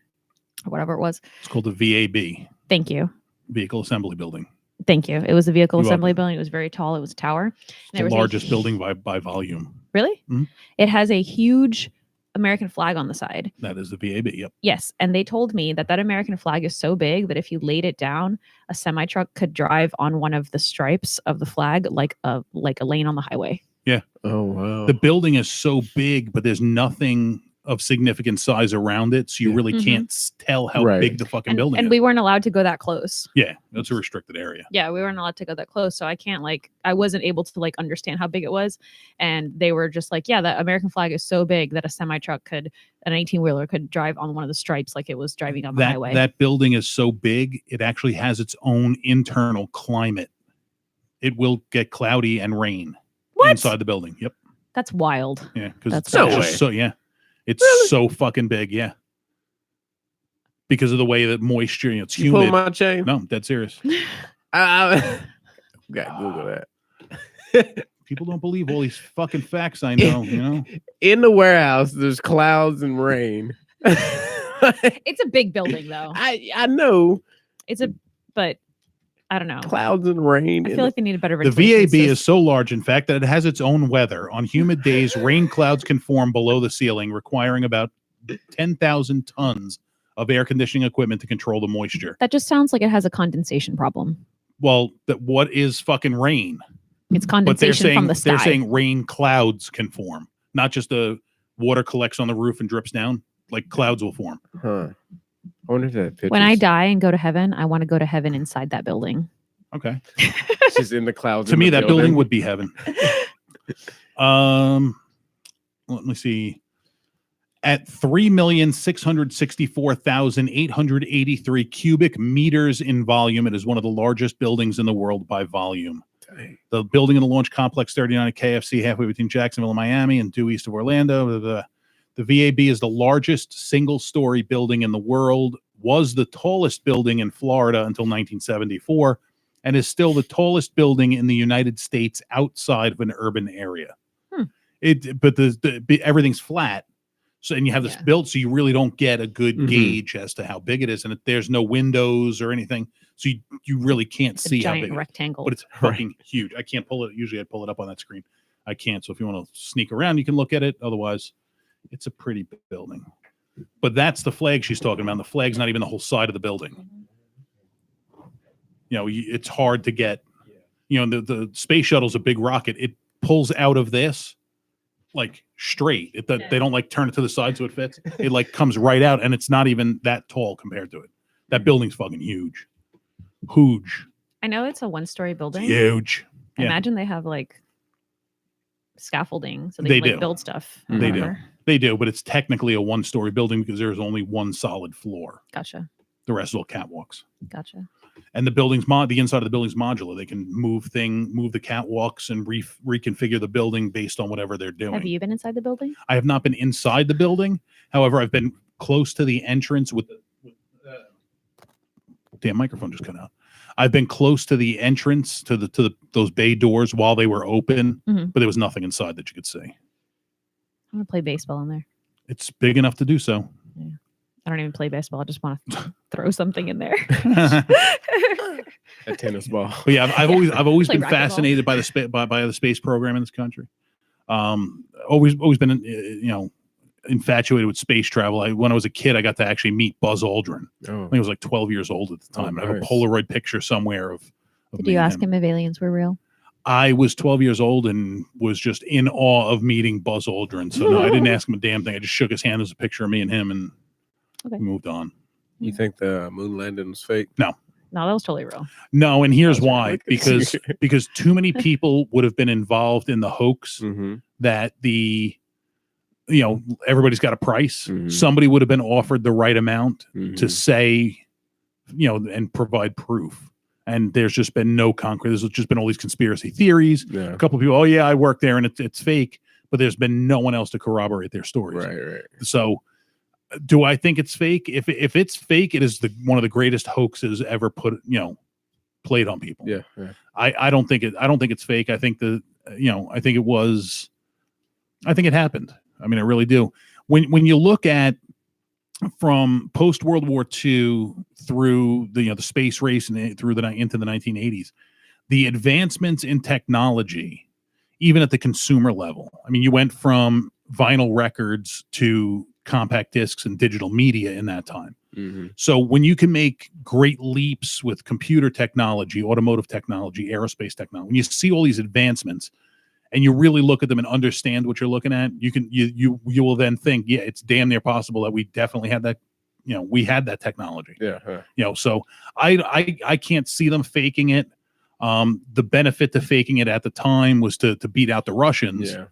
[SPEAKER 3] or whatever it was.
[SPEAKER 1] It's called the VAB.
[SPEAKER 3] Thank you.
[SPEAKER 1] Vehicle Assembly Building.
[SPEAKER 3] Thank you. It was a vehicle assembly building. It was very tall. It was a tower.
[SPEAKER 1] It's the largest building by volume.
[SPEAKER 3] Really?
[SPEAKER 1] Mm-hmm.
[SPEAKER 3] It has a huge American flag on the side.
[SPEAKER 1] That is the VAB. Yep.
[SPEAKER 3] Yes, and they told me that American flag is so big that if you laid it down, a semi truck could drive on one of the stripes of the flag like a lane on the highway.
[SPEAKER 1] Yeah.
[SPEAKER 4] Oh wow.
[SPEAKER 1] The building is so big, but there's nothing of significant size around it, so you really can't tell how big the fucking building is.
[SPEAKER 3] And we weren't allowed to go that close.
[SPEAKER 1] Yeah, that's a restricted area.
[SPEAKER 3] Yeah, we weren't allowed to go that close, so I wasn't able to understand how big it was. And they were just like, yeah, that American flag is so big that a semi truck an 18-wheeler could drive on one of the stripes like it was driving on the highway.
[SPEAKER 1] That building is so big, it actually has its own internal climate. It will get cloudy and rain inside the building. Yep.
[SPEAKER 3] That's wild.
[SPEAKER 1] Yeah, because it's
[SPEAKER 4] no way.
[SPEAKER 1] just so it's so fucking big. Yeah, because of the way that moisture, it's humid.
[SPEAKER 4] Pull my chain.
[SPEAKER 1] No, dead serious.
[SPEAKER 4] I gotta Google that.
[SPEAKER 1] People don't believe all these fucking facts I know.
[SPEAKER 4] In the warehouse, there's clouds and rain.
[SPEAKER 3] It's a big building, though.
[SPEAKER 4] I know.
[SPEAKER 3] But I don't know.
[SPEAKER 4] Clouds and rain.
[SPEAKER 3] I feel like they need a better
[SPEAKER 1] The VAB is so large, in fact, that it has its own weather. On humid days, rain clouds can form below the ceiling, requiring about 10,000 tons of air conditioning equipment to control the moisture.
[SPEAKER 3] That just sounds like it has a condensation problem.
[SPEAKER 1] Well, what is fucking rain?
[SPEAKER 3] It's condensation from the sky.
[SPEAKER 1] They're saying rain clouds can form, not just the water collects on the roof and drips down. Like clouds will form.
[SPEAKER 4] Huh. I wonder if that picture.
[SPEAKER 3] When I die and go to heaven, I want to go to heaven inside that building.
[SPEAKER 1] Okay.
[SPEAKER 4] She's in the clouds.
[SPEAKER 1] To me, that building would be heaven. Let me see. At 3,664,883 cubic meters in volume, it is one of the largest buildings in the world by volume. Dang. The building in the Launch Complex 39 at KFC, halfway between Jacksonville and Miami and due east of Orlando. The VAB is the largest single-story building in the world, was the tallest building in Florida until 1974, and is still the tallest building in the United States outside of an urban area. But everything's flat, so and you have this built, so you really don't get a good gauge as to how big it is, and there's no windows or anything, so you really can't see how big.
[SPEAKER 3] Giant rectangle,
[SPEAKER 1] but it's fucking huge. I can't pull it. Usually, I'd pull it up on that screen. I can't. So if you want to sneak around, you can look at it. Otherwise, it's a pretty building. But that's the flag she's talking about. The flag's not even the whole side of the building. It's hard to get. The space shuttle's a big rocket. It pulls out of this like straight. They don't turn it to the side so it fits. It comes right out, and it's not even that tall compared to it. That building's fucking huge. Huge.
[SPEAKER 3] I know it's a one-story building.
[SPEAKER 1] It's huge.
[SPEAKER 3] Imagine they have scaffolding so they can build stuff.
[SPEAKER 1] They do, but it's technically a one-story building because there's only one solid floor.
[SPEAKER 3] Gotcha.
[SPEAKER 1] The rest is all catwalks.
[SPEAKER 3] Gotcha.
[SPEAKER 1] And the inside of the building's modular. They can move the catwalks and reconfigure the building based on whatever they're doing.
[SPEAKER 3] Have you been inside the building?
[SPEAKER 1] I have not been inside the building. However, I've been close to the entrance damn microphone just cut out. I've been close to the entrance to those bay doors while they were open, but there was nothing inside that you could see.
[SPEAKER 3] I want to play baseball in there.
[SPEAKER 1] It's big enough to do so.
[SPEAKER 3] Yeah. I don't even play baseball. I just want to throw something in there.
[SPEAKER 4] A tennis ball.
[SPEAKER 1] But yeah, I've always
[SPEAKER 3] Play
[SPEAKER 1] been fascinated by the space program in this country. Always been infatuated with space travel. When I was a kid, I got to actually meet Buzz Aldrin. I think I was 12 years old at the time. I have a Polaroid picture somewhere of
[SPEAKER 3] Did you ask him if aliens were real?
[SPEAKER 1] I was 12 years old and was just in awe of meeting Buzz Aldrin. So no, I didn't ask him a damn thing. I just shook his hand as a picture of me and him, and we moved on.
[SPEAKER 4] You think the moon landing was fake?
[SPEAKER 1] No,
[SPEAKER 3] that was totally real.
[SPEAKER 1] No, and here's why. Because too many people would have been involved in the hoax that everybody's got a price. Somebody would have been offered the right amount to say, and provide proof. And there's just been no concrete. There's just been all these conspiracy theories.
[SPEAKER 4] Yeah.
[SPEAKER 1] A couple of people, oh yeah, I work there and it's fake, but there's been no one else to corroborate their stories.
[SPEAKER 4] Right.
[SPEAKER 1] So do I think it's fake? If it's fake, it is one of the greatest hoaxes ever played on people.
[SPEAKER 4] Yeah.
[SPEAKER 1] I don't think it's fake. I think it happened. I mean, I really do. When you look at from post World War II through the space race and into the 1980s, the advancements in technology, even at the consumer level. I mean, you went from vinyl records to compact discs and digital media in that time.
[SPEAKER 4] Mm-hmm.
[SPEAKER 1] So when you can make great leaps with computer technology, automotive technology, aerospace technology, when you see all these advancements and you really look at them and understand what you're looking at, you will then think, yeah, it's damn near possible that we definitely had that, we had that technology.
[SPEAKER 4] Yeah.
[SPEAKER 1] So I can't see them faking it. The benefit to faking it at the time was to beat out the Russians.
[SPEAKER 4] Yeah.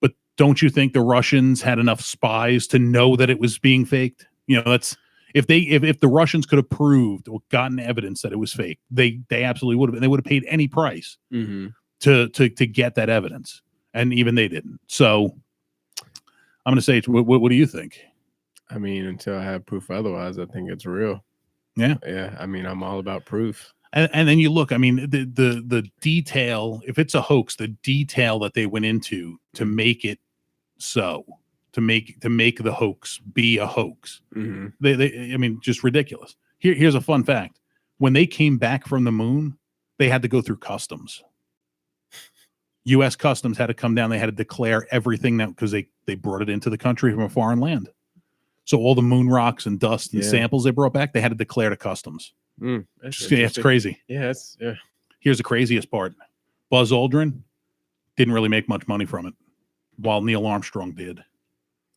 [SPEAKER 1] But don't you think the Russians had enough spies to know that it was being faked? That's if the Russians could have proved or gotten evidence that it was fake, they absolutely would have. They would have paid any price to get that evidence, and even they didn't. So I'm going to say, what do you think?
[SPEAKER 4] I mean, until I have proof otherwise, I think it's real.
[SPEAKER 1] Yeah.
[SPEAKER 4] I mean, I'm all about proof.
[SPEAKER 1] And then you look. I mean, the detail. If it's a hoax, the detail that they went into to make it so, to make the hoax be a hoax. I mean, just ridiculous. Here's a fun fact: when they came back from the moon, they had to go through customs. U.S. Customs had to come down. They had to declare everything because they brought it into the country from a foreign land. So all the moon rocks and dust and samples they brought back, they had to declare to customs. It's crazy.
[SPEAKER 4] Yeah.
[SPEAKER 1] Here's the craziest part: Buzz Aldrin didn't really make much money from it, while Neil Armstrong did.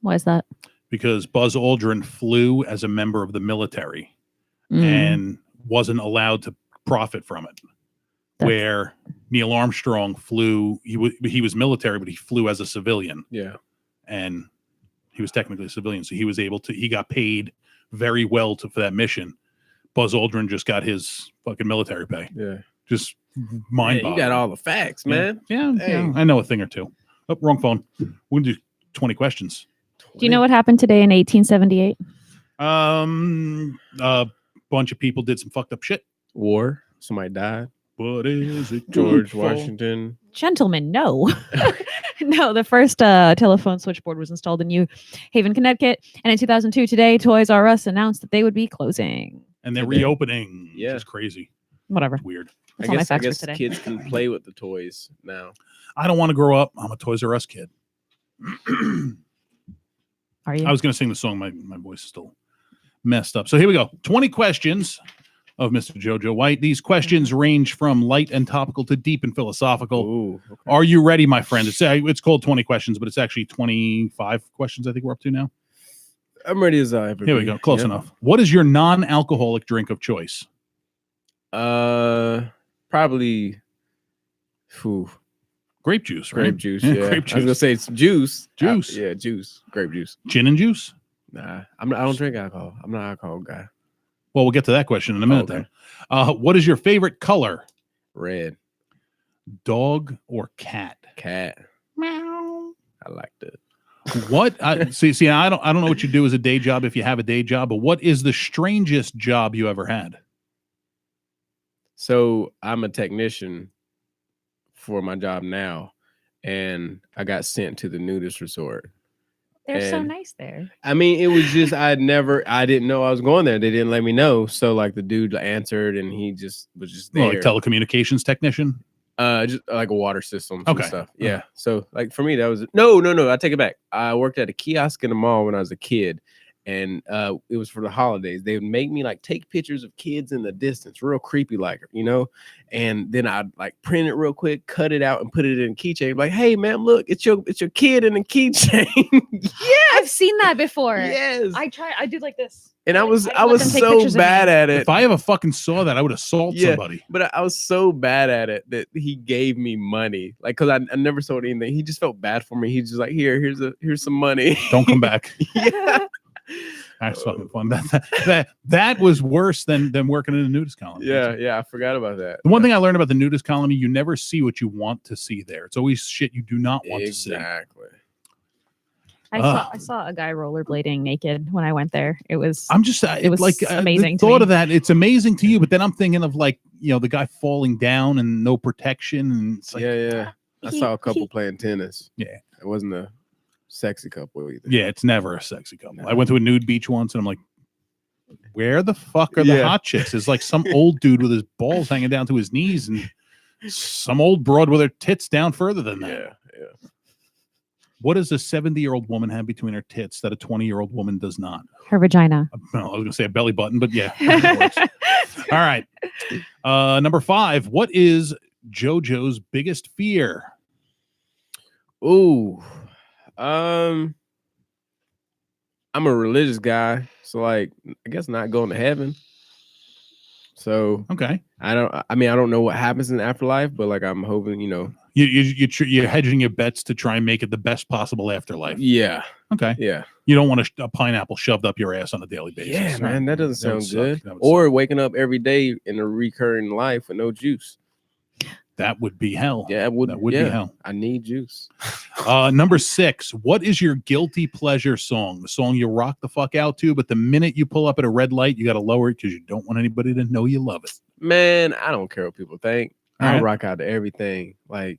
[SPEAKER 3] Why is that?
[SPEAKER 1] Because Buzz Aldrin flew as a member of the military and wasn't allowed to profit from it. Where Neil Armstrong flew, he was military, but he flew as a civilian.
[SPEAKER 4] Yeah.
[SPEAKER 1] And he was technically a civilian, so he got paid very well for that mission. Buzz Aldrin just got his fucking military pay.
[SPEAKER 4] Yeah.
[SPEAKER 1] Just mind-boggling.
[SPEAKER 4] You got all the facts, man.
[SPEAKER 1] Yeah, I know a thing or two. Oh, wrong phone. We're going to do 20 questions.
[SPEAKER 3] Do you know what happened today in 1878?
[SPEAKER 1] A bunch of people did some fucked up shit.
[SPEAKER 4] War. Somebody died.
[SPEAKER 1] What is it?
[SPEAKER 4] George Washington.
[SPEAKER 3] Gentlemen, no. No, the first telephone switchboard was installed in New Haven, Connecticut. And in 2002, today, Toys R Us announced that they would be closing.
[SPEAKER 1] And they're reopening.
[SPEAKER 4] Yeah.
[SPEAKER 1] Which is crazy.
[SPEAKER 3] Whatever.
[SPEAKER 1] It's weird.
[SPEAKER 3] That's all my
[SPEAKER 4] I
[SPEAKER 3] facts
[SPEAKER 4] guess
[SPEAKER 3] for today.
[SPEAKER 4] kids can play with the toys now.
[SPEAKER 1] I don't want to grow up. I'm a Toys R Us kid.
[SPEAKER 3] Are you?
[SPEAKER 1] I was going to sing the song. My voice is still messed up. So here we go. 20 questions of Mr. Jojo White. These questions range from light and topical to deep and philosophical.
[SPEAKER 4] Ooh, okay.
[SPEAKER 1] Are you ready, my friend? It's called 20 questions, but it's actually 25 questions I think we're up to now.
[SPEAKER 4] I'm ready as I ever.
[SPEAKER 1] Here we go. Close enough. What is your non-alcoholic drink of choice?
[SPEAKER 4] Probably
[SPEAKER 1] Grape juice, right?
[SPEAKER 4] Grape juice. Yeah.
[SPEAKER 1] Grape juice.
[SPEAKER 4] I was gonna say it's juice.
[SPEAKER 1] Juice.
[SPEAKER 4] Yeah, juice. Grape juice.
[SPEAKER 1] Gin and juice?
[SPEAKER 4] Nah, I don't drink alcohol. I'm not an alcohol guy.
[SPEAKER 1] Well, we'll get to that question in a minute
[SPEAKER 4] Okay.
[SPEAKER 1] then. What is your favorite color?
[SPEAKER 4] Red.
[SPEAKER 1] Dog or cat?
[SPEAKER 4] Cat.
[SPEAKER 3] Meow.
[SPEAKER 4] I like that.
[SPEAKER 1] What? See, I don't know what you do as a day job if you have a day job, but what is the strangest job you ever had?
[SPEAKER 4] So I'm a technician for my job now, and I got sent to the nudist resort.
[SPEAKER 3] They're so
[SPEAKER 4] And-
[SPEAKER 3] nice there.
[SPEAKER 4] I mean, it was just I didn't know I was going there. They didn't let me know. So like the dude answered, and he just was just there.
[SPEAKER 1] Well, like telecommunications technician?
[SPEAKER 4] Just like a water system
[SPEAKER 1] Okay.
[SPEAKER 4] stuff. Yeah. So like for me, that was no. I take it back. I worked at a kiosk in the mall when I was a kid, and it was for the holidays. They would make me like take pictures of kids in the distance, real creepy, like, and then I'd like print it real quick, cut it out, and put it in a keychain. Like, hey man, look, it's your kid in a keychain.
[SPEAKER 3] I've seen that before.
[SPEAKER 4] Yes.
[SPEAKER 3] I do like this.
[SPEAKER 4] And I was
[SPEAKER 3] I let them take
[SPEAKER 4] so
[SPEAKER 3] pictures of
[SPEAKER 4] bad
[SPEAKER 3] me.
[SPEAKER 4] at it.
[SPEAKER 1] If I ever fucking saw that, I would assault
[SPEAKER 4] Yeah.
[SPEAKER 1] somebody.
[SPEAKER 4] But I was so bad at it that he gave me money, like, because I never sold anything. He just felt bad for me. He's just like, here's some money.
[SPEAKER 1] Don't come back.
[SPEAKER 4] Yeah.
[SPEAKER 1] That's fucking fun. That was worse than working in a nudist colony.
[SPEAKER 4] Yeah, I forgot about that.
[SPEAKER 1] The one thing I learned about the nudist colony, you never see what you want to see there. It's always shit you do not want to see.
[SPEAKER 4] Exactly.
[SPEAKER 3] I saw a guy rollerblading naked when I went there. It was
[SPEAKER 1] Like
[SPEAKER 3] amazing.
[SPEAKER 1] The thought of that, it's amazing to you, but then I'm thinking of like, the guy falling down and no protection, and it's like,
[SPEAKER 4] yeah. I saw a couple playing tennis.
[SPEAKER 1] Yeah,
[SPEAKER 4] it wasn't a sexy couple either.
[SPEAKER 1] Yeah, it's never a sexy couple.
[SPEAKER 4] No.
[SPEAKER 1] I went to a nude beach once, and I'm like, where the fuck are the hot chicks? It's like some old dude with his balls hanging down to his knees, and some old broad with her tits down further than that.
[SPEAKER 4] Yeah.
[SPEAKER 1] What does a 70-year-old woman have between her tits that a 20-year-old woman does not?
[SPEAKER 3] Her vagina.
[SPEAKER 1] No, I was going to say a belly button, but yeah. All right. Number 5. What is Jojo's biggest fear?
[SPEAKER 4] Ooh. I'm a religious guy, so like I guess not going to heaven. So
[SPEAKER 1] okay.
[SPEAKER 4] I don't know what happens in the afterlife, but like I'm hoping,
[SPEAKER 1] you're hedging your bets to try and make it the best possible afterlife.
[SPEAKER 4] Yeah.
[SPEAKER 1] Okay.
[SPEAKER 4] Yeah.
[SPEAKER 1] You don't want a pineapple shoved up your ass on a daily basis.
[SPEAKER 4] Yeah, man, that doesn't sound good.
[SPEAKER 1] Suck.
[SPEAKER 4] Or waking up every day in a recurring life with no juice.
[SPEAKER 1] That would be hell.
[SPEAKER 4] Yeah, that would be hell. I need juice.
[SPEAKER 1] Number 6. What is your guilty pleasure song? The song you rock the fuck out to, but the minute you pull up at a red light, you got to lower it because you don't want anybody to know you love it.
[SPEAKER 4] Man, I don't care what people think. I'll rock out to everything. Like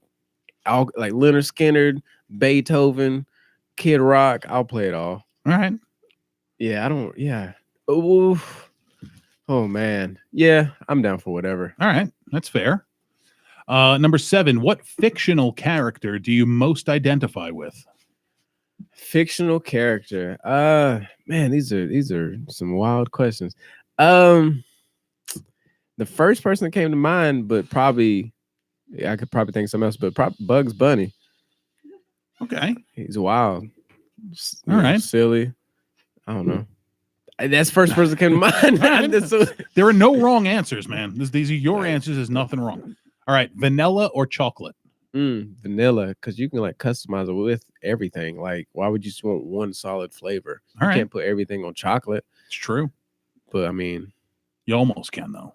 [SPEAKER 4] Leonard Skinner, Beethoven, Kid Rock. I'll play it all.
[SPEAKER 1] All right.
[SPEAKER 4] Yeah, I don't. Yeah. Ooh. Oh man. Yeah, I'm down for whatever.
[SPEAKER 1] All right, that's fair. Number 7. What fictional character do you most identify with?
[SPEAKER 4] Fictional character. Man, these are some wild questions. The first person that came to mind, but probably I could probably think something else, but Bugs Bunny.
[SPEAKER 1] Okay.
[SPEAKER 4] He's wild.
[SPEAKER 1] All right.
[SPEAKER 4] Silly. I don't know. That's the first person that came to mind.
[SPEAKER 1] There are no wrong answers, man. These are your answers. There's nothing wrong. All right. Vanilla or chocolate?
[SPEAKER 4] Vanilla, because you can like customize it with everything. Like, why would you just want one solid flavor?
[SPEAKER 1] You
[SPEAKER 4] can't put everything on chocolate.
[SPEAKER 1] It's true.
[SPEAKER 4] But I mean,
[SPEAKER 1] you almost can though.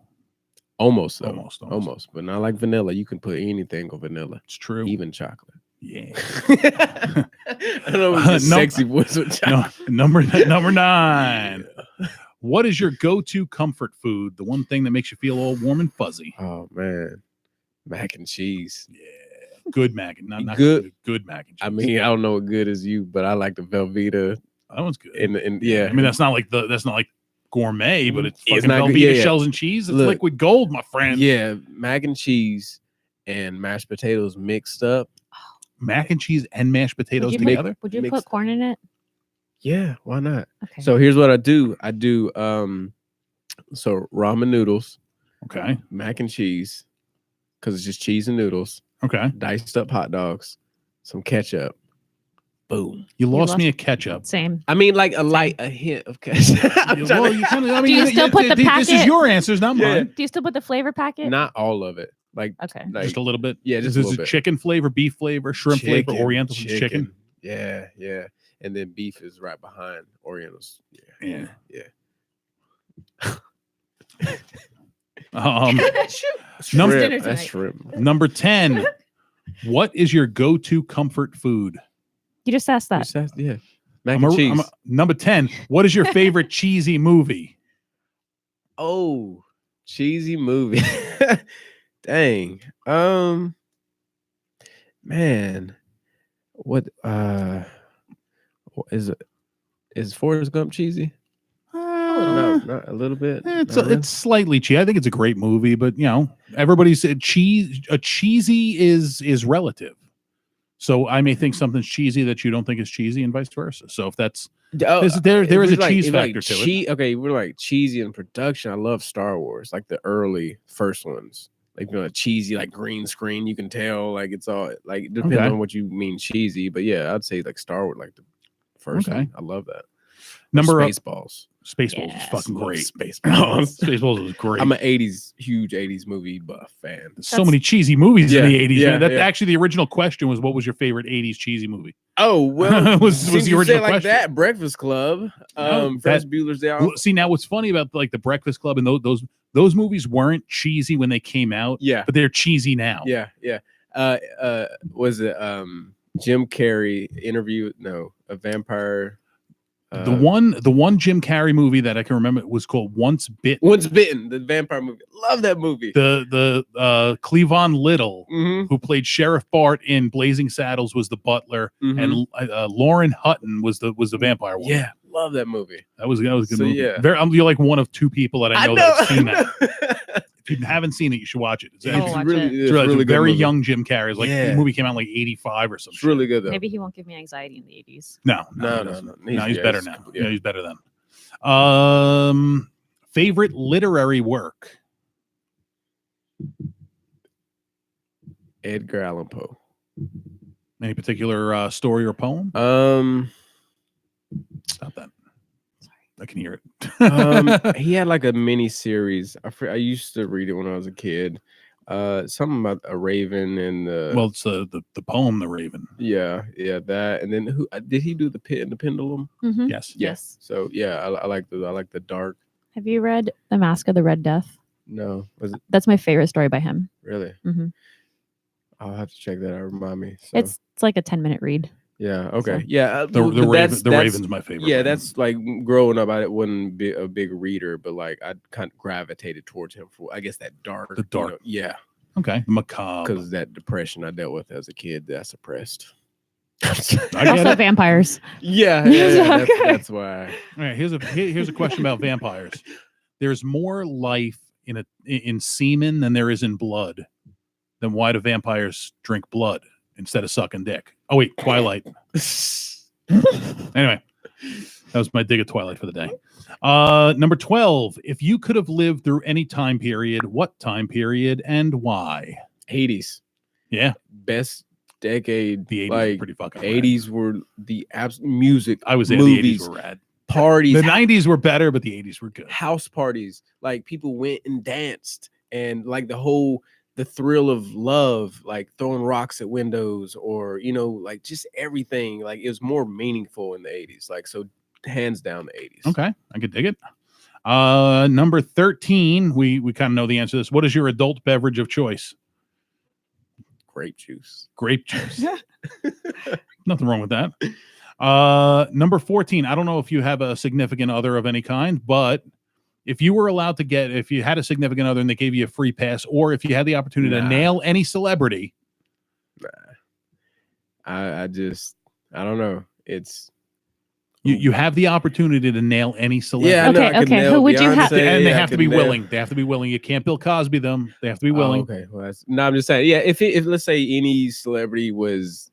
[SPEAKER 4] Almost, but not like vanilla. You can put anything on vanilla.
[SPEAKER 1] It's true.
[SPEAKER 4] Even chocolate.
[SPEAKER 1] Yeah.
[SPEAKER 4] I don't know. Sexy voice with chocolate.
[SPEAKER 1] Number 9. What is your go-to comfort food? The one thing that makes you feel all warm and fuzzy.
[SPEAKER 4] Oh man, mac and cheese.
[SPEAKER 1] Yeah, good mac and not
[SPEAKER 4] good
[SPEAKER 1] mac and cheese.
[SPEAKER 4] I mean, I don't know what good is you, but I like the Velveeta.
[SPEAKER 1] That one's good.
[SPEAKER 4] And yeah,
[SPEAKER 1] I mean that's not like gourmet, but it's fucking
[SPEAKER 4] not
[SPEAKER 1] Velveeta shells and cheese. It's liquid gold, my friend.
[SPEAKER 4] Yeah, mac and cheese and mashed potatoes mixed up.
[SPEAKER 1] Mac and cheese and mashed potatoes together.
[SPEAKER 3] Would you put corn in it?
[SPEAKER 4] Yeah, why not?
[SPEAKER 3] Okay.
[SPEAKER 4] So here's what I do. I do so ramen noodles.
[SPEAKER 1] Okay.
[SPEAKER 4] Mac and cheese, because it's just cheese and noodles.
[SPEAKER 1] Okay.
[SPEAKER 4] Diced up hot dogs, some ketchup. Boom.
[SPEAKER 1] You lost me at ketchup.
[SPEAKER 3] Same.
[SPEAKER 4] I mean, like a hint of ketchup.
[SPEAKER 3] Do you still put the packet?
[SPEAKER 1] This is your answers, not mine.
[SPEAKER 3] Do you still put the flavor packet?
[SPEAKER 4] Not all of it. Like
[SPEAKER 1] just a little bit.
[SPEAKER 4] Yeah, just a little bit.
[SPEAKER 1] Chicken flavor, beef flavor, shrimp flavor, Orientals, chicken.
[SPEAKER 4] Yeah. And then beef is right behind Orientals. Yeah.
[SPEAKER 1] Shrimp. Number 10. What is your go-to comfort food?
[SPEAKER 3] You just asked that.
[SPEAKER 4] Mac and cheese.
[SPEAKER 1] Number 10. What is your favorite cheesy movie?
[SPEAKER 4] Oh, cheesy movie. Dang. Man. What is it? Is Forrest Gump cheesy? No, not a little bit.
[SPEAKER 1] It's slightly cheesy. I think it's a great movie, but everybody said cheesy is relative. So I may think something's cheesy that you don't think is cheesy, and vice versa. So if that's there is a cheese factor to it.
[SPEAKER 4] Okay, we're like cheesy in production. I love Star Wars, like the early first ones. Like cheesy, like green screen. You can tell, like it's all like it depends on what you mean cheesy. But yeah, I'd say like Star Wars, like the first one. I love that. Spaceballs.
[SPEAKER 1] Spaceballs was fucking
[SPEAKER 4] Love
[SPEAKER 1] great.
[SPEAKER 4] Spaceballs.
[SPEAKER 1] Spaceballs was great.
[SPEAKER 4] I'm a huge 80s movie buff fan.
[SPEAKER 1] So many cheesy movies in the 80s.
[SPEAKER 4] Yeah,
[SPEAKER 1] man. That
[SPEAKER 4] yeah.
[SPEAKER 1] Actually, the original question was, what was your favorite 80s cheesy movie?
[SPEAKER 4] Oh, well,
[SPEAKER 1] was
[SPEAKER 4] since
[SPEAKER 1] the
[SPEAKER 4] you
[SPEAKER 1] original
[SPEAKER 4] say it like
[SPEAKER 1] question.
[SPEAKER 4] that, Breakfast Club,
[SPEAKER 1] No,
[SPEAKER 4] Ferris Bueller's Day Off.
[SPEAKER 1] See, now what's funny about like the Breakfast Club and those movies weren't cheesy when they came out,
[SPEAKER 4] Yeah.
[SPEAKER 1] but they're cheesy now.
[SPEAKER 4] Yeah. Was it Jim Carrey interview? No, a vampire.
[SPEAKER 1] The one Jim Carrey movie that I can remember was called Once Bitten.
[SPEAKER 4] Once Bitten, the vampire movie. Love that movie.
[SPEAKER 1] The Cleavon Little,
[SPEAKER 4] Mhm.
[SPEAKER 1] who played Sheriff Bart in Blazing Saddles, was the butler,
[SPEAKER 4] Mhm.
[SPEAKER 1] and Lauren Hutton was the vampire woman.
[SPEAKER 4] Yeah, love that movie.
[SPEAKER 1] That was a good
[SPEAKER 4] So,
[SPEAKER 1] movie.
[SPEAKER 4] yeah.
[SPEAKER 1] You're like one of two people that I know that have seen that.
[SPEAKER 4] that.
[SPEAKER 1] If you haven't seen it, you should watch it. It's,
[SPEAKER 3] I'll
[SPEAKER 1] it's
[SPEAKER 3] watch
[SPEAKER 4] really,
[SPEAKER 3] it.
[SPEAKER 4] it's
[SPEAKER 1] really
[SPEAKER 4] really good
[SPEAKER 1] very
[SPEAKER 4] movie.
[SPEAKER 1] young Jim Carrey. It's like
[SPEAKER 4] Yeah.
[SPEAKER 1] the movie came out in like 85 or something.
[SPEAKER 4] It's really good though.
[SPEAKER 3] Maybe he won't give me anxiety in the 80s.
[SPEAKER 1] No,
[SPEAKER 4] No.
[SPEAKER 1] he doesn't. No, he's
[SPEAKER 4] Yeah,
[SPEAKER 1] better
[SPEAKER 4] he's-
[SPEAKER 1] now.
[SPEAKER 4] yeah.
[SPEAKER 1] Yeah, he's better then. Favorite literary work?
[SPEAKER 4] Edgar Allan Poe.
[SPEAKER 1] Any particular story or poem? Stop that. I can hear it.
[SPEAKER 4] He had like a mini series. I used to read it when I was a kid. Something about a raven and the
[SPEAKER 1] Well, it's the poem, The Raven.
[SPEAKER 4] yeah, that. And then who did he do the pit and the pendulum?
[SPEAKER 3] Mhm.
[SPEAKER 1] Yes.
[SPEAKER 3] Yes.
[SPEAKER 4] So yeah, I like the dark.
[SPEAKER 3] Have you read The Mask of the Red Death?
[SPEAKER 4] No, was it
[SPEAKER 3] That's my favorite story by him.
[SPEAKER 4] really?
[SPEAKER 3] Mhm.
[SPEAKER 4] I'll have to check that out. Remind me. So,
[SPEAKER 3] It's like a 10-minute read.
[SPEAKER 4] yeah, okay,
[SPEAKER 3] so-
[SPEAKER 4] yeah.
[SPEAKER 1] The Raven's my favorite.
[SPEAKER 4] Yeah,
[SPEAKER 1] by him.
[SPEAKER 4] that's like growing up. I wasn't a big reader, but like I kind of gravitated towards him for I guess that dark.
[SPEAKER 1] The dark.
[SPEAKER 4] Yeah,
[SPEAKER 1] okay. Macabre.
[SPEAKER 4] because that depression I dealt with as a kid that I suppressed.
[SPEAKER 1] I get
[SPEAKER 3] Also
[SPEAKER 1] it.
[SPEAKER 3] vampires.
[SPEAKER 4] Yeah,
[SPEAKER 3] Okay.
[SPEAKER 4] that's why.
[SPEAKER 1] All right, here's a question about vampires. There's more life in semen than there is in blood. Then why do vampires drink blood instead of sucking dick? Oh wait, Twilight. Anyway, that was my dig at Twilight for the day. Number 12. If you could have lived through any time period, what time period and why?
[SPEAKER 4] 80s,
[SPEAKER 1] Yeah,
[SPEAKER 4] best decade.
[SPEAKER 1] the 80s were
[SPEAKER 4] like
[SPEAKER 1] pretty fucking rad.
[SPEAKER 4] 80s were the absolute music.
[SPEAKER 1] I was there.
[SPEAKER 4] movies,
[SPEAKER 1] The 80s were rad.
[SPEAKER 4] parties,
[SPEAKER 1] The 90s were better, but the 80s were good.
[SPEAKER 4] house parties. Like people went and danced, and like the thrill of love, like throwing rocks at windows, or like just everything. Like it was more meaningful in the 80s. Like so, hands down the 80s.
[SPEAKER 1] Okay, I could dig it. Number 13. We kind of know the answer to this. What is your adult beverage of choice?
[SPEAKER 4] Grape juice.
[SPEAKER 1] Grape juice. Nothing wrong with that. Number 14. I don't know if you have a significant other of any kind, but if you were allowed to if you had a significant other and they gave you a free pass, or if you had the opportunity to
[SPEAKER 4] Nah.
[SPEAKER 1] nail any celebrity,
[SPEAKER 4] I don't know. It's
[SPEAKER 1] you have the opportunity to nail any celebrity.
[SPEAKER 4] yeah. I know I
[SPEAKER 3] Okay,
[SPEAKER 4] could
[SPEAKER 3] okay,
[SPEAKER 4] nail
[SPEAKER 3] who would you have-
[SPEAKER 4] Beyonce,
[SPEAKER 1] And they
[SPEAKER 4] I
[SPEAKER 1] have to
[SPEAKER 4] could
[SPEAKER 1] be
[SPEAKER 4] nail-
[SPEAKER 1] willing. They have to be willing. You can't Bill Cosby them. They have to be willing.
[SPEAKER 4] Oh, okay. Well, no, I'm just saying. Yeah, if let's say any celebrity was,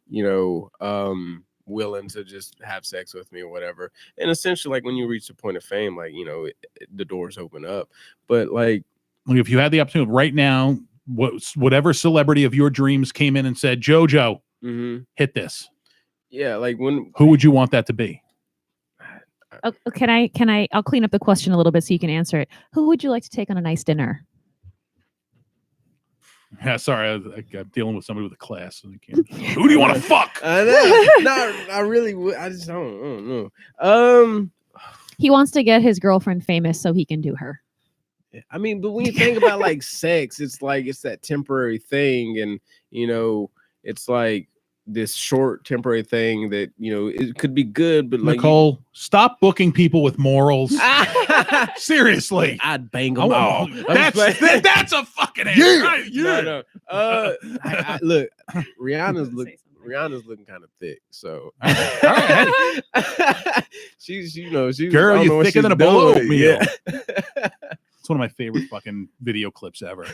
[SPEAKER 4] willing to just have sex with me or whatever, and essentially, like when you reach the point of fame, like the doors open up. But like,
[SPEAKER 1] If you had the opportunity right now, whatever celebrity of your dreams came in and said, "Jojo, hit this,"
[SPEAKER 4] yeah, like when
[SPEAKER 1] who would you want that to be?
[SPEAKER 3] Oh, can I? I'll clean up the question a little bit so you can answer it. Who would you like to take on a nice dinner?
[SPEAKER 1] Yeah, sorry, I'm dealing with somebody with a class. So I can't. Who do you want to fuck?
[SPEAKER 4] I know, no, I really would. I just don't know.
[SPEAKER 3] He wants to get his girlfriend famous so he can do her.
[SPEAKER 4] I mean, but when you think about like sex, it's like it's that temporary thing, and it's like this short temporary thing that it could be good, but like
[SPEAKER 1] Nicole, stop booking people with morals. Seriously,
[SPEAKER 4] I'd bang them all.
[SPEAKER 1] That's a fucking answer.
[SPEAKER 4] Yeah.
[SPEAKER 1] Right? Yeah.
[SPEAKER 4] No. Look, Rihanna's looking kind of thick, so
[SPEAKER 1] All right.
[SPEAKER 4] she's
[SPEAKER 1] Girl,
[SPEAKER 4] I don't know
[SPEAKER 1] you're
[SPEAKER 4] what
[SPEAKER 1] thicker
[SPEAKER 4] she's
[SPEAKER 1] than a bowl of
[SPEAKER 4] doing.
[SPEAKER 1] oatmeal.
[SPEAKER 4] Yeah.
[SPEAKER 1] It's one of my favorite fucking video clips ever.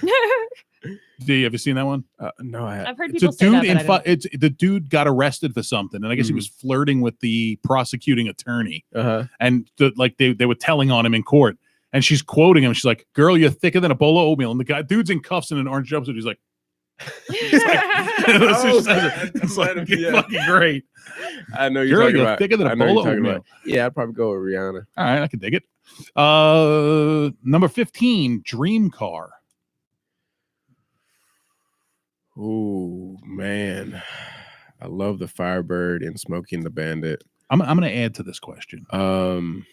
[SPEAKER 1] Do you ever seen that one?
[SPEAKER 4] No,
[SPEAKER 3] I've heard
[SPEAKER 1] It's
[SPEAKER 3] people
[SPEAKER 1] a
[SPEAKER 3] say
[SPEAKER 1] dude
[SPEAKER 3] that, but I don't-
[SPEAKER 1] it's the dude got arrested for something, and I guess he was flirting with the prosecuting attorney, and they were telling on him in court, and she's quoting him. She's like, "Girl, you're thicker than a bowl of oatmeal," and the dude's in cuffs and an orange jumpsuit. He's like, it's like
[SPEAKER 4] Yeah.
[SPEAKER 1] fucking great.
[SPEAKER 4] I know you're
[SPEAKER 1] Girl,
[SPEAKER 4] talking
[SPEAKER 1] you're
[SPEAKER 4] about.
[SPEAKER 1] thicker than a
[SPEAKER 4] I know
[SPEAKER 1] bowl
[SPEAKER 4] you're
[SPEAKER 1] of
[SPEAKER 4] talking
[SPEAKER 1] oatmeal.
[SPEAKER 4] about. Yeah, I'd probably go with Rihanna.
[SPEAKER 1] All right, I can dig it. Number 15, dream car.
[SPEAKER 4] Ooh, man. I love the Firebird and Smokey and the Bandit.
[SPEAKER 1] I'm going to add to this question.
[SPEAKER 4] Probably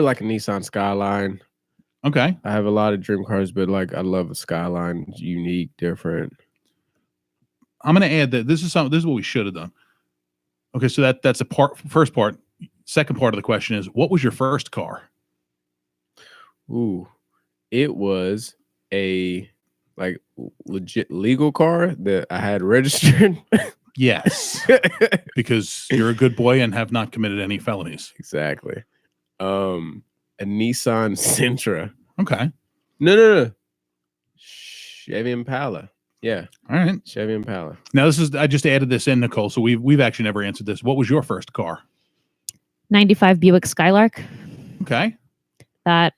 [SPEAKER 4] like a Nissan Skyline.
[SPEAKER 1] Okay.
[SPEAKER 4] I have a lot of dream cars, but like I love a Skyline. It's unique, different.
[SPEAKER 1] I'm going to add that this is what we should have done. Okay, so that's first part. Second part of the question is, what was your first car?
[SPEAKER 4] Ooh, it was a like legit legal car that I had registered.
[SPEAKER 1] Yes, because you're a good boy and have not committed any felonies.
[SPEAKER 4] Exactly. A Nissan Sentra.
[SPEAKER 1] Okay.
[SPEAKER 4] No. Chevy Impala. Yeah.
[SPEAKER 1] All right.
[SPEAKER 4] Chevy Impala.
[SPEAKER 1] Now I just added this in, Nicole. So we've actually never answered this. What was your first car?
[SPEAKER 3] 95 Buick Skylark
[SPEAKER 1] Okay.
[SPEAKER 3] that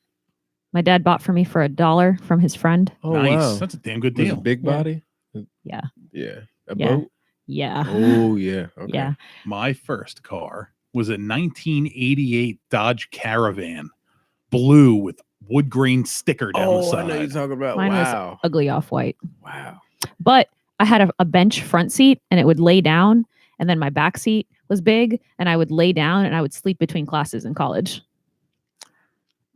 [SPEAKER 3] my dad bought for me for $1 from his friend.
[SPEAKER 4] Oh,
[SPEAKER 1] nice.
[SPEAKER 4] wow.
[SPEAKER 1] That's a damn good
[SPEAKER 4] Was it
[SPEAKER 1] deal.
[SPEAKER 4] big body?
[SPEAKER 3] Yeah.
[SPEAKER 4] Yeah. A
[SPEAKER 3] Yeah.
[SPEAKER 4] boat?
[SPEAKER 3] Yeah.
[SPEAKER 4] Oh, yeah. Okay.
[SPEAKER 3] Yeah.
[SPEAKER 1] My first car was a 1988 Dodge Caravan, blue with wood grain sticker down the side.
[SPEAKER 4] I know you're talking about.
[SPEAKER 3] Mine
[SPEAKER 4] Wow.
[SPEAKER 3] was ugly off-white.
[SPEAKER 4] Wow.
[SPEAKER 3] But I had a bench front seat and it would lay down, and then my back seat was big and I would lay down and I would sleep between classes in college.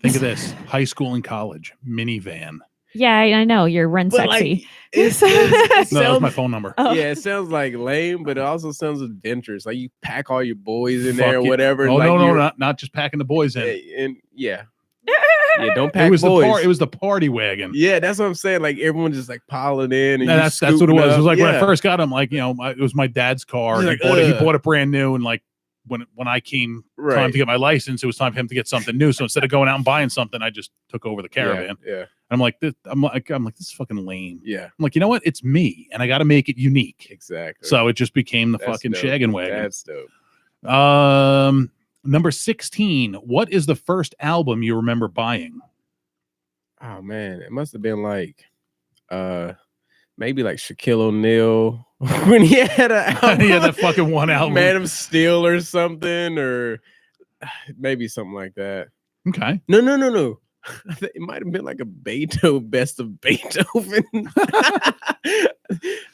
[SPEAKER 1] Think of this: high school and college minivan.
[SPEAKER 3] Yeah, I know you're run
[SPEAKER 4] But,
[SPEAKER 3] sexy.
[SPEAKER 4] It
[SPEAKER 1] No, that was my
[SPEAKER 4] sounds,
[SPEAKER 1] phone number.
[SPEAKER 3] Oh.
[SPEAKER 4] yeah, it sounds like lame, but it also sounds adventurous. Like you pack all your boys in
[SPEAKER 1] Fuck
[SPEAKER 4] there or
[SPEAKER 1] yeah.
[SPEAKER 4] whatever.
[SPEAKER 1] Oh
[SPEAKER 4] like
[SPEAKER 1] no, not just packing the boys in.
[SPEAKER 4] And yeah, don't pack
[SPEAKER 1] It was
[SPEAKER 4] boys.
[SPEAKER 1] it was the party wagon.
[SPEAKER 4] Yeah, that's what I'm saying. Like everyone just like piling in. And
[SPEAKER 1] That's what it was. It was like when I
[SPEAKER 4] first.
[SPEAKER 1] first got him. Like it was my dad's car.
[SPEAKER 4] He's
[SPEAKER 1] And
[SPEAKER 4] like,
[SPEAKER 1] he
[SPEAKER 4] "Ugh."
[SPEAKER 1] bought it brand new, and like when I came time to get my license, it was time for him to get something new. So instead of going out and buying something, I just took over the caravan.
[SPEAKER 4] Yeah.
[SPEAKER 1] I'm like this is fucking lame.
[SPEAKER 4] Yeah.
[SPEAKER 1] I'm like, you know what? It's me, and I got to make it unique.
[SPEAKER 4] Exactly.
[SPEAKER 1] So it just became the
[SPEAKER 4] That's
[SPEAKER 1] fucking
[SPEAKER 4] dope.
[SPEAKER 1] shaggin' wagon.
[SPEAKER 4] That's dope.
[SPEAKER 1] Number 16. What is the first album you remember buying?
[SPEAKER 4] Oh man, it must have been like maybe like Shaquille O'Neal when he had an album.
[SPEAKER 1] Yeah, that fucking one album.
[SPEAKER 4] Man of Steel or something, or maybe something like that.
[SPEAKER 1] Okay.
[SPEAKER 4] No. It might have been like a Beethoven, best of Beethoven.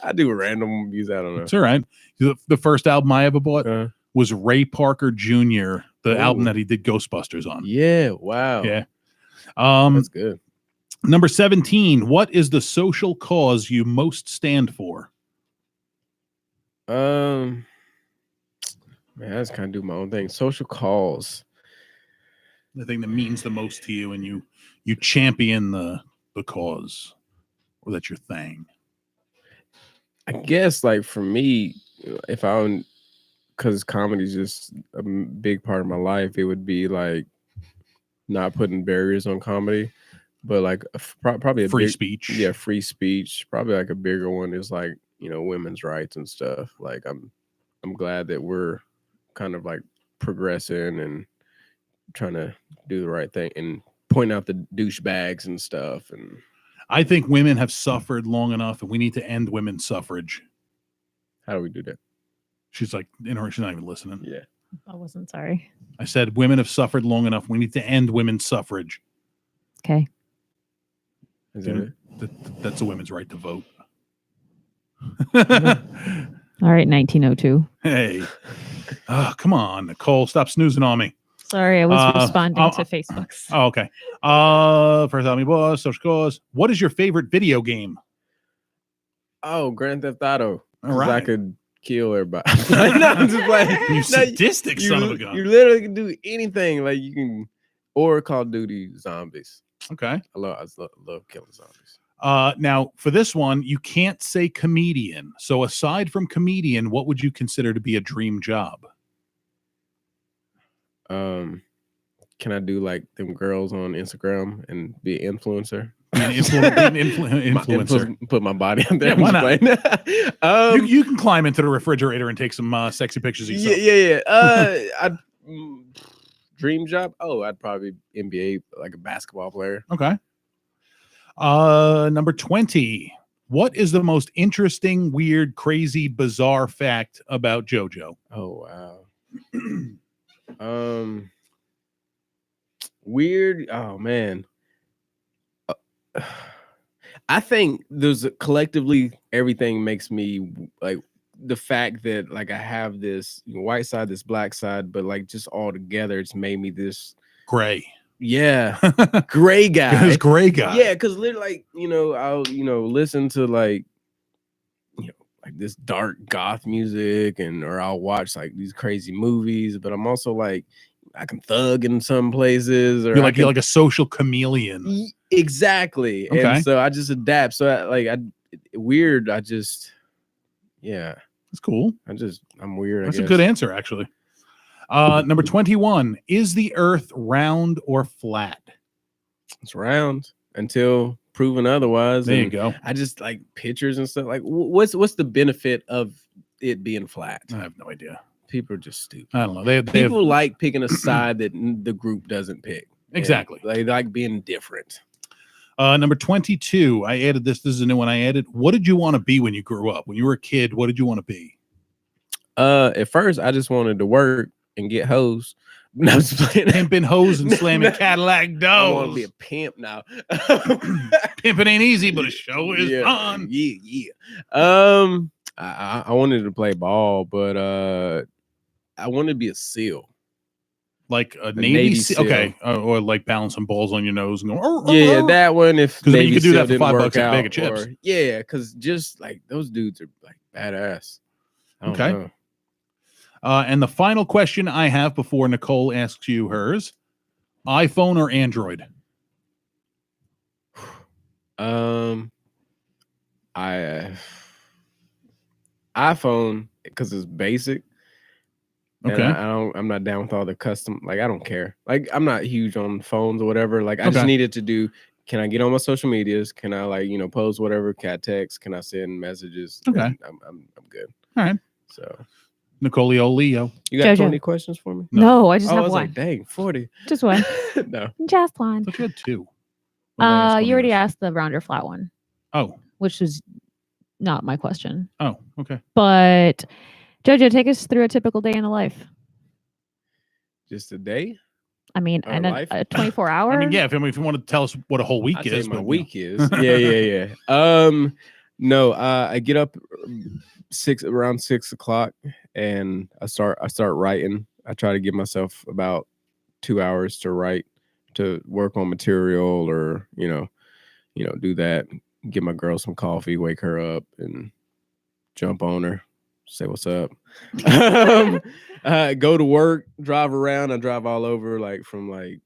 [SPEAKER 4] I do random music. I don't know.
[SPEAKER 1] It's all right. The first album I ever bought was Ray Parker Jr., the album that he did Ghostbusters on.
[SPEAKER 4] Yeah. Wow.
[SPEAKER 1] Yeah.
[SPEAKER 4] That's good.
[SPEAKER 1] Number 17. What is the social cause you most stand for?
[SPEAKER 4] Man, I just kind of do my own thing. Social cause.
[SPEAKER 1] The thing that means the most to you, and you champion the cause, or that's your thing.
[SPEAKER 4] I guess like for me, if I because comedy is just a big part of my life, it would be like not putting barriers on comedy, but like probably a
[SPEAKER 1] free speech.
[SPEAKER 4] Yeah, free speech. Probably like a bigger one is like, women's rights and stuff. Like I'm glad that we're kind of like progressing and trying to do the right thing and point out the douchebags and stuff. And
[SPEAKER 1] I think women have suffered long enough, and we need to end women's suffrage.
[SPEAKER 4] how do we do that?
[SPEAKER 1] She's like, she's not even listening.
[SPEAKER 4] Yeah.
[SPEAKER 3] I wasn't sorry.
[SPEAKER 1] I said women have suffered long enough. We need to end women's suffrage.
[SPEAKER 3] Okay.
[SPEAKER 4] Is that it?
[SPEAKER 1] That's a women's right to vote.
[SPEAKER 3] All right, 1902.
[SPEAKER 1] Hey. Oh, come on, Nicole. Stop snoozing on me.
[SPEAKER 3] Sorry, I was responding to Facebook's.
[SPEAKER 1] Oh, okay. First album, boss, social cause. What is your favorite video game?
[SPEAKER 4] Oh, Grand Theft Auto.
[SPEAKER 1] All right.
[SPEAKER 4] I could kill everybody. No, I'm just like,
[SPEAKER 1] You sadistic son of a gun.
[SPEAKER 4] You literally can do anything. Like you can, or Call of Duty Zombies.
[SPEAKER 1] Okay.
[SPEAKER 4] I love killing zombies.
[SPEAKER 1] Now, for this one, you can't say comedian. So aside from comedian, what would you consider to be a dream job?
[SPEAKER 4] Can I do like them girls on Instagram and be an influencer?
[SPEAKER 1] Be an influencer.
[SPEAKER 4] Put my body out there.
[SPEAKER 1] Yeah, why not? You can climb into the refrigerator and take some sexy pictures of yourself.
[SPEAKER 4] Yeah. I'd dream job. Oh, I'd probably NBA, like a basketball player.
[SPEAKER 1] Okay. Number 20. What is the most interesting, weird, crazy, bizarre fact about Jojo?
[SPEAKER 4] Oh wow. Weird. Oh man. I think there's collectively everything makes me like the fact that like I have this white side, this black side, but like just all together, it's made me this
[SPEAKER 1] gray.
[SPEAKER 4] Yeah, gray guy.
[SPEAKER 1] This gray guy.
[SPEAKER 4] Yeah, because literally, like I'll listen to like like this dark goth music, or I'll watch like these crazy movies, but I'm also like I can thug in some places, or
[SPEAKER 1] you're like a social chameleon.
[SPEAKER 4] Exactly.
[SPEAKER 1] Okay.
[SPEAKER 4] And so I just adapt. So weird. Yeah,
[SPEAKER 1] that's cool.
[SPEAKER 4] I'm weird.
[SPEAKER 1] That's a good answer, actually. Number 21, is the Earth round or flat?
[SPEAKER 4] It's round until proven otherwise.
[SPEAKER 1] There you go.
[SPEAKER 4] I just like pictures and stuff. Like, what's the benefit of it being flat?
[SPEAKER 1] I have no idea.
[SPEAKER 4] People are just stupid.
[SPEAKER 1] I don't know.
[SPEAKER 4] People like picking a side that the group doesn't pick.
[SPEAKER 1] Exactly.
[SPEAKER 4] They like being different.
[SPEAKER 1] Number 22, I added this. This is a new one I added. What did you want to be when you grew up? When you were a kid, what did you want to be?
[SPEAKER 4] At first, I just wanted to work and get hoes. No, I'm just playing.
[SPEAKER 1] Pimping hoes and slamming Cadillac doors.
[SPEAKER 4] I want to be a pimp now.
[SPEAKER 1] Pimping ain't easy, but a show is fun.
[SPEAKER 4] Yeah. I wanted to play ball, but I wanted to be a SEAL.
[SPEAKER 1] Like a Navy SEAL? Okay. Or like balancing balls on your nose and going,
[SPEAKER 4] yeah, that one. If
[SPEAKER 1] because you could do that for $5 at a bag of chips.
[SPEAKER 4] Yeah, because just like those dudes are like badass. I don't know.
[SPEAKER 1] And the final question I have before Nicole asks you hers: iPhone or Android?
[SPEAKER 4] iPhone, because it's basic.
[SPEAKER 1] Okay.
[SPEAKER 4] I'm not down with all the custom. Like, I don't care. Like, I'm not huge on phones or whatever. Like, I just needed to do. Can I get on my social medias? Can I post whatever? Can I text? Can I send messages?
[SPEAKER 1] Okay.
[SPEAKER 4] I'm good.
[SPEAKER 1] All right.
[SPEAKER 4] So.
[SPEAKER 1] Nicolio Leo.
[SPEAKER 4] You got 20 questions for me?
[SPEAKER 3] No, I just have
[SPEAKER 4] one.
[SPEAKER 3] one.
[SPEAKER 4] Like, dang, 40.
[SPEAKER 3] Just one.
[SPEAKER 4] No.
[SPEAKER 3] Just one.
[SPEAKER 1] I thought you had two.
[SPEAKER 3] You already asked the round or flat one.
[SPEAKER 1] Oh.
[SPEAKER 3] Which was not my question.
[SPEAKER 1] Oh, okay.
[SPEAKER 3] But Jojo, take us through a typical day in the life.
[SPEAKER 4] Just a day?
[SPEAKER 3] I mean, and a 24 hour.
[SPEAKER 1] I mean, yeah. If you want to tell us what a whole week is,
[SPEAKER 4] my week is. Yeah. No, I get up around 6 o'clock, and I start writing. I try to give myself about 2 hours to write, to work on material, or do that. Give my girl some coffee, wake her up, and jump on her, say what's up. Go to work, drive around. I drive all over, like from like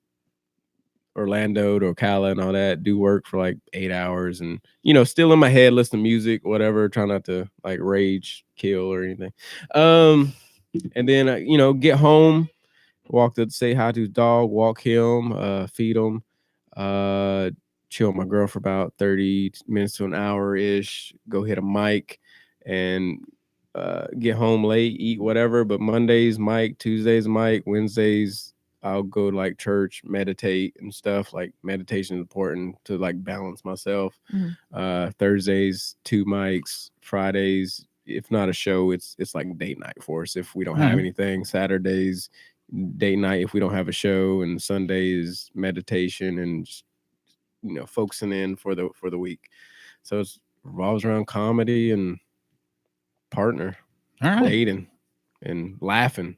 [SPEAKER 4] Orlando to Ocala and all that. Do work for like 8 hours, and still in my head, listen to music, whatever. Try not to like rage, kill, or anything. And then get home, walk to say hi to the dog, walk him, feed him, chill with my girl for about 30 minutes to an hour ish. Go hit a mic, and get home late, eat whatever. But Mondays, mic. Tuesdays, mic. Wednesdays, I'll go to like church, meditate and stuff. Like, meditation is important to like balance myself. Mm-hmm. Thursdays, 2 mics. Fridays, if not a show, it's like date night for us if we don't have anything. Saturdays, date night if we don't have a show, and Sundays, meditation and just, focusing in for the week. So it revolves around comedy and partner, dating, and laughing.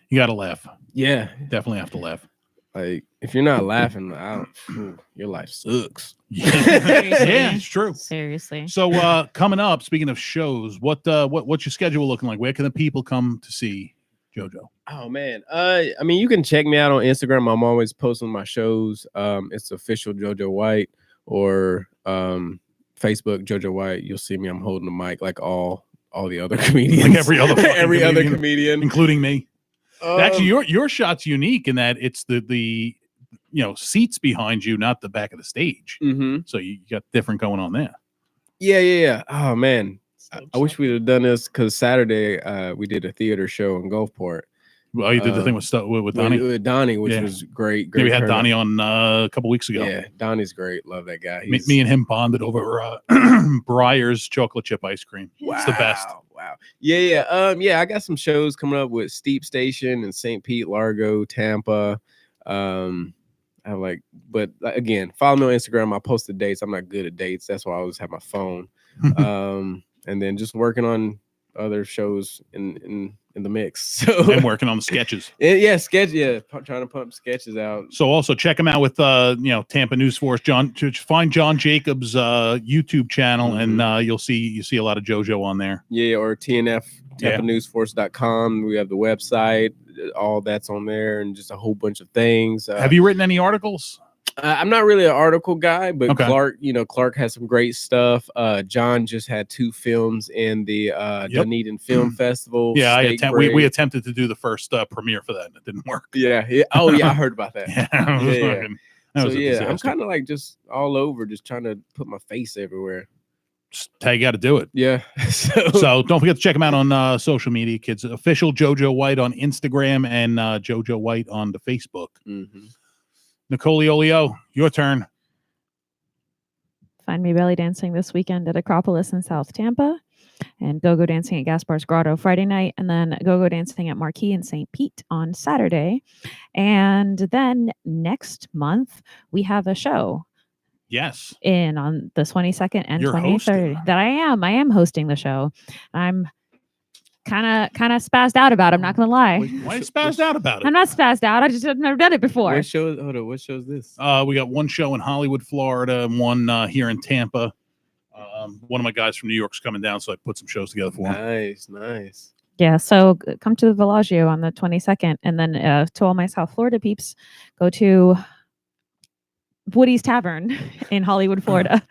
[SPEAKER 1] You gotta laugh.
[SPEAKER 4] Yeah,
[SPEAKER 1] definitely have to laugh.
[SPEAKER 4] Like, if you're not laughing, your life sucks.
[SPEAKER 1] Yeah, it's true.
[SPEAKER 3] Seriously.
[SPEAKER 1] So coming up, speaking of shows, what's your schedule looking like? Where can the people come to see Jojo?
[SPEAKER 4] Oh man, I mean, you can check me out on Instagram. I'm always posting my shows. It's official Jojo White, or Facebook Jojo White. You'll see me. I'm holding the mic like all the other comedians,
[SPEAKER 1] like every other
[SPEAKER 4] comedian,
[SPEAKER 1] including me. Actually, your shot's unique in that it's the seats behind you, not the back of the stage.
[SPEAKER 4] Mm-hmm.
[SPEAKER 1] So you got different going on there.
[SPEAKER 4] Yeah. Oh man, I wish we'd have done this, because Saturday we did a theater show in Gulfport.
[SPEAKER 1] Well, you did the thing with Donnie?
[SPEAKER 4] With Donnie, which was great.
[SPEAKER 1] We had Donnie on a couple weeks ago.
[SPEAKER 4] Yeah, Donnie's great. Love that guy.
[SPEAKER 1] Me and him bonded over Breyer's chocolate chip ice cream. Wow. It's the best.
[SPEAKER 4] Wow. Yeah. I got some shows coming up with Steep Station in St. Pete, Largo, Tampa. I have like, but again, follow me on Instagram. I post the dates. I'm not good at dates. That's why I always have my phone. And then just working on other shows in the mix. So
[SPEAKER 1] I'm working on the sketches.
[SPEAKER 4] Yeah, trying to pump sketches out.
[SPEAKER 1] So also check him out with Tampa News Force. Find John Jacobs' YouTube channel, and you see a lot of Jojo on there.
[SPEAKER 4] Yeah, or TNF TampaNewsForce.com. We have the website. All that's on there, and just a whole bunch of things.
[SPEAKER 1] Have you written any articles?
[SPEAKER 4] I'm not really an article guy, but
[SPEAKER 1] okay.
[SPEAKER 4] Clark has some great stuff. John just had 2 films in the Dunedin Film Festival.
[SPEAKER 1] Yeah, we attempted to do the first premiere for that, and it didn't work.
[SPEAKER 4] Yeah. Oh, yeah, I heard about that.
[SPEAKER 1] Yeah,
[SPEAKER 4] I'm kind of like just all over, just trying to put my face everywhere.
[SPEAKER 1] Just how you got to do it.
[SPEAKER 4] Yeah.
[SPEAKER 1] So don't forget to check him out on social media, kids. Official Jojo White on Instagram and Jojo White on the Facebook. Nicole Olio, your turn.
[SPEAKER 3] Find me belly dancing this weekend at Acropolis in South Tampa, and go dancing at Gaspar's Grotto Friday night, and then go dancing at Marquee in St. Pete on Saturday. And then next month we have a show.
[SPEAKER 1] Yes.
[SPEAKER 3] On the 22nd and
[SPEAKER 1] You're
[SPEAKER 3] 23rd.
[SPEAKER 1] hosting.
[SPEAKER 3] That I am hosting the show. I'm kind of spazzed out about it. I'm not gonna lie.
[SPEAKER 1] Why are you spazzed out about it?
[SPEAKER 3] I'm not spazzed out. I just have never done it before.
[SPEAKER 4] What show is this?
[SPEAKER 1] We got one show in Hollywood, Florida, and one here in Tampa. One of my guys from New York's coming down, so I put some shows together for him.
[SPEAKER 4] Nice.
[SPEAKER 3] Yeah, so come to the Bellagio on the 22nd, and then to all my South Florida peeps, go to Woody's Tavern in Hollywood, Florida.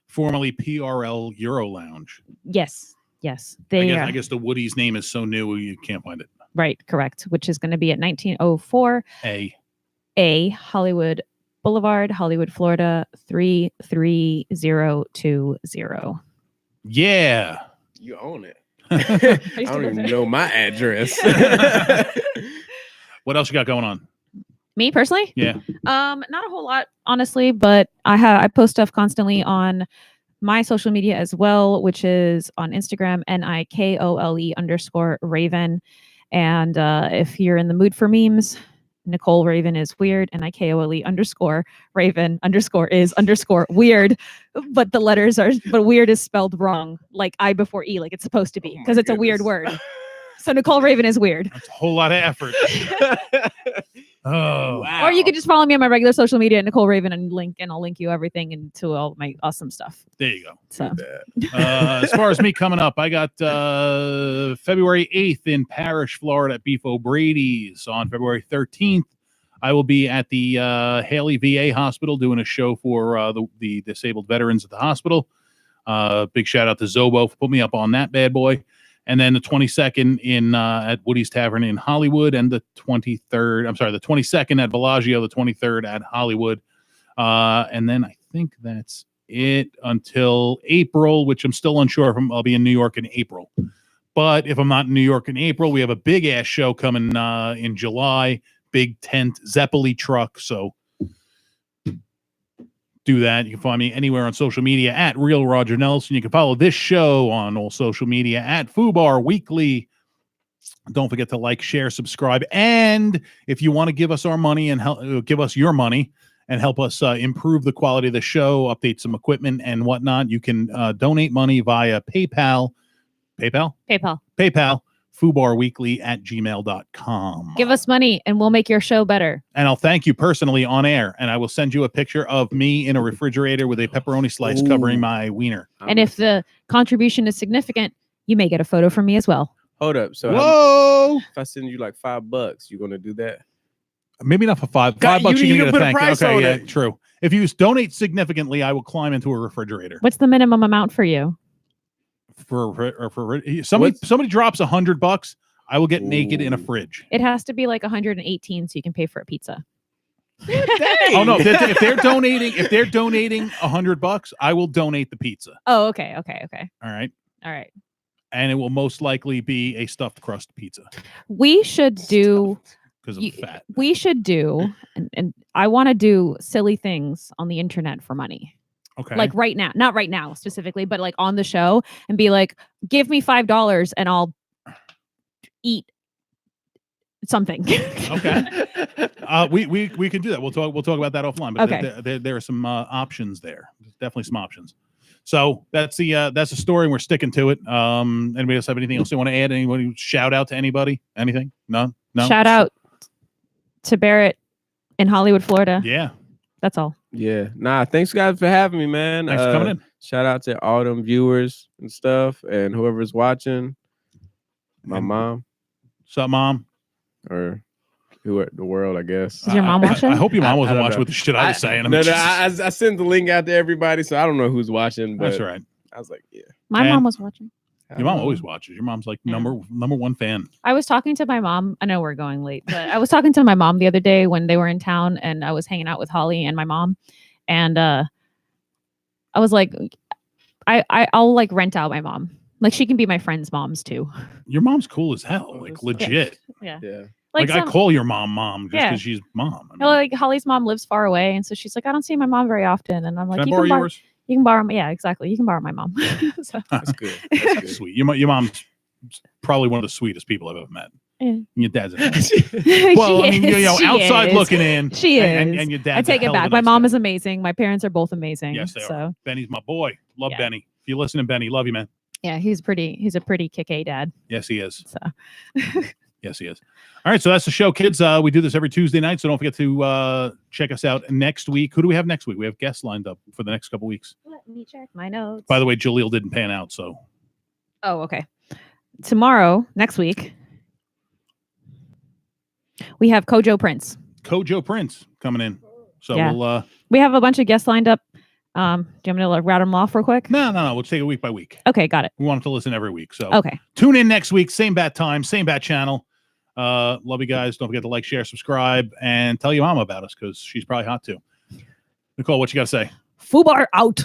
[SPEAKER 1] Formerly PRL Euro Lounge.
[SPEAKER 3] Yes.
[SPEAKER 1] I guess the Woody's name is so new you can't find it.
[SPEAKER 3] Right, correct. Which is going to be at 1904 A Hollywood Boulevard, Hollywood, Florida 33020.
[SPEAKER 1] Yeah.
[SPEAKER 4] You own it. I don't even know my address.
[SPEAKER 1] What else you got going on?
[SPEAKER 3] Me personally?
[SPEAKER 1] Yeah.
[SPEAKER 3] Not a whole lot, honestly, but I post stuff constantly on my social media as well, which is on Instagram, NIKOLE_Raven. And if you're in the mood for memes, Nicole Raven is weird, and NIKOLE_Raven_is_weird, but the letters but weird is spelled wrong, like I before E, like it's supposed to be, because it's a weird word. So Nicole Raven is weird.
[SPEAKER 1] That's a whole lot of effort. Oh,
[SPEAKER 4] wow.
[SPEAKER 3] Or you could just follow me on my regular social media at Nicole Raven, and I'll link you everything into all my awesome stuff.
[SPEAKER 1] There you go.
[SPEAKER 3] So
[SPEAKER 1] as far as me coming up, I got February 8th in Parrish, Florida at Beef O'Brady's. On February 13th, I will be at the Haley VA Hospital doing a show for the disabled veterans at the hospital. Big shout out to Zobo for putting me up on that bad boy. And then the 22nd at Woody's Tavern in Hollywood, and the 22nd at Bellagio, the 23rd at Hollywood. And then I think that's it until April, which I'm still unsure if I'll be in New York in April. But if I'm not in New York in April, we have a big ass show coming in July, big tent Zeppeli truck. So do that. You can find me anywhere on social media at Real Roger Nelson. You can follow this show on all social media at FooBar Weekly. Don't forget to like, share, subscribe. And if you want to give us our money and give us your money and help us improve the quality of the show, update some equipment and whatnot, you can donate money via PayPal, FooBarWeekly@gmail.com.
[SPEAKER 3] give us money and we'll make your show better.
[SPEAKER 1] And I'll thank you personally on air. And I will send you a picture of me in a refrigerator with a pepperoni slice covering my wiener.
[SPEAKER 3] And if the contribution is significant, you may get a photo from me as well.
[SPEAKER 4] Hold up. So
[SPEAKER 1] whoa!
[SPEAKER 4] If I send you like $5, you gonna do that?
[SPEAKER 1] Maybe not for $5.
[SPEAKER 4] God,
[SPEAKER 1] $5
[SPEAKER 4] you
[SPEAKER 1] you're
[SPEAKER 4] can
[SPEAKER 1] gonna
[SPEAKER 4] put a
[SPEAKER 1] get
[SPEAKER 4] price
[SPEAKER 1] okay,
[SPEAKER 4] on
[SPEAKER 1] yeah,
[SPEAKER 4] it.
[SPEAKER 1] true. If you donate significantly, I will climb into a refrigerator.
[SPEAKER 3] What's the minimum amount for you?
[SPEAKER 1] For somebody drops $100, I will get naked in a fridge.
[SPEAKER 3] It has to be like 118 so you can pay for a pizza.
[SPEAKER 1] Oh no! If they're donating $100, I will donate the pizza.
[SPEAKER 3] Oh, okay.
[SPEAKER 1] All right. And it will most likely be a stuffed crust pizza.
[SPEAKER 3] We should do
[SPEAKER 1] because I'm fat.
[SPEAKER 3] We should do, and I want to do silly things on the internet for money.
[SPEAKER 1] Okay.
[SPEAKER 3] Like right now, not right now specifically, but like on the show, and be like, give me $5 and I'll eat something.
[SPEAKER 1] Okay. We can do that. We'll talk about that offline. But
[SPEAKER 3] Okay.
[SPEAKER 1] there are some options there. There's definitely some options. So that's the story, and we're sticking to it. Anybody else have anything else they want to add? Anybody shout out to anybody? Anything? No.
[SPEAKER 3] Shout out to Barrett in Hollywood, Florida.
[SPEAKER 1] Yeah.
[SPEAKER 3] That's all.
[SPEAKER 4] Yeah. Nah, thanks guys for having me, man.
[SPEAKER 1] Thanks for coming in.
[SPEAKER 4] Shout out to all them viewers and stuff and whoever's watching. My mom.
[SPEAKER 1] What's up, Mom?
[SPEAKER 4] Or who the world, I guess.
[SPEAKER 3] Is your mom watching?
[SPEAKER 1] I hope your mom wasn't
[SPEAKER 4] I don't
[SPEAKER 1] watching
[SPEAKER 4] know.
[SPEAKER 1] with the shit I was saying.
[SPEAKER 4] I sent the link out to everybody, so I don't know who's watching. But
[SPEAKER 1] That's right.
[SPEAKER 4] I was like, yeah.
[SPEAKER 3] My mom was watching.
[SPEAKER 1] Your mom always watches. Your mom's like number one fan.
[SPEAKER 3] I was talking to my mom. I know we're going late, but I was talking to my mom the other day when they were in town, and I was hanging out with Holly and my mom, and I was like, I'll like rent out my mom. Like she can be my friends' moms too.
[SPEAKER 1] Your mom's cool as hell. Like legit.
[SPEAKER 3] Yeah.
[SPEAKER 1] Like I call your mom just because she's mom. I mean,
[SPEAKER 3] like Holly's mom lives far away, and so she's like, I don't see my mom very often, and I'm like,
[SPEAKER 1] can I borrow yours?
[SPEAKER 3] You can borrow. Yeah, exactly. You can borrow my mom. So.
[SPEAKER 4] That's good. That's good.
[SPEAKER 1] Sweet. Your mom's probably one of the sweetest people I've ever met.
[SPEAKER 3] Yeah.
[SPEAKER 1] Your dad's well, I mean, outside looking in.
[SPEAKER 3] She is.
[SPEAKER 1] And your dad.
[SPEAKER 3] I take it back. My mom is amazing. My parents are both amazing.
[SPEAKER 1] Yes, they
[SPEAKER 3] are.
[SPEAKER 1] are. Benny's my boy. Love Benny. If you're listening, Benny, love you, man.
[SPEAKER 3] Yeah, he's a pretty kick-A dad.
[SPEAKER 1] Yes, he is.
[SPEAKER 3] So.
[SPEAKER 1] Yes, he is. All right, so that's the show, kids. We do this every Tuesday night, so don't forget to check us out next week. Who do we have next week? We have guests lined up for the next couple weeks.
[SPEAKER 3] Let me check my notes.
[SPEAKER 1] By the way, Jaleel didn't pan out, so.
[SPEAKER 3] Oh, okay. Tomorrow, next week, we have Jojo Prince.
[SPEAKER 1] Jojo Prince coming in. So
[SPEAKER 3] yeah. We have a bunch of guests lined up. Do you want me to route them off real quick?
[SPEAKER 1] No. We'll take it week by week.
[SPEAKER 3] Okay, got it.
[SPEAKER 1] We want to listen every week. So
[SPEAKER 3] okay.
[SPEAKER 1] Tune in next week. Same bat time, same bat channel. Love you guys. Don't forget to like, share, subscribe, and tell your mom about us because she's probably hot too. Nicole, what you got to say?
[SPEAKER 3] Fubar out.